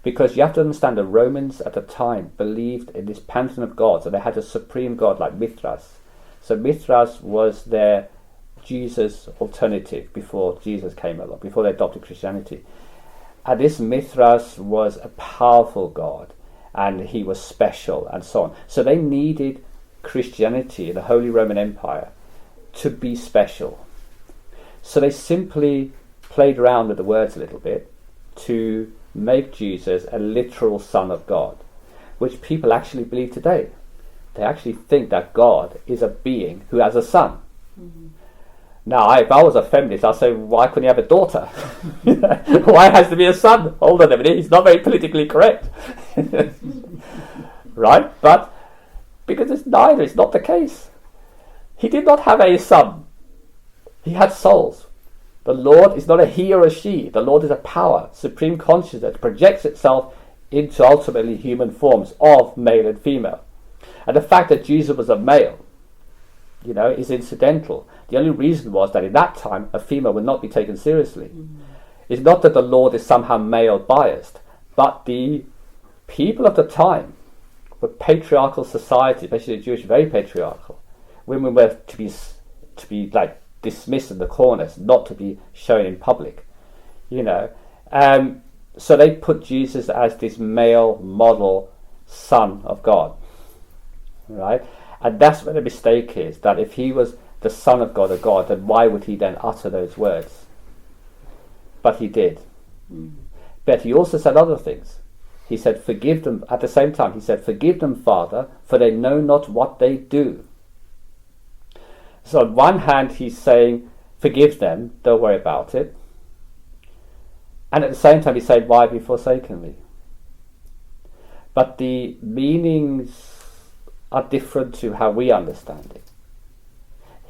Because you have to understand the Romans at the time believed in this pantheon of gods, and they had a supreme god like Mithras. So Mithras was their Jesus alternative before Jesus came along, before they adopted Christianity. And this Mithras was a powerful god, and he was special, and so on. So they needed Christianity, the Holy Roman Empire, to be special. So they simply played around with the words a little bit to make Jesus a literal Son of God, which people actually believe today. They actually think that God is a being who has a son. Mm-hmm. Now, if I was a feminist, I'd say, why couldn't he have a daughter? Why has to be a son? Hold on a minute, he's not very politically correct. Right? But because it's not the case. He did not have a son. He had souls. The Lord is not a he or a she. The Lord is a power, supreme consciousness that projects itself into ultimately human forms of male and female. And the fact that Jesus was a male, is incidental. The only reason was that in that time a female would not be taken seriously. Mm-hmm. It's not that the Lord is somehow male biased, but the people of the time were patriarchal society, especially the Jewish, very patriarchal. Women were to be like dismissed in the corners, not to be shown in public. So they put Jesus as this male model Son of God, right? And that's where the mistake is, that if he was the Son of God, then why would he then utter those words? But he did. Mm. But he also said other things. He said, forgive them. At the same time, he said, forgive them, Father, for they know not what they do. So on one hand, he's saying, forgive them, don't worry about it. And at the same time he said, why have you forsaken me? But the meanings are different to how we understand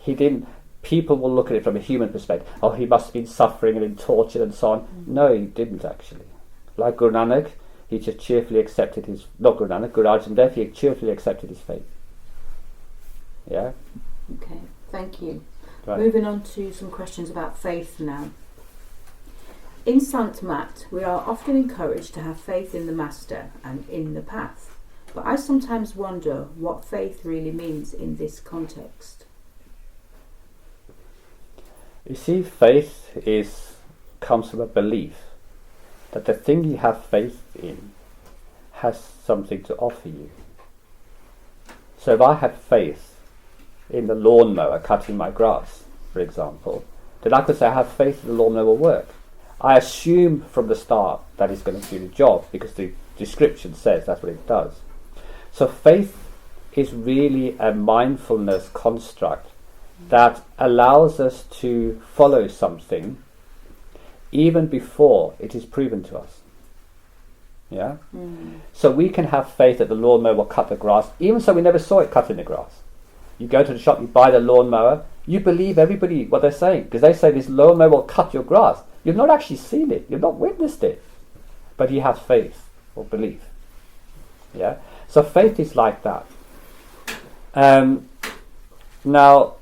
it. People will look at it from a human perspective. Oh, he must have been suffering and been tortured and so on. No, he didn't actually. Like Guru Nanak, he just cheerfully accepted not Guru Nanak, Guru Arjan Dev, he cheerfully accepted his fate. Yeah? Okay, thank you. Right. Moving on to some questions about faith now. In Sant, we are often encouraged to have faith in the Master and in the path. But I sometimes wonder what faith really means in this context. You see, faith comes from a belief that the thing you have faith in has something to offer you. So if I have faith in the lawnmower cutting my grass, for example, then I could say I have faith that the lawnmower will work. I assume from the start that it's going to do the job because the description says that's what it does. So faith is really a mindfulness construct that allows us to follow something even before it is proven to us. Yeah? So we can have faith that the lawnmower will cut the grass, even so we never saw it cutting the grass. You go to the shop, you buy the lawnmower, you believe everybody what they're saying, because they say this lawnmower will cut your grass. You've not actually seen it, you've not witnessed it, but you have faith or belief. Yeah? So faith is like that. Now,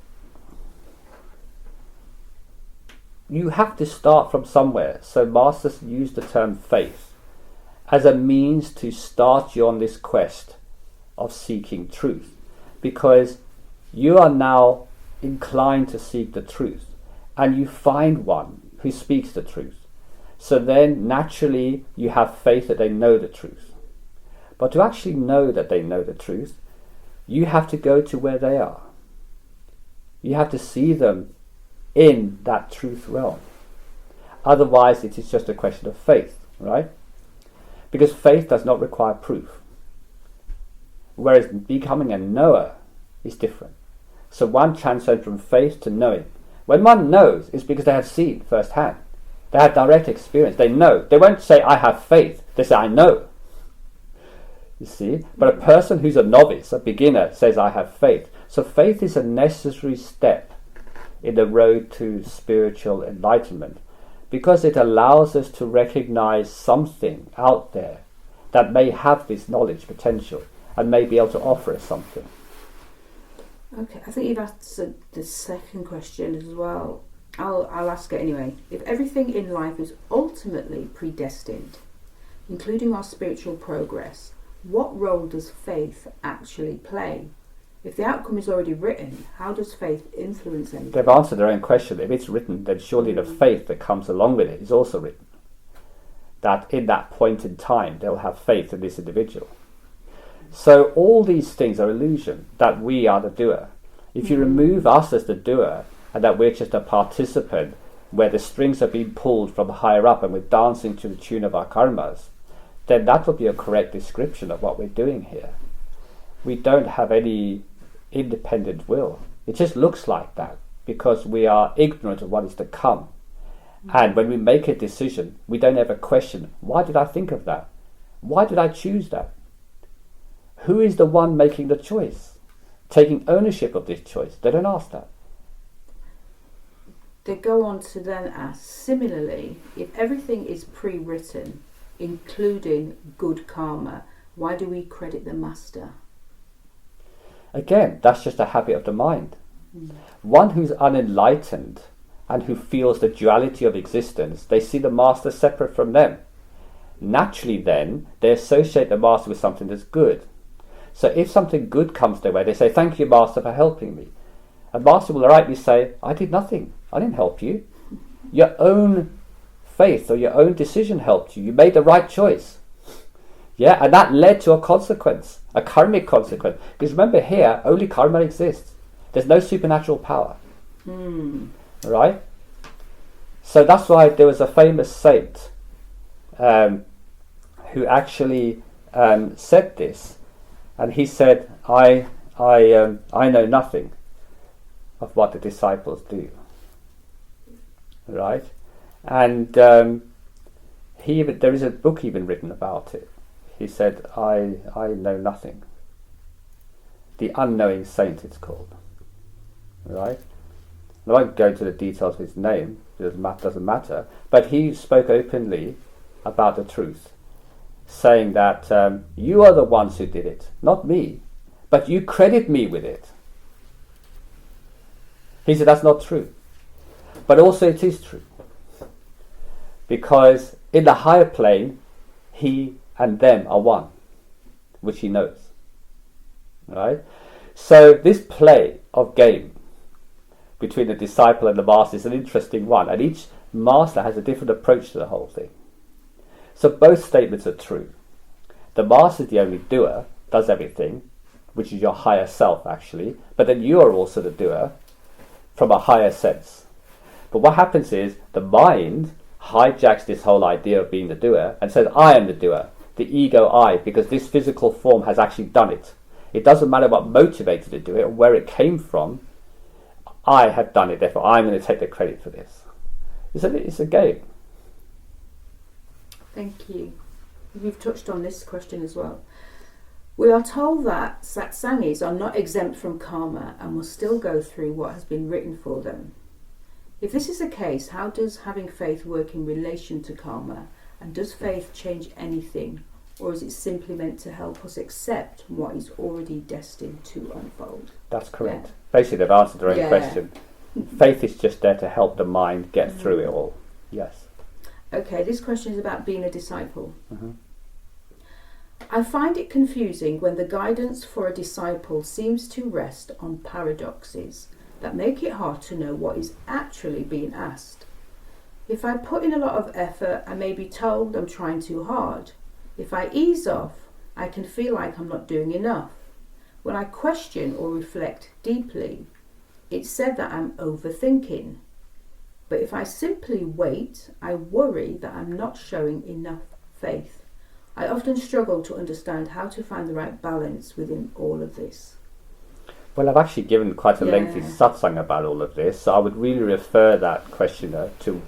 you have to start from somewhere. So masters use the term faith as a means to start you on this quest of seeking truth, because you are now inclined to seek the truth and you find one who speaks the truth. So then naturally you have faith that they know the truth. But to actually know that they know the truth, you have to go to where they are. You have to see them in that truth realm. Otherwise it is just a question of faith, right? Because faith does not require proof. Whereas becoming a knower is different. So one transcends from faith to knowing. When one knows, it's because they have seen firsthand. They have direct experience. They know. They won't say, I have faith. They say, I know. You see? But a person who's a novice, a beginner, says, I have faith. So faith is a necessary step in the road to spiritual enlightenment, because it allows us to recognize something out there that may have this knowledge potential and may be able to offer us something. Okay, I think you've answered the second question as well. I'll ask it anyway. If everything in life is ultimately predestined, including our spiritual progress, what role does faith actually play? If the outcome is already written, how does faith influence anything? They've answered their own question. If it's written, then surely the faith that comes along with it is also written. That in that point in time, they'll have faith in this individual. So all these things are illusion, that we are the doer. If you remove us as the doer, and that we're just a participant, where the strings are being pulled from higher up and we're dancing to the tune of our karmas, then that will be a correct description of what we're doing here. We don't have any independent will. It just looks like that because we are ignorant of what is to come. And when we make a decision, we don't ever question, why did I think of that? Why did I choose that? Who is the one making the choice? Taking ownership of this choice? They don't ask that. They go on to then ask, similarly, if everything is pre-written, including good karma, why do we credit the master? Again, that's just a habit of the mind. One who's unenlightened and who feels the duality of existence, they see the master separate from them. Naturally then, they associate the master with something that's good. So if something good comes their way, they say, thank you, master, for helping me. And master will rightly say, I did nothing. I didn't help you. Your own faith or your own decision helped you. You made the right choice. Yeah, and that led to a consequence, a karmic consequence. Because remember here, only karma exists. There's no supernatural power. Right? So that's why there was a famous saint who actually said this. And he said, I know nothing of what the disciples do. right? And there is a book even written about it. He said, I know nothing. The Unknowing Saint, it's called, right? I won't go into the details of his name, it doesn't matter, but he spoke openly about the truth, saying that you are the ones who did it, not me, but you credit me with it. He said that's not true, but also it is true, because in the higher plane, he and them are one, which he knows, right? So this play of game between the disciple and the master is an interesting one, and each master has a different approach to the whole thing. So both statements are true. The master is the only doer, does everything, which is your higher self actually, but then you are also the doer from a higher sense. But what happens is the mind hijacks this whole idea of being the doer and says, I am the doer, the ego I, because this physical form has actually done it. It doesn't matter what motivated it to do it or where it came from. I have done it, therefore I'm going to take the credit for this. It's a game. Thank you. You've touched on this question as well. We are told that satsangis are not exempt from karma and will still go through what has been written for them. If this is the case, how does having faith work in relation to karma? And does faith change anything? Or is it simply meant to help us accept what is already destined to unfold? That's correct. Yeah. Basically, they've answered their own question. Faith is just there to help the mind get through it all. Yes. Okay, this question is about being a disciple. Mm-hmm. I find it confusing when the guidance for a disciple seems to rest on paradoxes that make it hard to know what is actually being asked. If I put in a lot of effort, I may be told I'm trying too hard. If I ease off, I can feel like I'm not doing enough. When I question or reflect deeply, it's said that I'm overthinking. But if I simply wait, I worry that I'm not showing enough faith. I often struggle to understand how to find the right balance within all of this. Well, I've actually given quite a lengthy satsang about all of this, so I would really refer that questioner to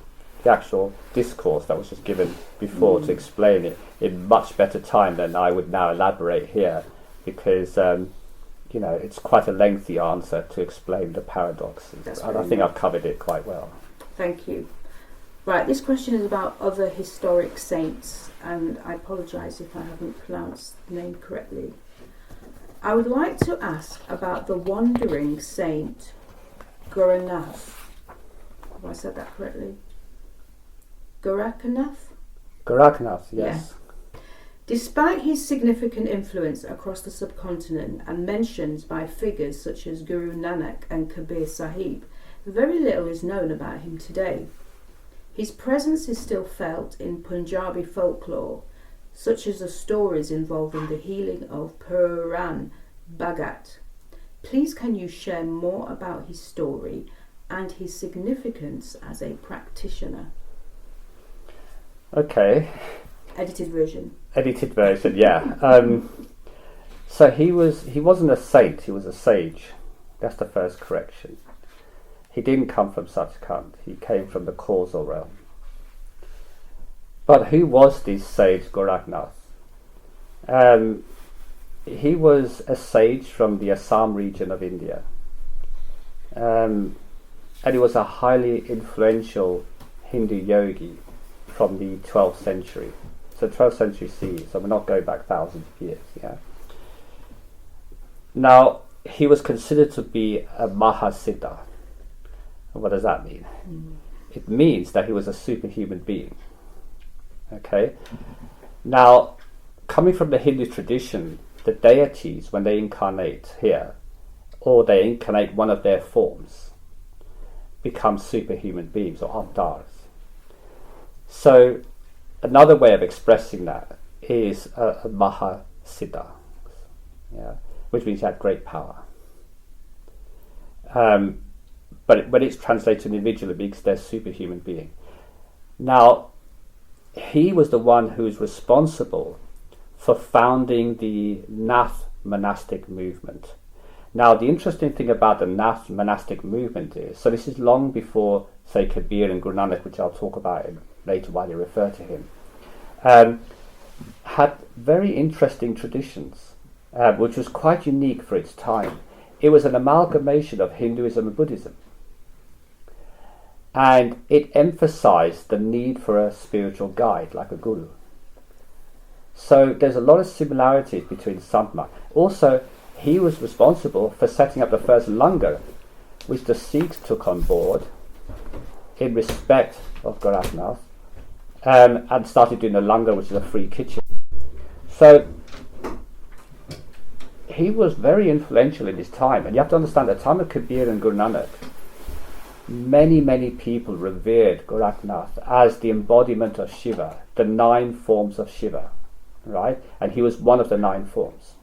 the actual discourse that was just given before to explain it in much better time than I would now elaborate here, because it's quite a lengthy answer to explain the paradox, and I think I've covered it quite well. Thank you. Right, this question is about other historic saints, and I apologise if I haven't pronounced the name correctly. I would like to ask about the wandering saint Guranath. Have I said that correctly? Gorakanath? Goraknath, yes. Yeah. Despite his significant influence across the subcontinent and mentions by figures such as Guru Nanak and Kabir Sahib, very little is known about him today. His presence is still felt in Punjabi folklore, such as the stories involving the healing of Puran Bhagat. Please can you share more about his story and his significance as a practitioner? Okay. Edited version. Edited version, yeah. So he wasn't a saint, he was a sage. That's the first correction. He didn't come from Satgurus, he came from the causal realm. But who was this sage Goraknath? He was a sage from the Assam region of India. And he was a highly influential Hindu yogi from the 12th century. So 12th century CE, so we're not going back thousands of years. Yeah. Now, he was considered to be a Mahasiddha. What does that mean? It means that he was a superhuman being. Okay? Now, coming from the Hindu tradition, the deities, when they incarnate here, or they incarnate one of their forms, become superhuman beings or avatars. So, another way of expressing that is a Mahasiddha, yeah, which means he had great power. But when it's translated to an individual, it means they're a superhuman being. Now, he was the one who's responsible for founding the Nath monastic movement. Now, the interesting thing about the monastic movement is, so this is long before, say, Kabir and Guru Nanak, which I'll talk about later why they refer to him, had very interesting traditions, which was quite unique for its time. It was an amalgamation of Hinduism and Buddhism. And it emphasized the need for a spiritual guide, like a guru. So there's a lot of similarities between Sant. Also, he was responsible for setting up the first langar, which the Sikhs took on board in respect of Gorakhnath, and started doing the langar, which is a free kitchen. So he was very influential in his time, and you have to understand, at the time of Kabir and Guru Nanak, many people revered Gorakhnath as the embodiment of Shiva, the 9 forms of Shiva, right? And he was one of the 9 forms.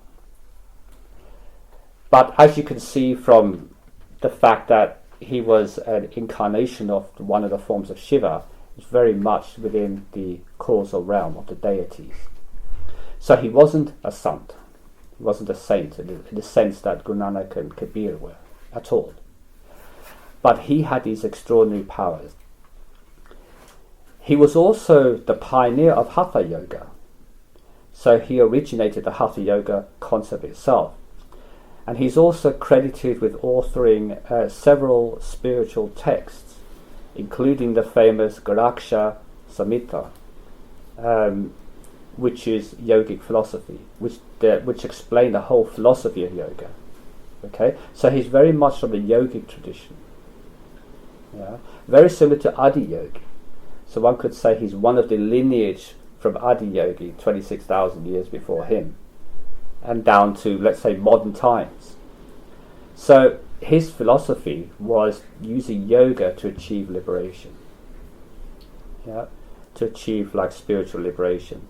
But as you can see from the fact that he was an incarnation of one of the forms of Shiva, it's very much within the causal realm of the deities. So he wasn't a sant, he wasn't a saint in the sense that Guru Nanak and Kabir were at all. But he had these extraordinary powers. He was also the pioneer of Hatha Yoga. So he originated the Hatha Yoga concept itself. And he's also credited with authoring several spiritual texts, including the famous Garaksha Samhita, which is yogic philosophy, which explain the whole philosophy of yoga. Okay, so he's very much from the yogic tradition. Yeah, very similar to Adi Yogi. So one could say he's one of the lineage from Adi Yogi, 26,000 years before him, and down to, let's say, modern times. So his philosophy was using yoga to achieve liberation. Yeah, to achieve like spiritual liberation.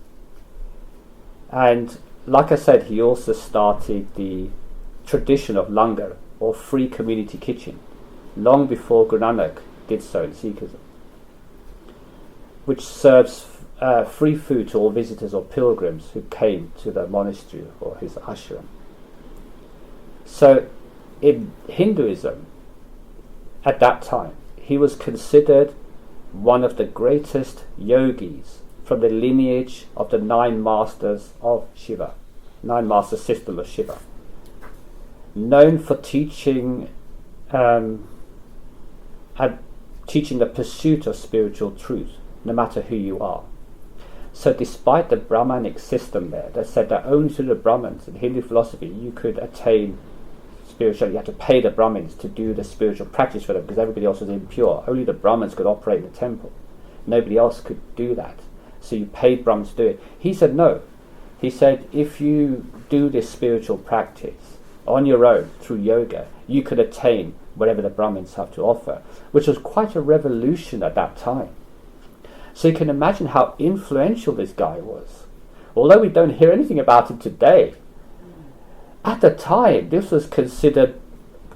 And like I said, he also started the tradition of langar, or free community kitchen, long before Guru Nanak did so in Sikhism, which serves free food to all visitors or pilgrims who came to the monastery or his ashram. So in Hinduism, at that time, he was considered one of the greatest yogis from the lineage of the 9 masters of Shiva, 9 master system of Shiva, known for teaching teaching the pursuit of spiritual truth, no matter who you are. So despite the Brahmanic system there that said that only through the Brahmins in Hindu philosophy you could attain spirituality, you had to pay the Brahmins to do the spiritual practice for them because everybody else was impure. Only the Brahmins could operate the temple. Nobody else could do that. So you paid Brahmins to do it. He said no. He said if you do this spiritual practice on your own through yoga, you could attain whatever the Brahmins have to offer, which was quite a revolution at that time. So you can imagine how influential this guy was. Although we don't hear anything about him today, at the time this was considered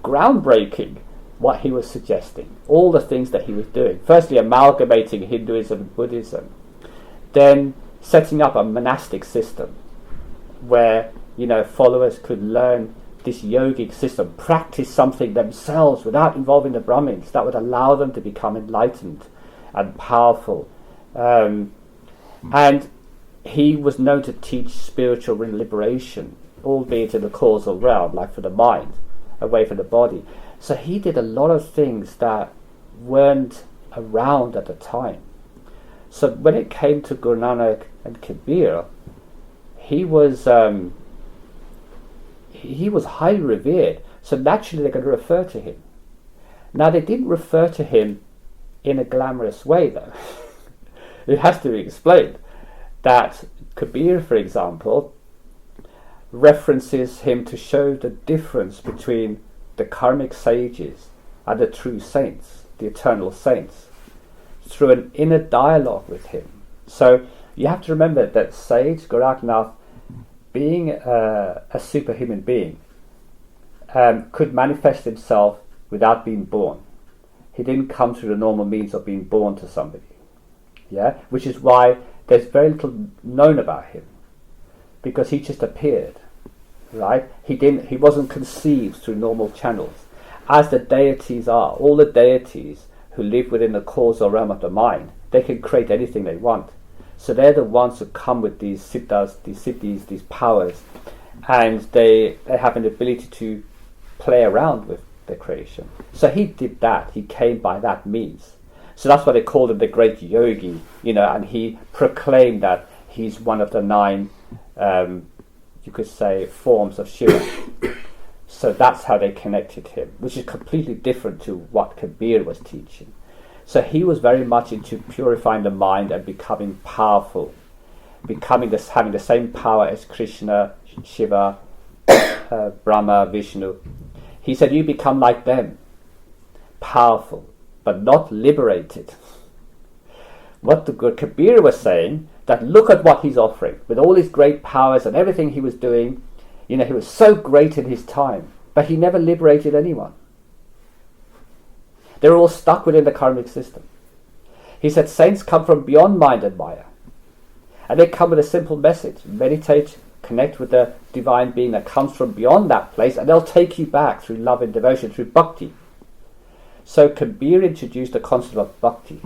groundbreaking, what he was suggesting, all the things that he was doing. Firstly, amalgamating Hinduism and Buddhism, then setting up a monastic system where, followers could learn this yogic system, practice something themselves without involving the Brahmins that would allow them to become enlightened and powerful. And he was known to teach spiritual liberation, albeit in the causal realm, like for the mind, away from the body. So he did a lot of things that weren't around at the time. So when it came to Guru Nanak and Kabir, he was highly revered. So naturally they're going to refer to him. Now they didn't refer to him in a glamorous way, though. It has to be explained that Kabir, for example, references him to show the difference between the karmic sages and the true saints, the eternal saints, through an inner dialogue with him. So you have to remember that Sage Gorakhnath, being a superhuman being, could manifest himself without being born. He didn't come through the normal means of being born to somebody. Yeah, which is why there's very little known about him, because he just appeared. right? He wasn't conceived through normal channels, as the deities are. All the deities who live within the causal realm of the mind, they can create anything they want. So they're the ones who come with these siddhas, these siddhis, these powers, and they have an ability to play around with the creation. So he did that. He came by that means. So that's why they called him the great yogi, and he proclaimed that he's one of the 9, you could say, forms of Shiva. So that's how they connected him, which is completely different to what Kabir was teaching. So he was very much into purifying the mind and becoming powerful, having the same power as Krishna, Shiva, Brahma, Vishnu. He said, you become like them, powerful, but not liberated. What the good Kabir was saying, that look at what he's offering, with all his great powers and everything he was doing, he was so great in his time, but he never liberated anyone. They were all stuck within the karmic system. He said, saints come from beyond mind and Maya, and they come with a simple message: meditate, connect with the divine being that comes from beyond that place, and they'll take you back through love and devotion, through bhakti. So Kabir introduced the concept of bhakti,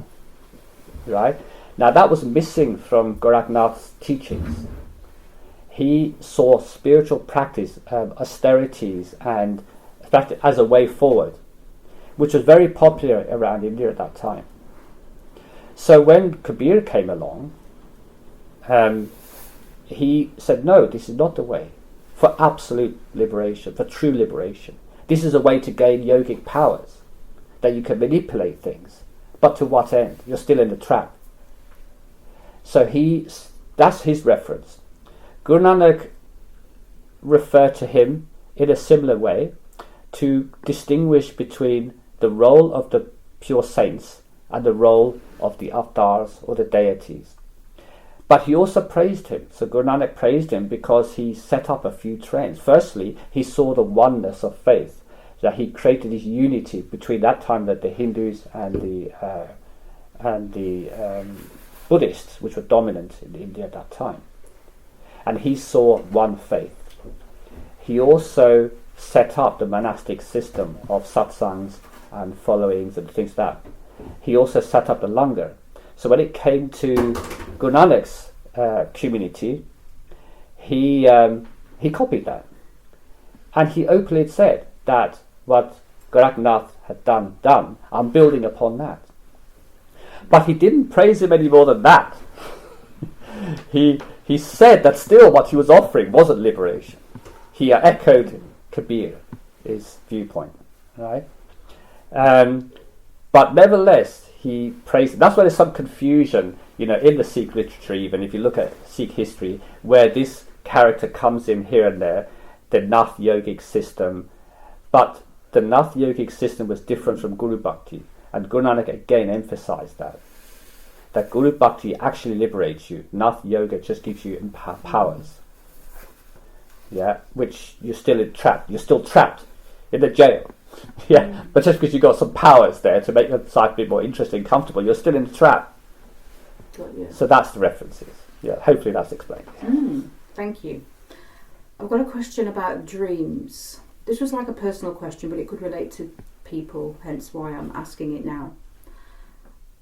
right? Now that was missing from Gorakhnath's teachings. He saw spiritual practice, austerities, and as a way forward, which was very popular around India at that time. So when Kabir came along, he said, no, this is not the way for absolute liberation, for true liberation. This is a way to gain yogic powers, that you can manipulate things. But to what end? You're still in the trap. So that's his reference. Guru Nanak referred to him in a similar way to distinguish between the role of the pure saints and the role of the avatars or the deities. But he also praised him. So Guru Nanak praised him because he set up a few trends. Firstly, he saw the oneness of faith, that he created this unity between that time that the Hindus and the Buddhists, which were dominant in India at that time. And he saw one faith. He also set up the monastic system of satsangs and followings and things like that. He also set up the langar. So when it came to Guru Nanak's community, he copied that. And he openly said that what Gorakhnath had done, I'm building upon that. But he didn't praise him any more than that. He said that still what he was offering wasn't liberation. He echoed Kabir's viewpoint, right? But nevertheless, he praised. That's why there's some confusion, in the Sikh literature. Even if you look at Sikh history, where this character comes in here and there, the Nath yogic system, but the Nath yogic system was different from Guru Bhakti, and Guru Nanak again emphasized that Guru Bhakti actually liberates you. Nath yoga just gives you powers, which you're still trapped. You're still trapped in the jail. But just because you've got some powers there to make your life a bit more interesting, comfortable, you're still in the trap. So that's the references. Hopefully that's explained. Thank you. I've got a question about dreams. This was like a personal question, but it could relate to people, hence why I'm asking it now.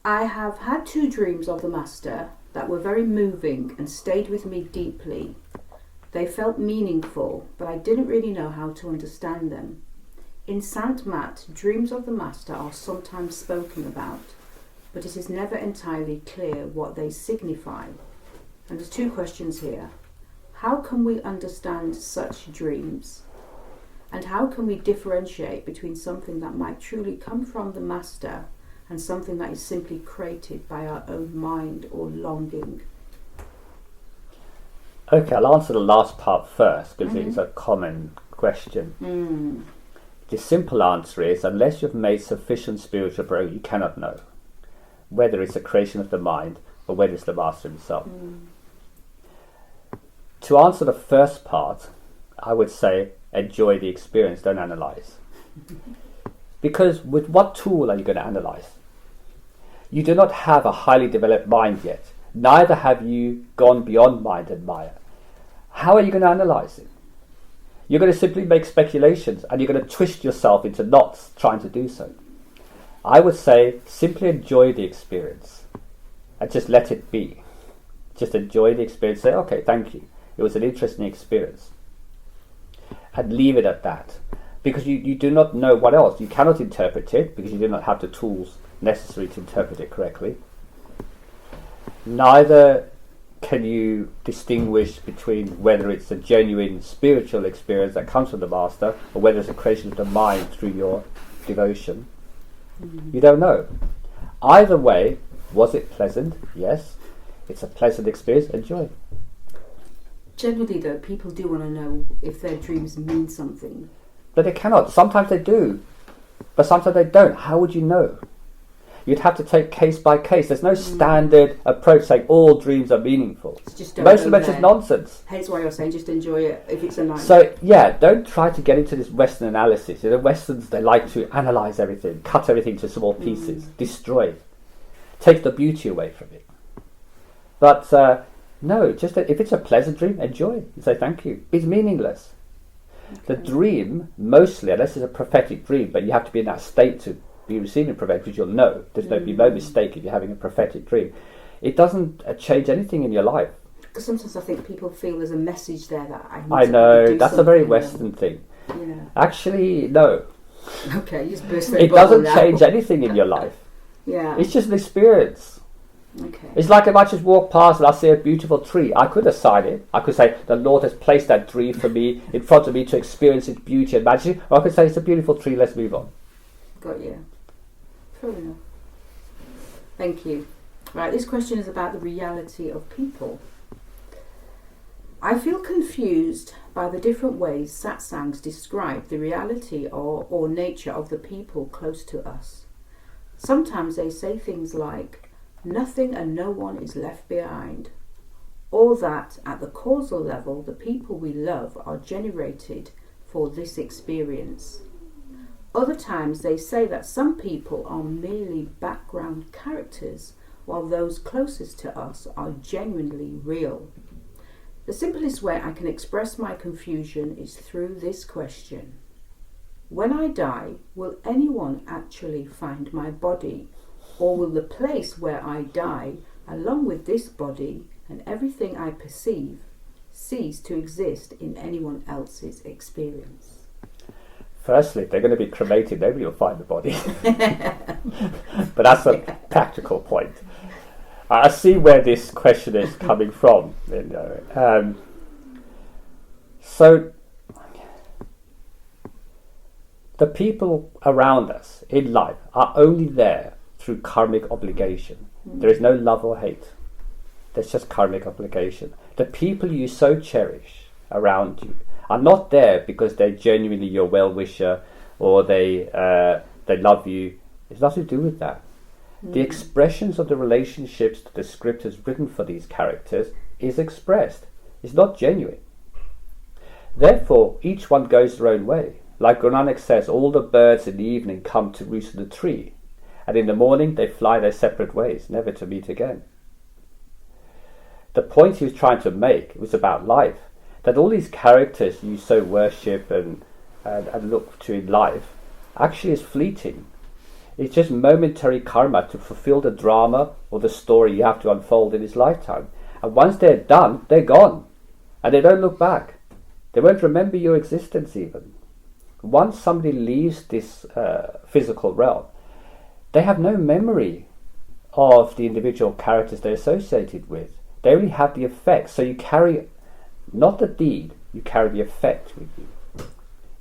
I have had 2 dreams of the Master that were very moving and stayed with me deeply. They felt meaningful, but I didn't really know how to understand them. In Sant Mat, dreams of the Master are sometimes spoken about, but it is never entirely clear what they signify. And there's 2 questions here. How can we understand such dreams? And how can we differentiate between something that might truly come from the Master and something that is simply created by our own mind or longing? Okay, I'll answer the last part first because it's a common question. The simple answer is, unless you've made sufficient spiritual progress, you cannot know whether it's a creation of the mind or whether it's the Master himself. To answer the first part, I would say enjoy the experience, don't analyze. Because with what tool are you going to analyze? You do not have a highly developed mind yet. Neither have you gone beyond mind and Maya. How are you going to analyze it? You're going to simply make speculations, and you're going to twist yourself into knots trying to do so. I would say simply enjoy the experience and just let it be. Just enjoy the experience. Say, okay, thank you. It was an interesting experience. And leave it at that. Because you do not know what else. You cannot interpret it because you do not have the tools necessary to interpret it correctly. Neither can you distinguish between whether it's a genuine spiritual experience that comes from the master or whether it's a creation of the mind through your devotion. You don't know. Either way, was it pleasant? Yes. It's a pleasant experience. Enjoy. Generally, though, people do want to know if their dreams mean something. But they cannot. Sometimes they do, but sometimes they don't. How would you know? You'd have to take case by case. There's no standard approach saying all dreams are meaningful. Most of it's just nonsense. Hence why you're saying just enjoy it if it's a night. So, yeah, don't try to get into this Western analysis. You know, Westerns, they like to analyse everything, cut everything to small pieces, destroy it, take the beauty away from it. But, no, just if it's a pleasant dream, enjoy it. You say thank you. It's meaningless. Okay. The dream, mostly, unless it's a prophetic dream, but you have to be in that state to be receiving prophetic, because you'll know. There's no mistake if you're having a prophetic dream. It doesn't change anything in your life. Because sometimes I think people feel there's a message there that I know, that's a very Western thing. Yeah. Actually, no. Okay, you just burst it doesn't change anything in your life. Yeah. It's just an experience. Okay. It's like if I just walk past and I see a beautiful tree, I could assign it. I could say, the Lord has placed that tree for me in front of me to experience its beauty and majesty. Or I could say, it's a beautiful tree, let's move on. Got you. Fair enough. Thank you. Right, this question is about the reality of people. I feel confused by the different ways satsangs describe the reality or nature of the people close to us. Sometimes they say things like, nothing and no one is left behind, or that at the causal level the people we love are generated for this experience. Other times they say that some people are merely background characters while those closest to us are genuinely real. The simplest way I can express my confusion is through this question. When I die, will anyone actually find my body? Or will the place where I die, along with this body and everything I perceive, cease to exist in anyone else's experience? Firstly, if they're going to be cremated, nobody will find the body. But that's a practical point. I see where this question is coming from. You know. So, the people around us in life are only there through karmic obligation. There is no love or hate. There's just karmic obligation. The people you so cherish around you are not there because they're genuinely your well-wisher or they love you. It's nothing to do with that. The expressions of the relationships that the script has written for these characters is expressed. It's not genuine. Therefore, each one goes their own way. Like Guru Nanak says, all the birds in the evening come to roost in the tree, and in the morning they fly their separate ways, never to meet again. The point he was trying to make was about life, that all these characters you so worship and look to in life actually is fleeting. It's just momentary karma to fulfill the drama or the story you have to unfold in his lifetime. And once they're done, they're gone. And they don't look back. They won't remember your existence even. Once somebody leaves this physical realm, they have no memory of the individual characters they're associated with. They only have the effect. So you carry not the deed, you carry the effect with you,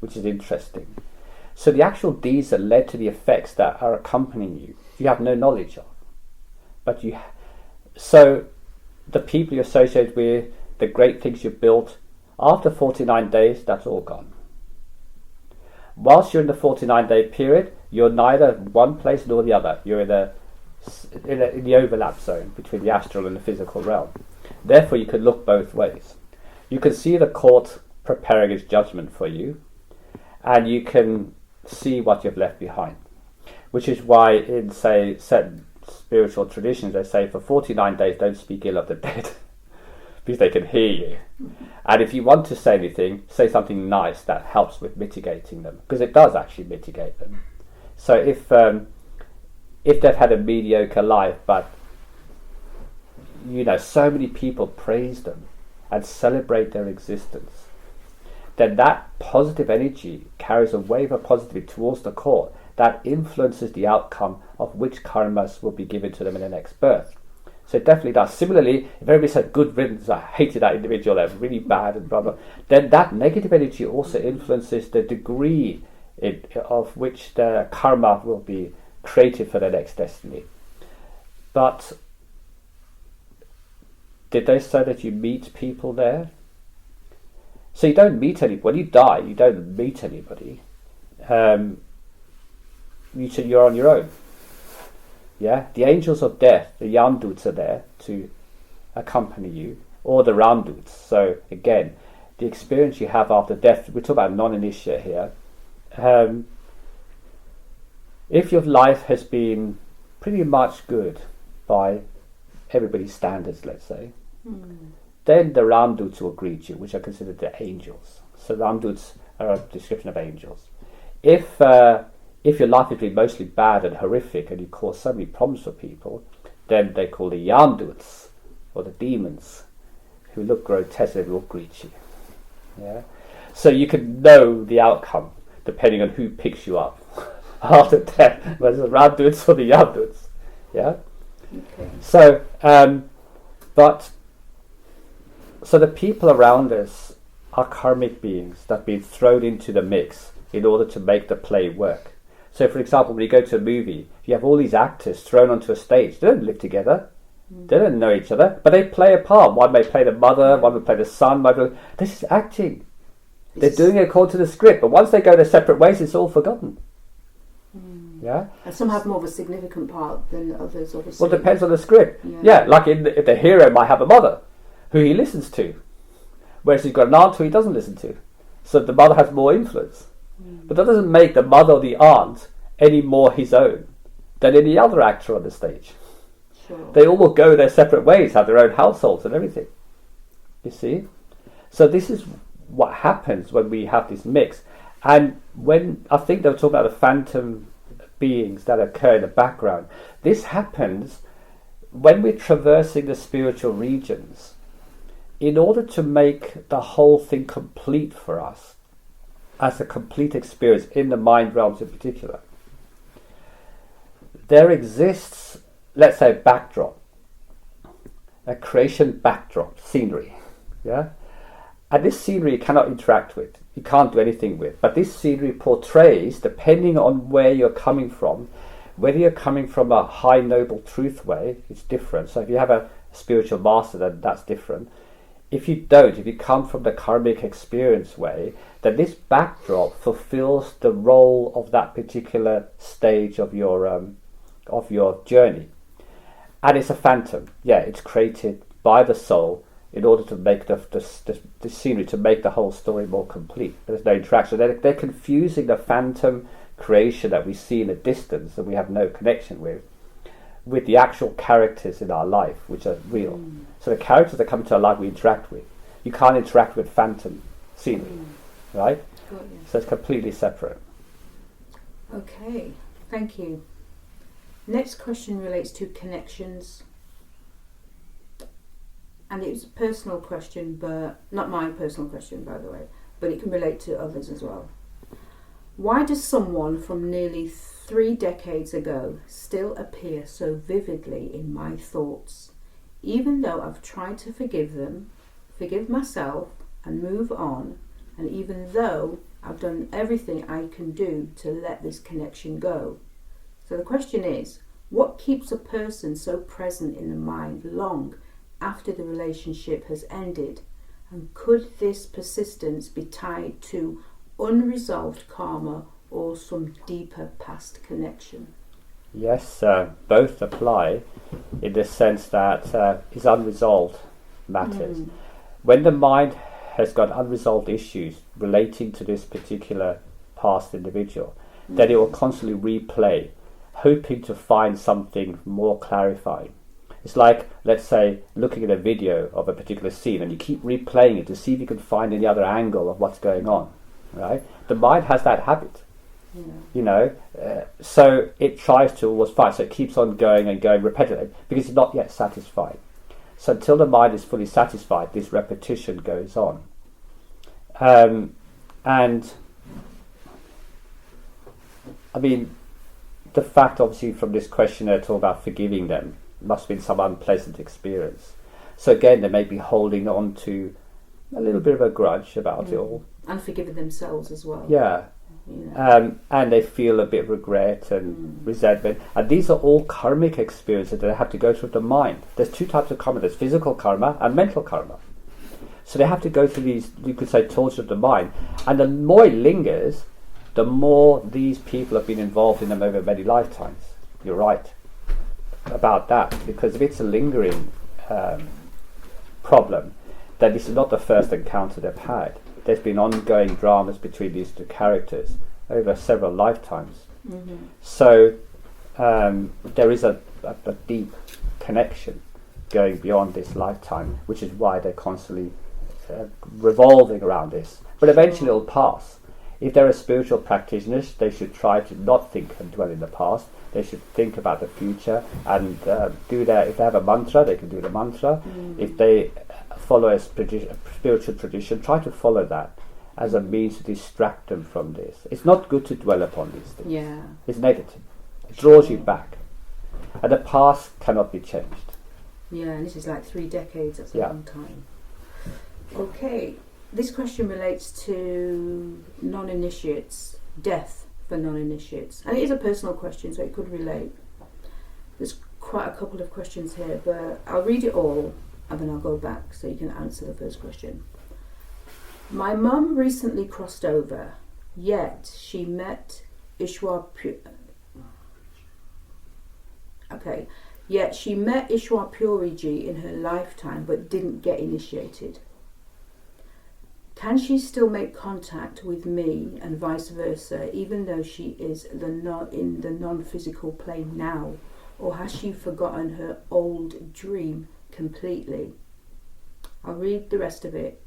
which is interesting. So the actual deeds that led to the effects that are accompanying you have no knowledge of. But so the people you associate with, the great things you built, after 49 days, that's all gone. Whilst you're in the 49-day period, you're neither one place nor the other. You're in the overlap zone between the astral and the physical realm. Therefore, you can look both ways. You can see the court preparing its judgment for you, and you can see what you've left behind. Which is why in, say, certain spiritual traditions, they say for 49 days don't speak ill of the dead. because they can hear you. And if you want to say anything, say something nice that helps with mitigating them, because it does actually mitigate them. So if they've had a mediocre life, but so many people praise them and celebrate their existence, then that positive energy carries a wave of positivity towards the core that influences the outcome of which karmas will be given to them in the next birth. So it definitely does. Similarly, if everybody said good riddance, I hated that individual, they're really bad and blah blah, then that negative energy also influences the degree of which the karma will be created for their next destiny. But did they say that you meet people there? So you don't meet anybody. When you die, you don't meet anybody. You're on your own. Yeah, the angels of death, the Yamduts, are there to accompany you, or the Ramduts. So again, the experience you have after death, we're talking about non-initiate here. If your life has been pretty much good by everybody's standards, let's say, then the Ramduts will greet you, which are considered the angels. So Ramduts are a description of angels. If your life has been mostly bad and horrific and you cause so many problems for people, then they call the Yamduts, or the demons, who look grotesque and will greet you. Yeah? So you can know the outcome depending on who picks you up after death, whether it's the Ramduts or the Yamduts. Yeah? Okay. So, so the people around us are karmic beings that have been thrown into the mix in order to make the play work. So, for example, when you go to a movie, you have all these actors thrown onto a stage. They don't live together. They don't know each other, but they play a part. One may play the mother, one may play the son. This is acting. They're doing it according to the script, but once they go their separate ways, it's all forgotten. Yeah. And some have more of a significant part than others, obviously. Well, it depends on the script. Yeah, like if the hero might have a mother who he listens to, whereas he's got an aunt who he doesn't listen to. So the mother has more influence. But that doesn't make the mother or the aunt any more his own than any other actor on the stage. Sure. They all will go their separate ways, have their own households and everything. You see? So this is what happens when we have this mix. And when I think they were talking about the phantom beings that occur in the background, this happens when we're traversing the spiritual regions. In order to make the whole thing complete for us, as a complete experience in the mind realms in particular, there exists, let's say, a backdrop, a creation backdrop, scenery, yeah? And this scenery you cannot interact with, you can't do anything with, but this scenery portrays, depending on where you're coming from, whether you're coming from a high noble truth way, it's different. So if you have a spiritual master, then that's different. If you don't, if you come from the karmic experience way, then this backdrop fulfills the role of that particular stage of your journey. And it's a phantom. Yeah, it's created by the soul in order to make the scenery, to make the whole story more complete. There's no interaction. They're confusing the phantom creation that we see in the distance and we have no connection with the actual characters in our life, which are real. So the characters that come into our life we interact with. You can't interact with phantom scenery, right? So it's completely separate. Okay, thank you. Next question relates to connections. And it's a personal question, but not my personal question, by the way, but it can relate to others as well. Why does someone from nearly 3 decades ago still appear so vividly in my thoughts, even though I've tried to forgive them, forgive myself, and move on, and even though I've done everything I can do to let this connection go? So the question is, what keeps a person so present in the mind long after the relationship has ended? And could this persistence be tied to unresolved karma or some deeper past connection? Yes, both apply in the sense that it's unresolved matters. When the mind has got unresolved issues relating to this particular past individual, then it will constantly replay, hoping to find something more clarifying. It's like, let's say, looking at a video of a particular scene and you keep replaying it to see if you can find any other angle of what's going on, right? The mind has that habit, so it tries to always find, so it keeps on going and going repetitively because it's not yet satisfied. So until the mind is fully satisfied, this repetition goes on. And I mean, the fact, obviously, from this questionnaire talk about forgiving them, must have been some unpleasant experience. So again, they may be holding on to a little bit of a grudge about it all. And forgiving themselves as well. Yeah. And they feel a bit of regret and resentment. And these are all karmic experiences that they have to go through the mind. There's two types of karma. There's physical karma and mental karma. So they have to go through these, you could say, tortures of the mind. And the more it lingers, the more these people have been involved in them over many lifetimes. You're right about that, because if it's a lingering problem, then this is not the first encounter they've had. There's been ongoing dramas between these two characters over several lifetimes. So there is a deep connection going beyond this lifetime, which is why they're constantly revolving around this. But eventually it'll pass. If they're a spiritual practitioners, they should try to not think and dwell in the past. They should think about the future and do their, if they have a mantra, they can do the mantra. If they follow a spiritual tradition, try to follow that as a means to distract them from this. It's not good to dwell upon these things. Yeah. It's negative. It draws you back. And the past cannot be changed. Yeah, and this is like 3 decades, that's a long time. Okay, this question relates to non-initiates, death for non-initiates. And it is a personal question, so it could relate. There's quite a couple of questions here, but I'll read it all and then I'll go back so you can answer the first question. My mum recently crossed over, yet she met Ishwar Puriji in her lifetime but didn't get initiated. Can she still make contact with me and vice versa, even though she is in the non-physical plane now? Or has she forgotten her old dream completely? I'll read the rest of it.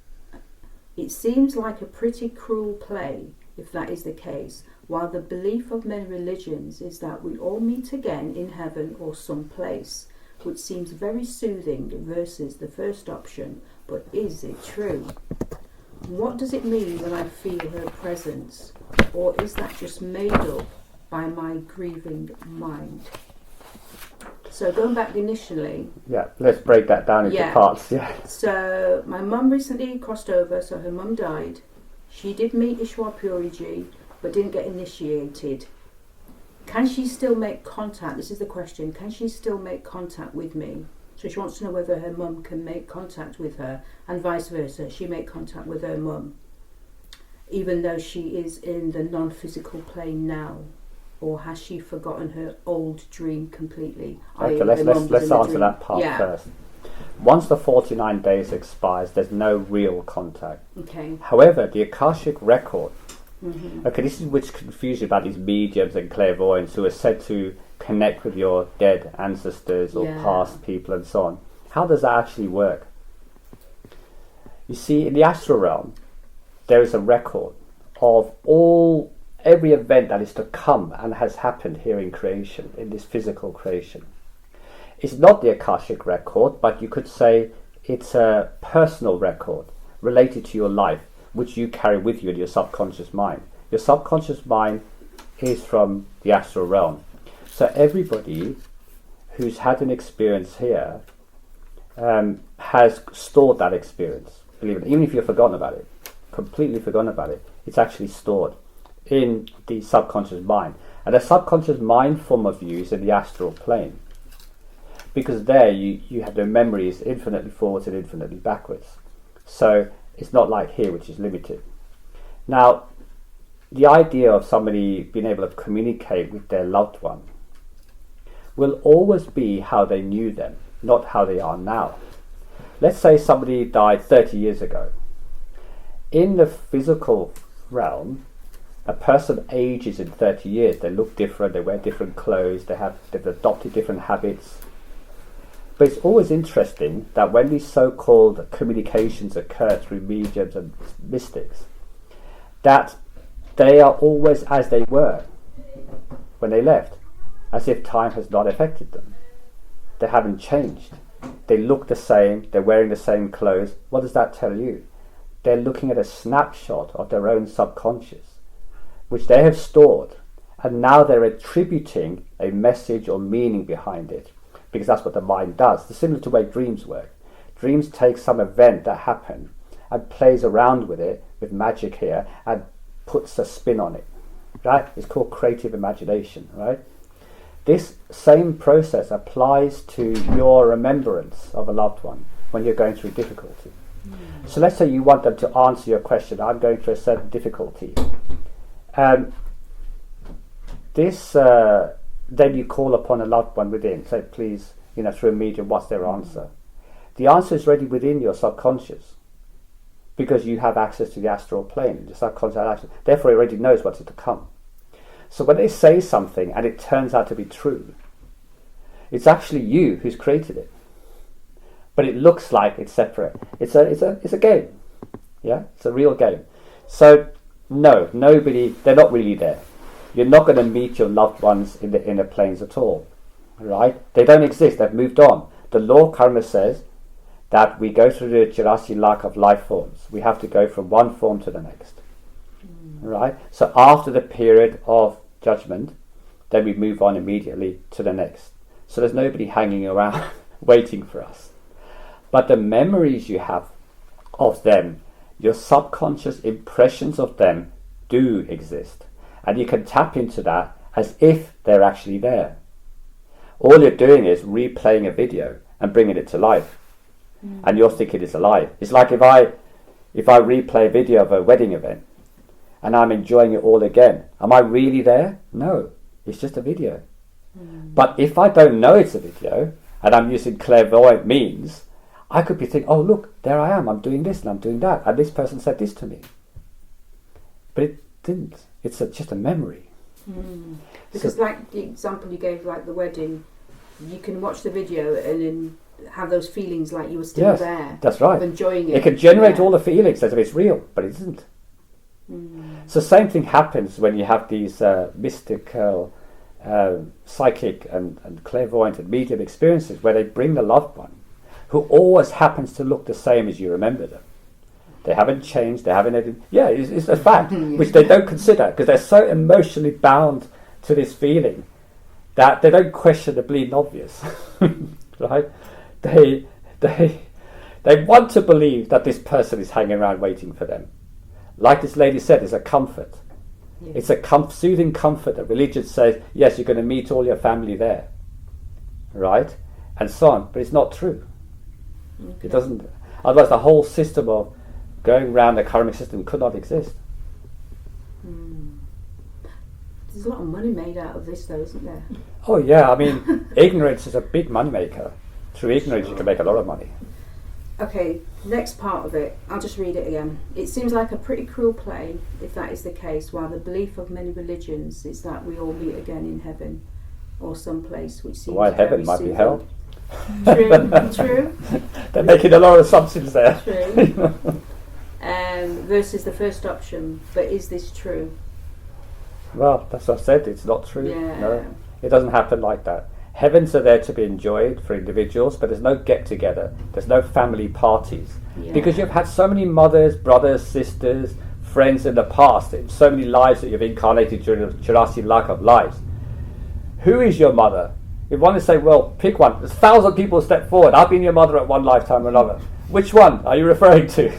It seems like a pretty cruel play, if that is the case, while the belief of many religions is that we all meet again in heaven or some place, which seems very soothing versus the first option, but is it true? What does it mean when I feel her presence? Or is that just made up by my grieving mind? So going back initially... Yeah, let's break that down into parts. Yeah. So my mum recently crossed over, so her mum died. She did meet Ishwar Puriji, but didn't get initiated. Can she still make contact? This is the question. Can she still make contact with me? So she wants to know whether her mum can make contact with her and vice versa. She make contact with her mum, even though she is in the non-physical plane now. Or has she forgotten her old dream completely? Okay, let's answer that part first. Once the 49 days expires, there's no real contact. Okay. However, the Akashic record, okay, this is which confuses you about these mediums and clairvoyants who are said to connect with your dead ancestors or past people and so on. How does that actually work? You see, in the astral realm, there is a record of every event that is to come and has happened here in creation, in this physical creation. It's not the Akashic record, but you could say it's a personal record related to your life, which you carry with you in your subconscious mind. Your subconscious mind is from the astral realm. So everybody who's had an experience here has stored that experience. Believe it, even if you've forgotten about it, completely forgotten about it, it's actually stored in the subconscious mind. And the subconscious mind form of you is in the astral plane. Because there you have the memories infinitely forwards and infinitely backwards. So it's not like here, which is limited. Now, the idea of somebody being able to communicate with their loved one will always be how they knew them, not how they are now. Let's say somebody died 30 years ago. In the physical realm, a person ages in 30 years. They look different, they wear different clothes, they've adopted different habits. But it's always interesting that when these so-called communications occur through mediums and mystics, that they are always as they were when they left, as if time has not affected them. They haven't changed. They look the same, they're wearing the same clothes. What does that tell you? They're looking at a snapshot of their own subconscious, which they have stored, and now they're attributing a message or meaning behind it, because that's what the mind does. It's similar to the way dreams work. Dreams take some event that happened and plays around with it, with magic here, and puts a spin on it, right? It's called creative imagination, right? This same process applies to your remembrance of a loved one when you're going through difficulty. So let's say you want them to answer your question. I'm going through a certain difficulty. Then you call upon a loved one within, say, please, through a medium, what's their answer? The answer is already within your subconscious, because you have access to the astral plane. The subconscious, therefore, it already knows what's to come. So when they say something and it turns out to be true, it's actually you who's created it. But it looks like it's separate. It's a game. Yeah, it's a real game. So no, nobody, they're not really there. You're not going to meet your loved ones in the inner planes at all. Right? They don't exist, they've moved on. The law of karma says that we go through the 84 lakh of life forms. We have to go from one form to the next. Right? So after the period of judgment, then we move on immediately to the next. So there's nobody hanging around waiting for us. But the memories you have of them, your subconscious impressions of them, do exist. And you can tap into that as if they're actually there. All you're doing is replaying a video and bringing it to life. And you're thinking it's alive. It's like if I replay a video of a wedding event and I'm enjoying it all again, am I really there? No, it's just a video. But if I don't know it's a video and I'm using clairvoyant means, I could be thinking, oh look, there I am, I'm doing this and I'm doing that, and this person said this to me. But it didn't. It's just a memory. Because like the example you gave, like the wedding, you can watch the video and then have those feelings like you were still there. That's right. Enjoying it. It can generate all the feelings as if it's real, but it isn't. So same thing happens when you have these mystical, psychic and clairvoyant and medium experiences where they bring the loved one who always happens to look the same as you remember them. They haven't changed, they haven't edited. Yeah, it's a fact, which they don't consider because they're so emotionally bound to this feeling that they don't question the bleeding obvious. Right? They want to believe that this person is hanging around waiting for them. Like this lady said, it's a comfort. Yeah. It's a soothing comfort that religion says, yes, you're going to meet all your family there. Right? And so on. But it's not true. Okay. It doesn't. Otherwise, the whole system of going around the karmic system could not exist. There's a lot of money made out of this, though, isn't there? Oh, yeah. I mean, ignorance is a big money maker. Through ignorance, you can make a lot of money. Okay, next part of it, I'll just read it again. It seems like a pretty cruel play, if that is the case, while the belief of many religions is that we all meet again in heaven or someplace which seems Why heaven might be hell. True. They're making a lot of assumptions there. True. Versus the first option, but is this true? Well, that's what I said, it's not true. Yeah. No, it doesn't happen like that. Heavens are there to be enjoyed for individuals, but there's no get-together. There's no family parties. Yeah. Because you've had so many mothers, brothers, sisters, friends in the past, in so many lives that you've incarnated during the 84 lakh of lives. Who is your mother? If you want to say, well, pick one. There's 1,000 people step forward. I've been your mother at one lifetime or another. Which one are you referring to?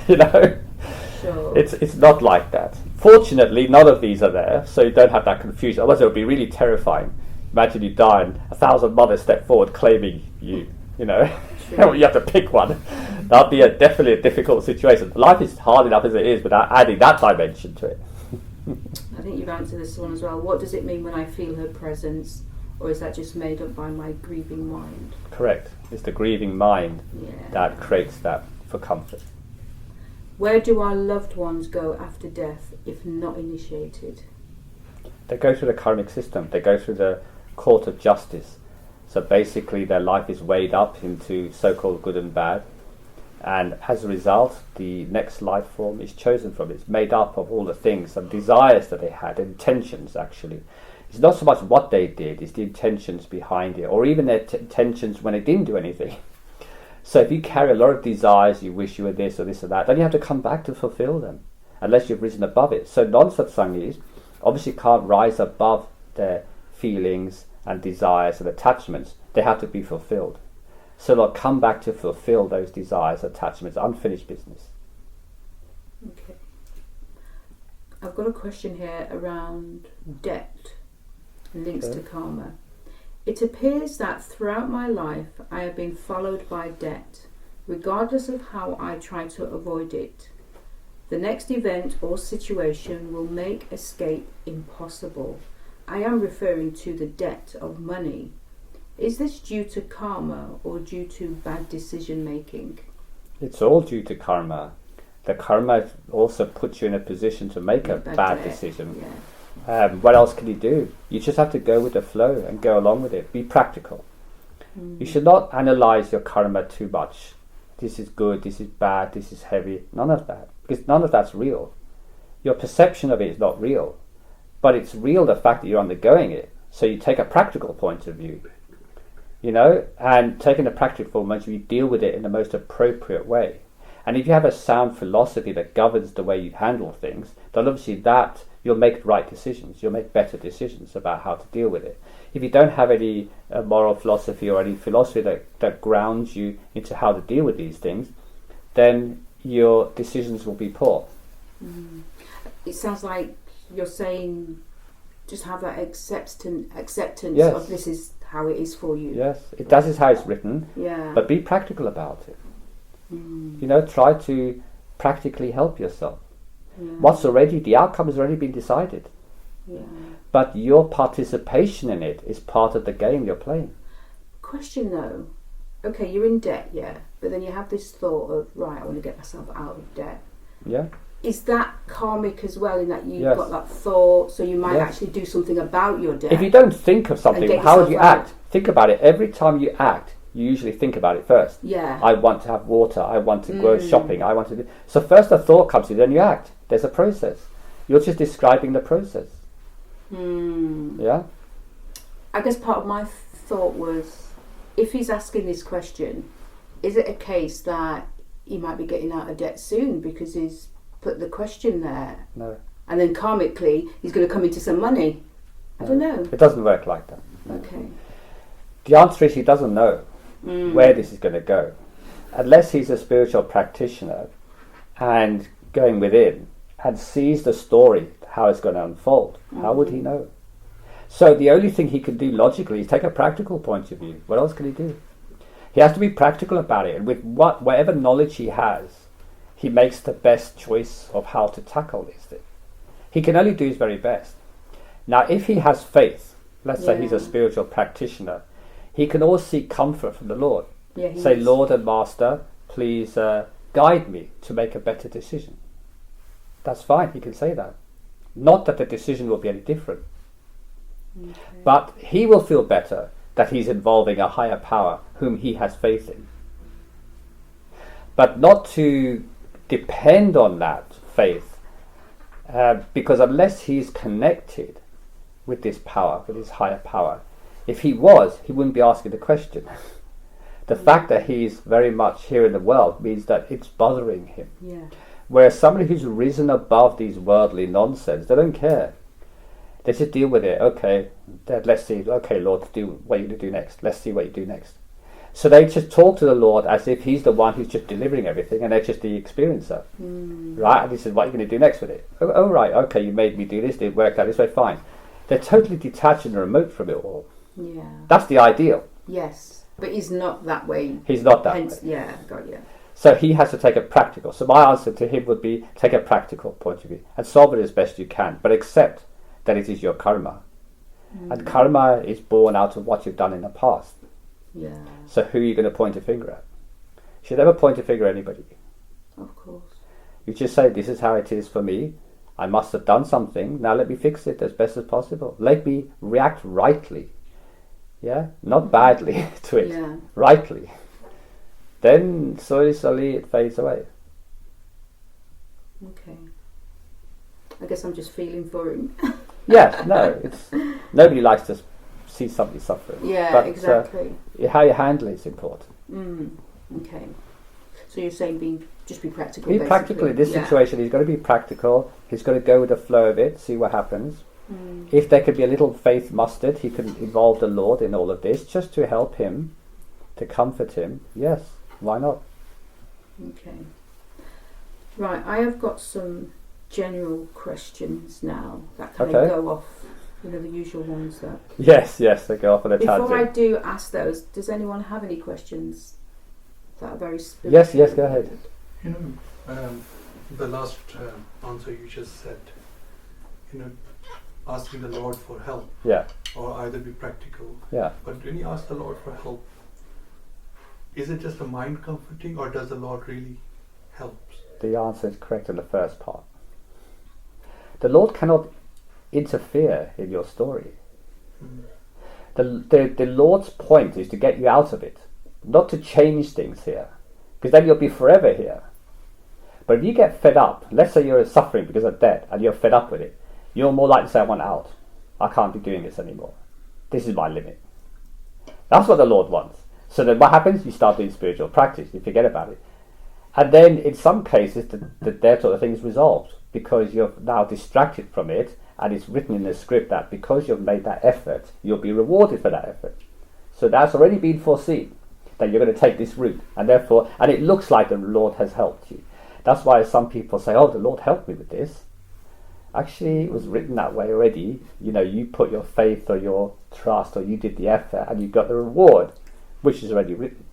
You know? Sure. It's not like that. Fortunately, none of these are there, so you don't have that confusion. Otherwise, it would be really terrifying. Imagine you die and 1,000 mothers step forward claiming you, you know. You have to pick one. That'd be definitely a difficult situation. Life is hard enough as it is without adding that dimension to it. I think you've answered this one as well. What does it mean when I feel her presence? Or is that just made up by my grieving mind? Correct. It's the grieving mind that creates that for comfort. Where do our loved ones go after death if not initiated? They go through the karmic system. They go through the court of justice. So basically their life is weighed up into so-called good and bad, and as a result the next life form is chosen from it. It's made up of all the things and desires that they had, intentions actually. It's not so much what they did, it's the intentions behind it, or even their intentions when they didn't do anything. So if you carry a lot of desires, you wish you were this or this or that, then you have to come back to fulfill them, unless you've risen above it. So non-satsangis obviously can't rise above their feelings and desires and attachments. They have to be fulfilled. So they'll come back to fulfill those desires, attachments, unfinished business. Okay. I've got a question here around debt, links to karma. It appears that throughout my life I have been followed by debt, regardless of how I try to avoid it. The next event or situation will make escape impossible. I am referring to the debt of money. Is this due to karma or due to bad decision making? It's all due to karma. The karma also puts you in a position to make a bad decision. Yeah. What else can you do? You just have to go with the flow and go along with it. Be practical. You should not analyze your karma too much. This is good, this is bad, this is heavy. None of that. Because none of that's real. Your perception of it is not real. But it's real the fact that you're undergoing it. So you take a practical point of view. And taking a practical point of view, you deal with it in the most appropriate way. And if you have a sound philosophy that governs the way you handle things, then obviously that you'll make right decisions. You'll make better decisions about how to deal with it. If you don't have any moral philosophy or any philosophy that grounds you into how to deal with these things, then your decisions will be poor. It sounds like you're saying just have that acceptance Yes. of this is how it is for you. Yes, that is how it's written. Yeah. But be practical about it. Try to practically help yourself. Yeah. The outcome has already been decided. Yeah. But your participation in it is part of the game you're playing. Question though, okay, you're in debt, yeah, but then you have this thought of, right, I want to get myself out of debt. Yeah. Is that karmic as well, in that you've Yes. got that thought, so you might Yes. actually do something about your debt? If you don't think of And something, get how would you yourself out. act? Think about it. Every time you act, you usually think about it first. Yeah. I want to have water. I want to go shopping. I want to do... So first a thought comes to you, then you act. There's a process. You're just describing the process. Yeah? I guess part of my thought was, if he's asking this question, is it a case that he might be getting out of debt soon because he's put the question there? No. And then karmically, he's going to come into some money. I don't know. It doesn't work like that. Okay. The answer is he doesn't know where this is going to go. Unless he's a spiritual practitioner and going within and sees the story, how it's going to unfold, how would he know? So the only thing he can do logically is take a practical point of view. What else can he do? He has to be practical about it. And with whatever knowledge he has, he makes the best choice of how to tackle these things. He can only do his very best. Now, if he has faith, let's say he's a spiritual practitioner, he can always seek comfort from the Lord. Say, Lord and Master, please guide me to make a better decision. That's fine, he can say that. Not that the decision will be any different. Okay. But he will feel better that he's involving a higher power whom he has faith in. But not to depend on that faith, because unless he's connected with this power, with his higher power, if he was, he wouldn't be asking the question. The fact that he's very much here in the world means that it's bothering him. Yeah. Whereas somebody who's risen above these worldly nonsense, they don't care. They just deal with it. Okay, let's see. Okay, Lord, do what you do next. Let's see what you do next. So they just talk to the Lord as if he's the one who's just delivering everything and they're just the experiencer. Right? And he says, what are you going to do next with it? Oh, right. Okay, you made me do this. It worked out this way. Fine. They're totally detached and remote from it all. Yeah. That's the ideal. Yes. But he's not that way. He's not that way. Yeah, got you. So he has to take a practical. So my answer to him would be take a practical point of view and solve it as best you can, but accept that it is your karma. And karma is born out of what you've done in the past. Yeah. So who are you going to point a finger at? You should never point a finger at anybody. Of course. You just say, this is how it is for me. I must have done something. Now let me fix it as best as possible. Let me react rightly yeah, not badly to it, Yeah. rightly, then slowly it fades away. Okay. I guess I'm just feeling for him. Yeah, no, it's nobody likes to see somebody suffering. Yeah, but, exactly. How you handle it is important. Okay. So you're saying just be practical. Be basically. practical in this situation. He's got to be practical. He's got to go with the flow of it, see what happens. If there could be a little faith mustered, he can involve the Lord in all of this, just to help him, to comfort him. Yes, why not? Okay. Right, I have got some general questions now that kind of go off, the usual ones that... Yes, they go off on a tangent. Before I do ask those, does anyone have any questions that are very specific? Yes, go ahead. The last answer you just said, asking the Lord for help. Yeah. Or either be practical. Yeah. But when you ask the Lord for help, is it just a mind comforting, or does the Lord really help? The answer is correct in the first part. The Lord cannot interfere in your story. The Lord's point is to get you out of it, not to change things here, because then you'll be forever here. But if you get fed up, let's say you're suffering because of debt and you're fed up with it, you're more likely to say, I want out. I can't be doing this anymore. This is my limit. That's what the Lord wants. So then what happens? You start doing spiritual practice. You forget about it. And then in some cases, the debt or the thing is resolved because you're now distracted from it, and it's written in the script that because you've made that effort, you'll be rewarded for that effort. So that's already been foreseen, that you're going to take this route. And therefore, and it looks like the Lord has helped you. That's why some people say, oh, the Lord helped me with this. Actually, it was written that way already. You put your faith or your trust, or you did the effort, and you got the reward, which is already written.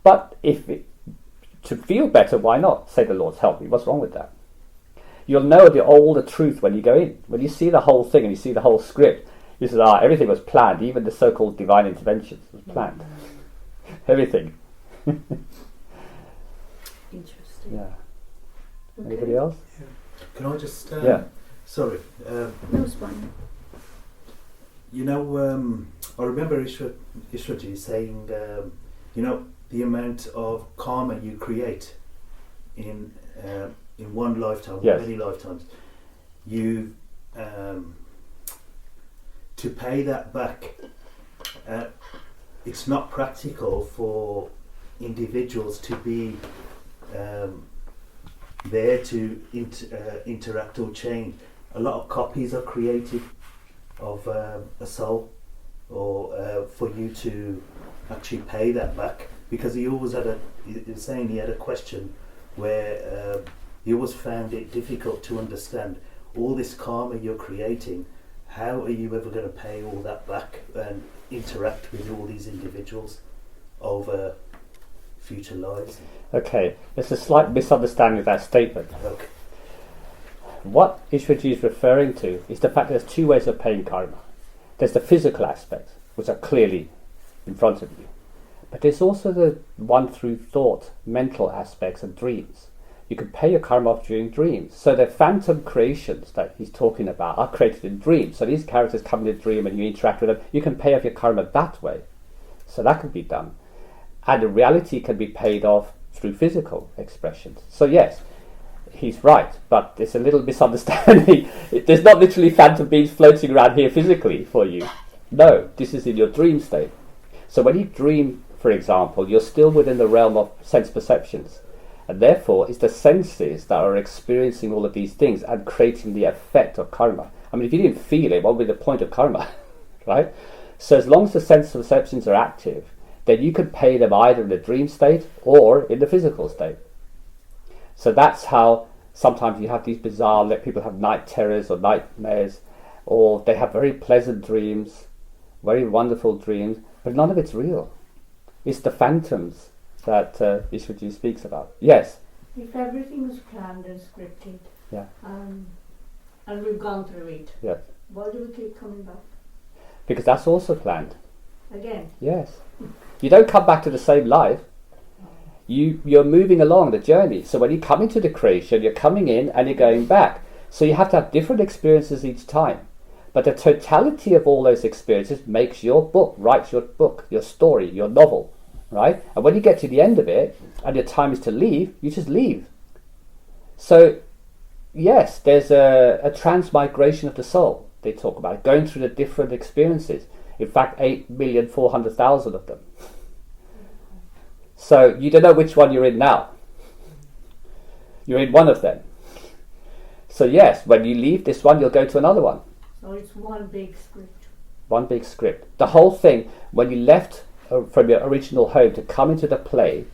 But to feel better, why not say the Lord's helped me? What's wrong with that? You'll know all the truth when you go in. When you see the whole thing and you see the whole script, you say, everything was planned. Even the so-called divine interventions was planned. Everything. Interesting. Yeah. Okay. Anybody else? Yeah. Can I just... Yeah. Sorry. No, it's fine. I remember Ishraji saying, the amount of karma you create in one lifetime, yes. or many lifetimes, you to pay that back. It's not practical for individuals to be there to interact or change. A lot of copies are created of a soul, or for you to actually pay that back, because he was saying he had a question where he always found it difficult to understand all this karma you're creating. How are you ever going to pay all that back and interact with all these individuals over future lives? Okay, there's a slight misunderstanding of that statement. Okay. What Ishwaji is referring to is the fact that there's two ways of paying karma. There's the physical aspects, which are clearly in front of you. But there's also the one through thought, mental aspects and dreams. You can pay your karma off during dreams. So the phantom creations that he's talking about are created in dreams. So these characters come in a dream and you interact with them. You can pay off your karma that way. So that can be done. And the reality can be paid off through physical expressions. So yes, he's right, but there's a little misunderstanding. There's not literally phantom beings floating around here physically for you. No, this is in your dream state. So when you dream, for example, you're still within the realm of sense perceptions. And therefore, it's the senses that are experiencing all of these things and creating the effect of karma. I mean, if you didn't feel it, what would be the point of karma? Right? So as long as the sense perceptions are active, then you can pay them either in the dream state or in the physical state. So that's how sometimes you have these bizarre, people have night terrors or nightmares, or they have very pleasant dreams, very wonderful dreams, but none of it's real. It's the phantoms that Ishwaji speaks about. Yes? If everything was planned and scripted, Yeah. and we've gone through it, Yes. why do we keep coming back Because that's also planned. again? Yes. You don't come back to the same life. You're moving along the journey. So when you come into the creation, you're coming in and you're going back. So you have to have different experiences each time. But the totality of all those experiences makes your book, writes your book, your story, your novel, right? And when you get to the end of it and your time is to leave, you just leave. So, yes, there's a transmigration of the soul. They talk about it, going through the different experiences. In fact, 8,400,000 of them. So you don't know which one you're in now. You're in one of them. So yes, when you leave this one, you'll go to another one. So it's one big script. One big script. The whole thing, when you left from your original home to come into the play,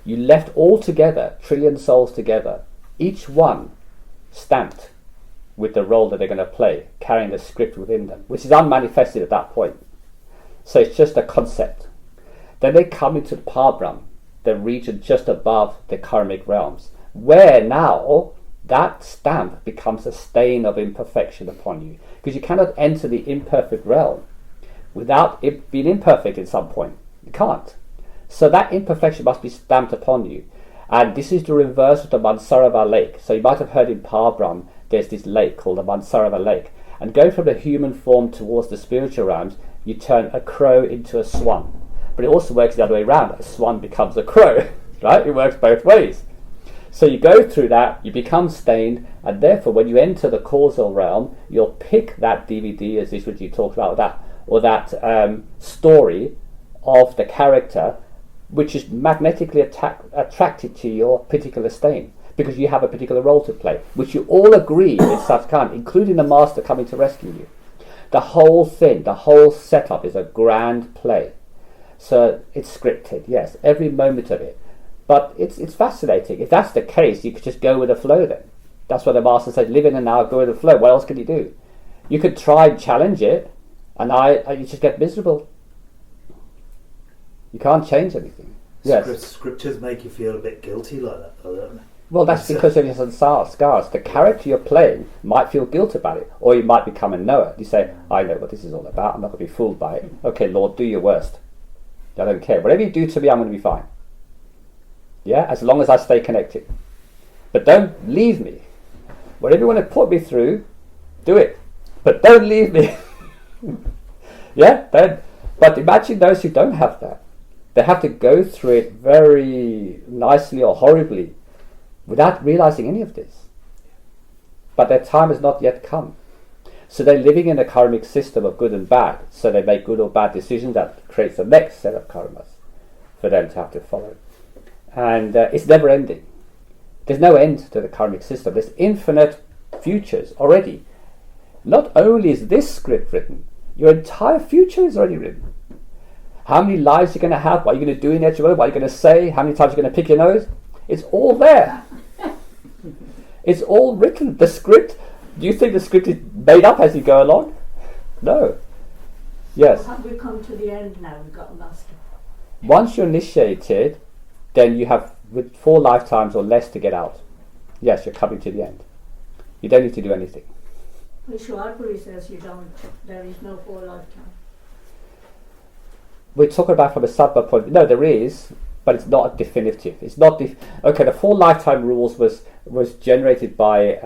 you left all together, trillion souls together, each one stamped with the role that they're going to play, carrying the script within them, which is unmanifested at that point. So it's just a concept. Then they come into the Parbrahm, the region just above the karmic realms, where now that stamp becomes a stain of imperfection upon you, because you cannot enter the imperfect realm without it being imperfect at some point. You can't. So that imperfection must be stamped upon you. And this is the reverse of the Mansarava lake. So you might have heard in Parbrahm, there's this lake called the Mansarava lake. And going from the human form towards the spiritual realms, you turn a crow into a swan. But it also works the other way around. A swan becomes a crow, right? It works both ways. So you go through that, you become stained, and therefore when you enter the causal realm, you'll pick that DVD, as this what you talked about, that or that story of the character, which is magnetically attracted to your particular stain, because you have a particular role to play, which you all agree is Satgurus, including the master coming to rescue you. The whole thing, the whole setup is a grand play. So it's scripted, yes, every moment of it. But it's fascinating. If that's the case, you could just go with the flow then. That's what the master said, live in and now, go with the flow. What else can you do? You could try and challenge it, and you just get miserable. You can't change anything. Yes. Scriptures make you feel a bit guilty like that, though, don't they? Well, that's because of your scars. The character you're playing might feel guilt about it, or you might become a knower. You say, I know what this is all about. I'm not going to be fooled by it. Okay, Lord, do your worst. I don't care. Whatever you do to me, I'm going to be fine. Yeah, as long as I stay connected. But don't leave me. Whatever you want to put me through, do it. But don't leave me. Yeah? But imagine those who don't have that. They have to go through it very nicely or horribly without realizing any of this. But their time has not yet come. So they're living in a karmic system of good and bad. So they make good or bad decisions that creates the next set of karmas for them to have to follow. And it's never ending. There's no end to the karmic system. There's infinite futures already. Not only is this script written, your entire future is already written. How many lives you're going to have, what you're going to do in each other, what you're going to say, how many times you're going to pick your nose. It's all there. It's all written. The script, do you think the script is made up as you go along? No. Yes. So have we come to the end now? We've got master. Once you're initiated, then you have with 4 lifetimes or less to get out. Yes, you're coming to the end. You don't need to do anything. Satgurus says you don't. There is no 4 lifetimes. We're talking about from a sattva point. No, there is, but it's not definitive. It's not okay. The 4 lifetime rules was generated by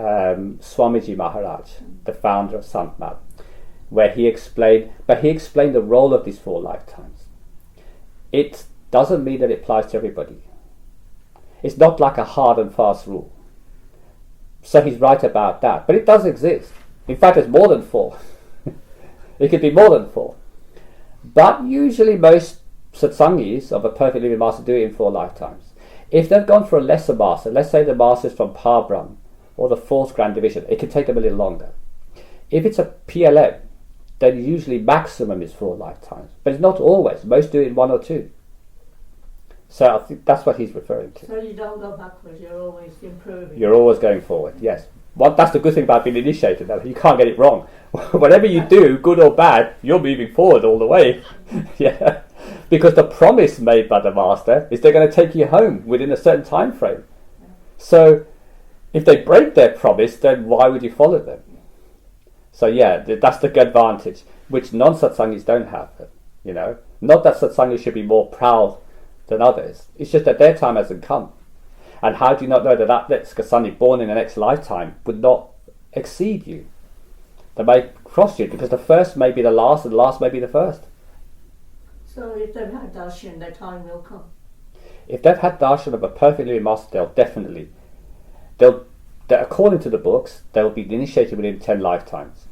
Swamiji Maharaj, the founder of Sant, where he explained the role of these 4 lifetimes. It doesn't mean that it applies to everybody. It's not like a hard and fast rule. So he's right about that. But it does exist. In fact, it's more than 4. It could be more than 4. But usually most satsangis of a perfect living master do it in 4 lifetimes. If they've gone for a lesser master, let's say the master's from Parbrahm or the 4th grand division, it can take them a little longer. If it's a PLM, then usually maximum is 4 lifetimes. But it's not always. Most do it in 1 or 2. So I think that's what he's referring to. So you don't go backwards, you're always improving. You're always going forward, yes. That's the good thing about being initiated, though. You can't get it wrong. Whatever you do, good or bad, you're moving forward all the way. Yeah. Because the promise made by the master is they're going to take you home within a certain time frame. Yeah. So if they break their promise, then why would you follow them? So yeah, that's the advantage, which non-satsangis don't have. You know, not that satsangis should be more proud than others. It's just that their time hasn't come. And how do you not know that next kasani born in the next lifetime would not exceed you? They may cross you because the first may be the last and the last may be the first. So if they've had darshan, their time will come. If they've had darshan of a perfect living master, they'll according to the books, they'll be initiated within 10 lifetimes.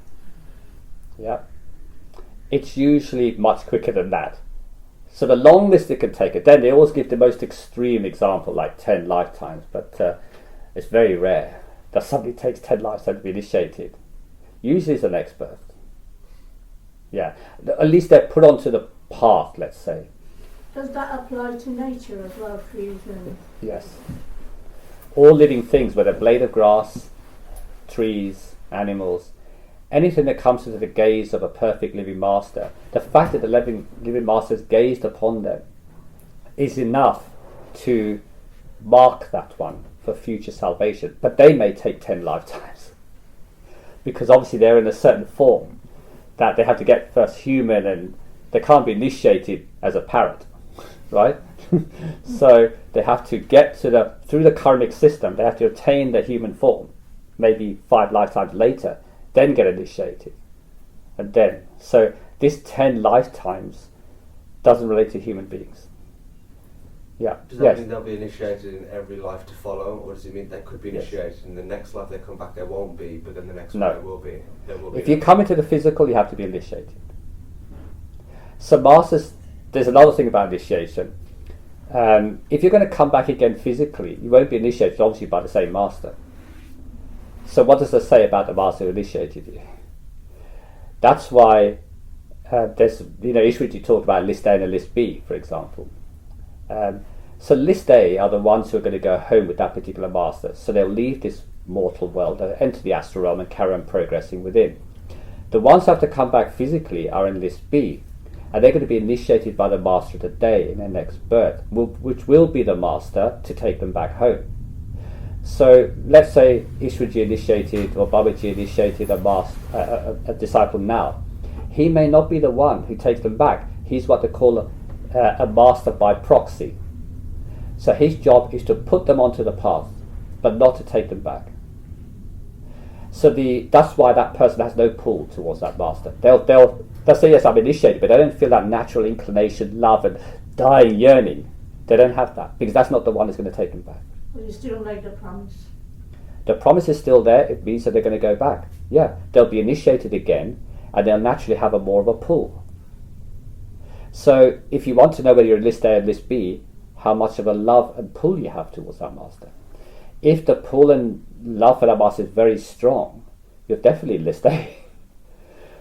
Yeah. It's usually much quicker than that. So the longest it can take it, then they always give the most extreme example, like 10 lifetimes, but it's very rare that somebody takes 10 lifetimes to be initiated. Usually it's an expert. Yeah. At least they're put onto the path, let's say. Does that apply to nature as well, trees and... Yes. All living things, whether blade of grass, trees, animals, anything that comes into the gaze of a perfect living master, the fact that the living master has gazed upon them is enough to mark that one for future salvation. But they may take 10 lifetimes because obviously they're in a certain form that they have to get first human, and they can't be initiated as a parrot, right? So they have to get to through the karmic system, they have to attain the human form, maybe 5 lifetimes later, then get initiated. And then, so this 10 lifetimes doesn't relate to human beings. Yeah. Does that mean they'll be initiated in every life to follow, or does it mean they could be initiated in the next life they come back they won't be, but then the next one they will be? If you come into the physical, you have to be initiated. So masters, there's another thing about initiation. If you're going to come back again physically, you won't be initiated obviously by the same master. So what does that say about the master who initiated you? That's why there's, Ishwarji talked about list A and list B, for example. So list A are the ones who are going to go home with that particular master. So they'll leave this mortal world, they'll enter the astral realm and carry on progressing within. The ones who have to come back physically are in list B, and they're going to be initiated by the master of the day in their next birth, which will be the master to take them back home. So let's say Ishwarji initiated or Babaji initiated a disciple now. He may not be the one who takes them back. He's what they call a master by proxy. So his job is to put them onto the path, but not to take them back. So that's why that person has no pull towards that master. They'll say, yes, I'm initiated, but they don't feel that natural inclination, love and dying yearning. They don't have that, because that's not the one who's going to take them back. But you still make the promise. The promise is still there. It means that they're going to go back. Yeah, they'll be initiated again, and they'll naturally have more of a pull. So if you want to know whether you're in list A or list B, how much of a love and pull you have towards that master. If the pull and love for that master is very strong, you're definitely in list A.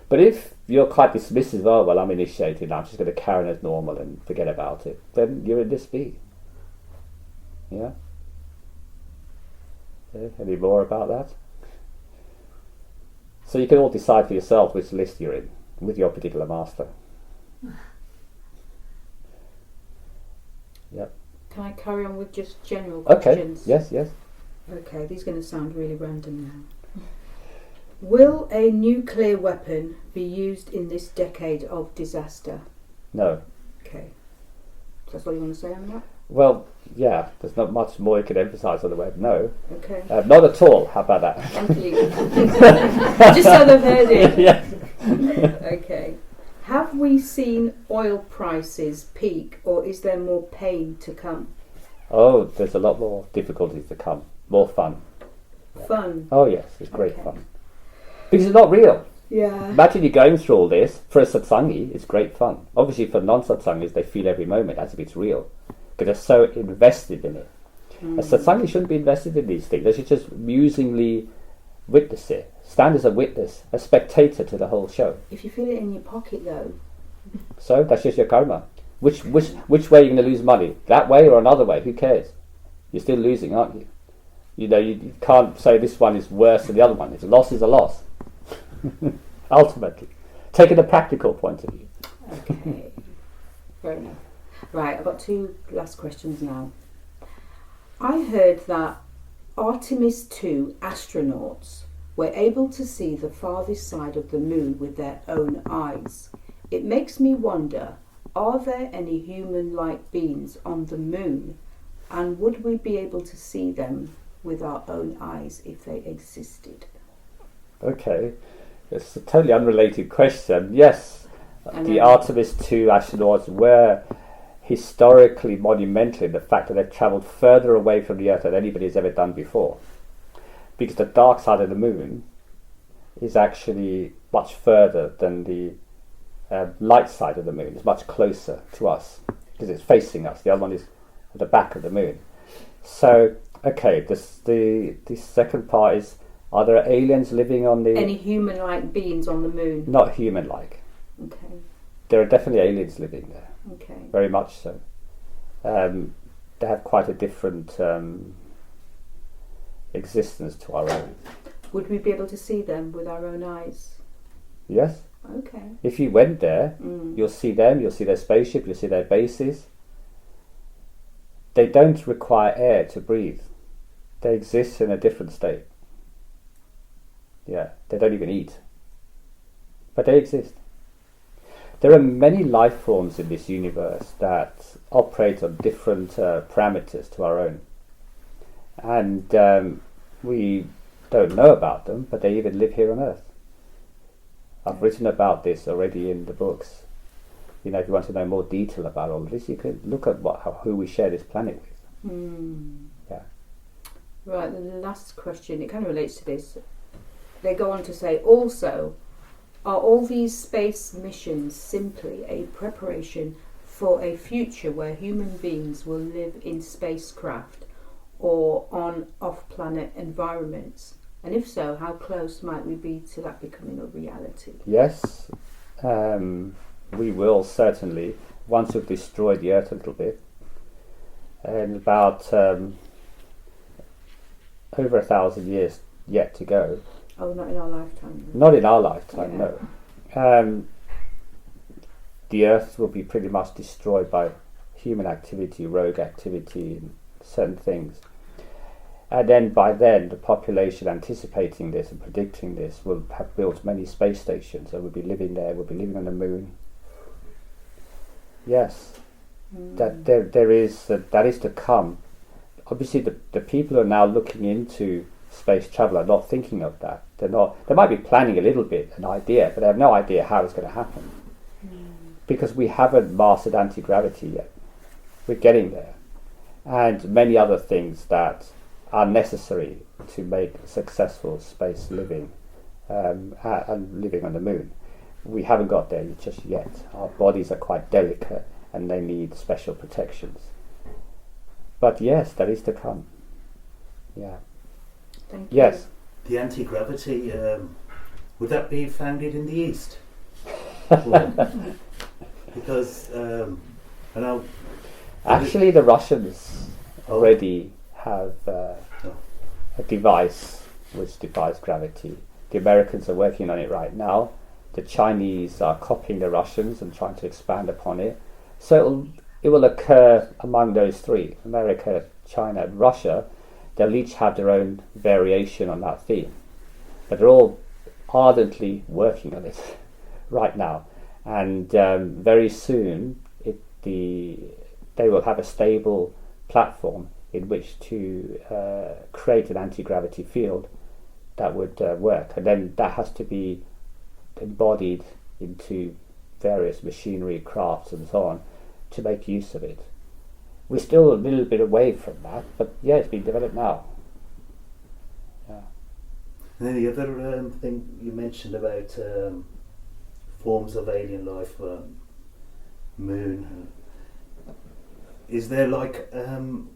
But if you're quite dismissive, oh, well, I'm initiated, I'm just going to carry on as normal and forget about it, then you're in list B. Yeah? Any more about that? So you can all decide for yourself which list you're in with your particular master. Yep. Can I carry on with just general questions? Okay, yes. Okay, these are going to sound really random now. Will a nuclear weapon be used in this decade of disaster? No. Okay. So that's all you want to say on that? Well, yeah, there's not much more you can emphasise on the word no. Okay. Not at all. How about that? Thank you. Just so they've heard it. Yeah. Okay. Have we seen oil prices peak, or is there more pain to come? Oh, there's a lot more difficulties to come. More fun. Fun? Oh yes, it's great fun. Because it's not real. Yeah. Imagine you're going through all this. For a satsangi, it's great fun. Obviously for non-satsangis, they feel every moment as if it's real, because they're so invested in it. A satsangi shouldn't be invested in these things. They should just musingly witness it. Stand as a witness, a spectator to the whole show. If you feel it in your pocket though. So that's just your karma. Which way are you going to lose money? That way or another way? Who cares? You're still losing, aren't you? You can't say this one is worse than the other one. It's a loss is a loss. Ultimately. Taking a practical point of view. Okay. Fair enough. Right, I've got 2 last questions now. I heard that Artemis 2 astronauts were able to see the farthest side of the moon with their own eyes. It makes me wonder, are there any human-like beings on the moon, and would we be able to see them with our own eyes if they existed? Okay. It's a totally unrelated question. Yes, the Artemis II astronauts were historically monumental in the fact that they've travelled further away from the Earth than anybody's ever done before. Because the dark side of the moon is actually much further than the light side of the moon. It's much closer to us because it's facing us. The other one is at the back of the moon. So, okay, the second part is, are there aliens living on the... Any human-like beings on the moon? Not human-like. Okay. There are definitely aliens living there. Okay. Very much so. They have quite a different existence to our own. Would we be able to see them with our own eyes? Yes. Okay. If you went there, you'll see them, you'll see their spaceship, you'll see their bases. They don't require air to breathe. They exist in a different state. Yeah, they don't even eat. But they exist. There are many life forms in this universe that operate on different parameters to our own. And we don't know about them, but they even live here on Earth. I've written about this already in the books. You know, if you want to know more detail about all of this, you can look at who we share this planet with. Yeah. Right, the last question, it kind of relates to this. They go on to say, also, are all these space missions simply a preparation for a future where human beings will live in spacecraft or on off-planet environments? And if so, how close might we be to that becoming a reality? Yes, we will certainly, once we've destroyed the Earth a little bit, and about over 1,000 years yet to go. Oh, not in our lifetime. Not in our lifetime, no. The Earth will be pretty much destroyed by human activity, rogue activity, and certain things. And then by then, the population anticipating this and predicting this will have built many space stations, and we'll be living there, we'll be living on the moon. Yes, that is to come. Obviously, the people who are now looking into space travel are not thinking of that. They might be planning a little bit, an idea, but they have no idea how it's going to happen. Because we haven't mastered anti-gravity yet. We're getting there. And many other things that are necessary to make successful space living and living on the moon. We haven't got there just yet. Our bodies are quite delicate and they need special protections. But yes, that is to come. Yeah. Thank you. Yes. The anti-gravity, would that be founded in the East? Because I know... Actually, the Russians already have a device which defies gravity. The Americans are working on it right now. The Chinese are copying the Russians and trying to expand upon it. So it will occur among those three, America, China and Russia. They'll each have their own variation on that theme. But they're all ardently working on it right now. And very soon they will have a stable platform in which to create an anti-gravity field that would work. And then that has to be embodied into various machinery, crafts and so on to make use of it. We're still a little bit away from that, but yeah, it's being developed now. Yeah. And then the other thing you mentioned about forms of alien life, moon. Is there like,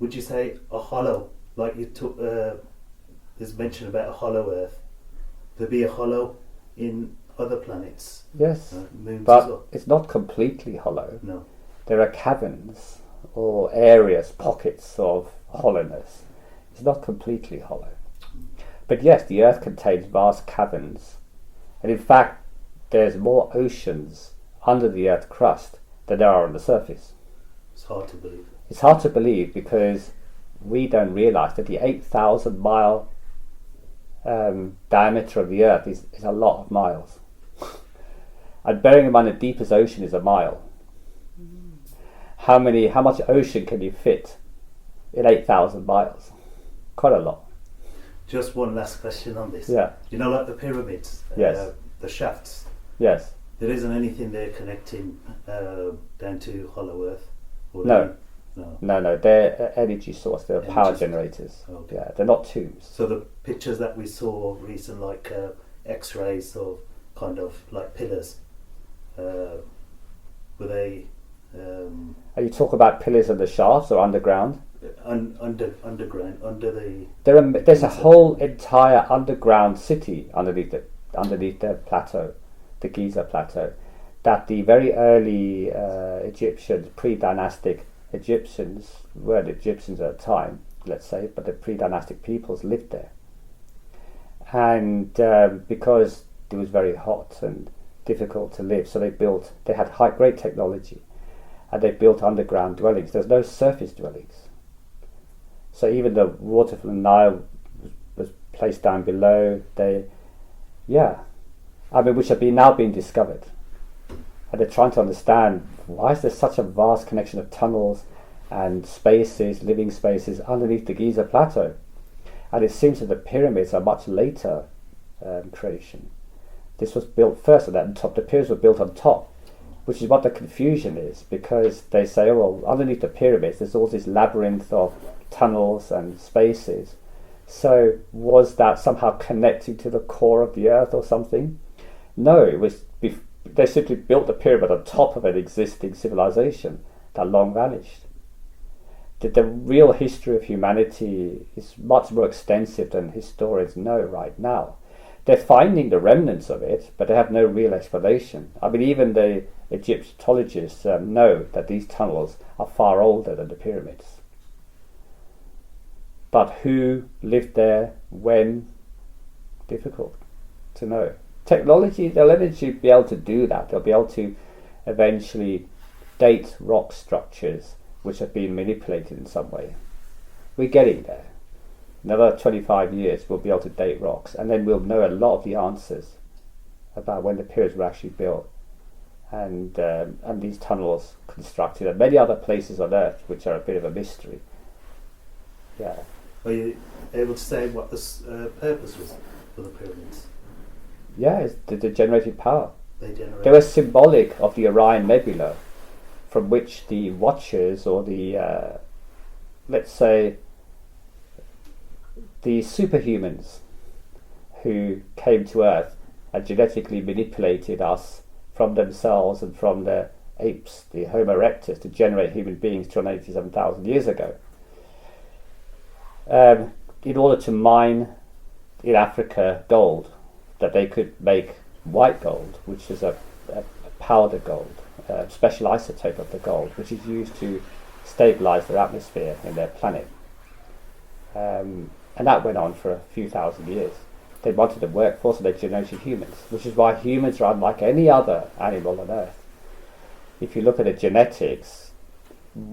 would you say, a hollow? Like you took, there's mention about a hollow Earth. There'd be a hollow in other planets. Yes, moons but as well. it's not completely hollow. No. There are caverns or areas, pockets of hollowness. It's not completely hollow. But yes, the Earth contains vast caverns. And in fact, there's more oceans under the Earth crust than there are on the surface. It's hard to believe. It's hard to believe because we don't realise that the 8,000 mile diameter of the Earth is a lot of miles. And bearing in mind the deepest ocean is a mile. How much ocean can you fit in 8,000 miles? Quite a lot. Just one last question on this. Yeah. You know, like the pyramids. Yes. the shafts. Yes. There isn't anything there connecting down to Hollow Earth. Or No. No. No. They're energy source. They're Energy power source. generators. Okay. Yeah, they're not tombs. So the pictures that we saw recent, like X-rays of kind of like pillars, were they? Are you talking about pillars of the shafts or underground? Underground, under the. There's a whole entire underground city underneath the plateau, the Giza plateau, that the very early Egyptians, pre-dynastic Egyptians, weren't Egyptians at the time, let's say, but the pre-dynastic peoples lived there. And because it was very hot and difficult to live, so they had great technology, and they built underground dwellings. There's no surface dwellings. So even the water from the Nile was placed down below. Which have now been discovered. And they're trying to understand, why is there such a vast connection of tunnels and spaces, living spaces underneath the Giza plateau? And it seems that the pyramids are much later creation. This was built first at the top. The pyramids were built on top, which is what the confusion is, because they say, underneath the pyramids there's all this labyrinth of tunnels and spaces. So was that somehow connecting to the core of the earth or something? No, it was. They simply built the pyramid on top of an existing civilization that long vanished. The real history of humanity is much more extensive than historians know right now. They're finding the remnants of it, but they have no real explanation. I mean, even the Egyptologists know that these tunnels are far older than the pyramids. But who lived there, when? Difficult to know. Technology, they'll eventually be able to do that. They'll be able to eventually date rock structures which have been manipulated in some way. We're getting there. Another 25 years we'll be able to date rocks, and then we'll know a lot of the answers about when the pyramids were actually built, and these tunnels constructed, and many other places on Earth which are a bit of a mystery. Yeah. Are you able to say what the purpose was for the pyramids? Yeah, it's the generated power. They were symbolic of the Orion Nebula, from which the Watchers, or the let's say the superhumans who came to Earth and genetically manipulated us from themselves and from the apes, the Homo erectus, to generate human beings 287,000 years ago, in order to mine in Africa gold, that they could make white gold, which is a powder gold, a special isotope of the gold, which is used to stabilize their atmosphere in their planet. And that went on for a few thousand years. They wanted a workforce, and they generated humans, which is why humans are unlike any other animal on Earth. If you look at the genetics,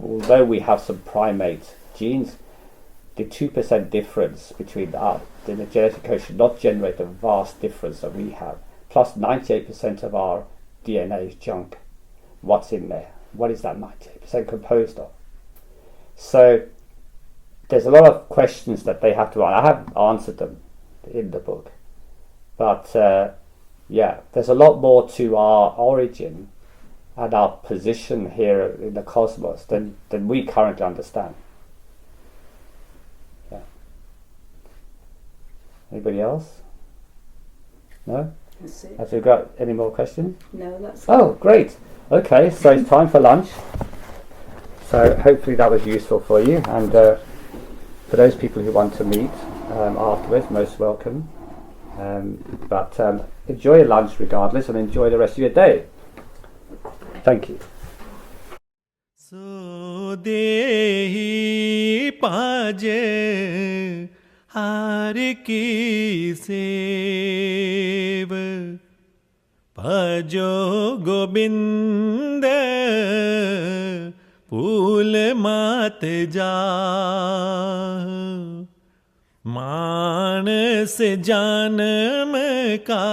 although we have some primate genes, the 2% difference between the genetic code should not generate the vast difference that we have. Plus 98% of our DNA is junk. What's in there? What is that 98% composed of? So there's a lot of questions that they have to answer. I haven't answered them in the book. But there's a lot more to our origin and our position here in the cosmos than we currently understand. Anybody else? No? That's it. Have you got any more questions? No, that's it. Oh, great. Okay, so it's time for lunch. So hopefully that was useful for you. And for those people who want to meet afterwards, most welcome. But enjoy your lunch regardless, and enjoy the rest of your day. Thank you. So dehi paje हार की save भजो गोविंद फूल मात जा मानस जानम का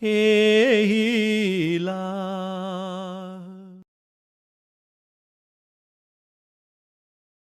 यही ला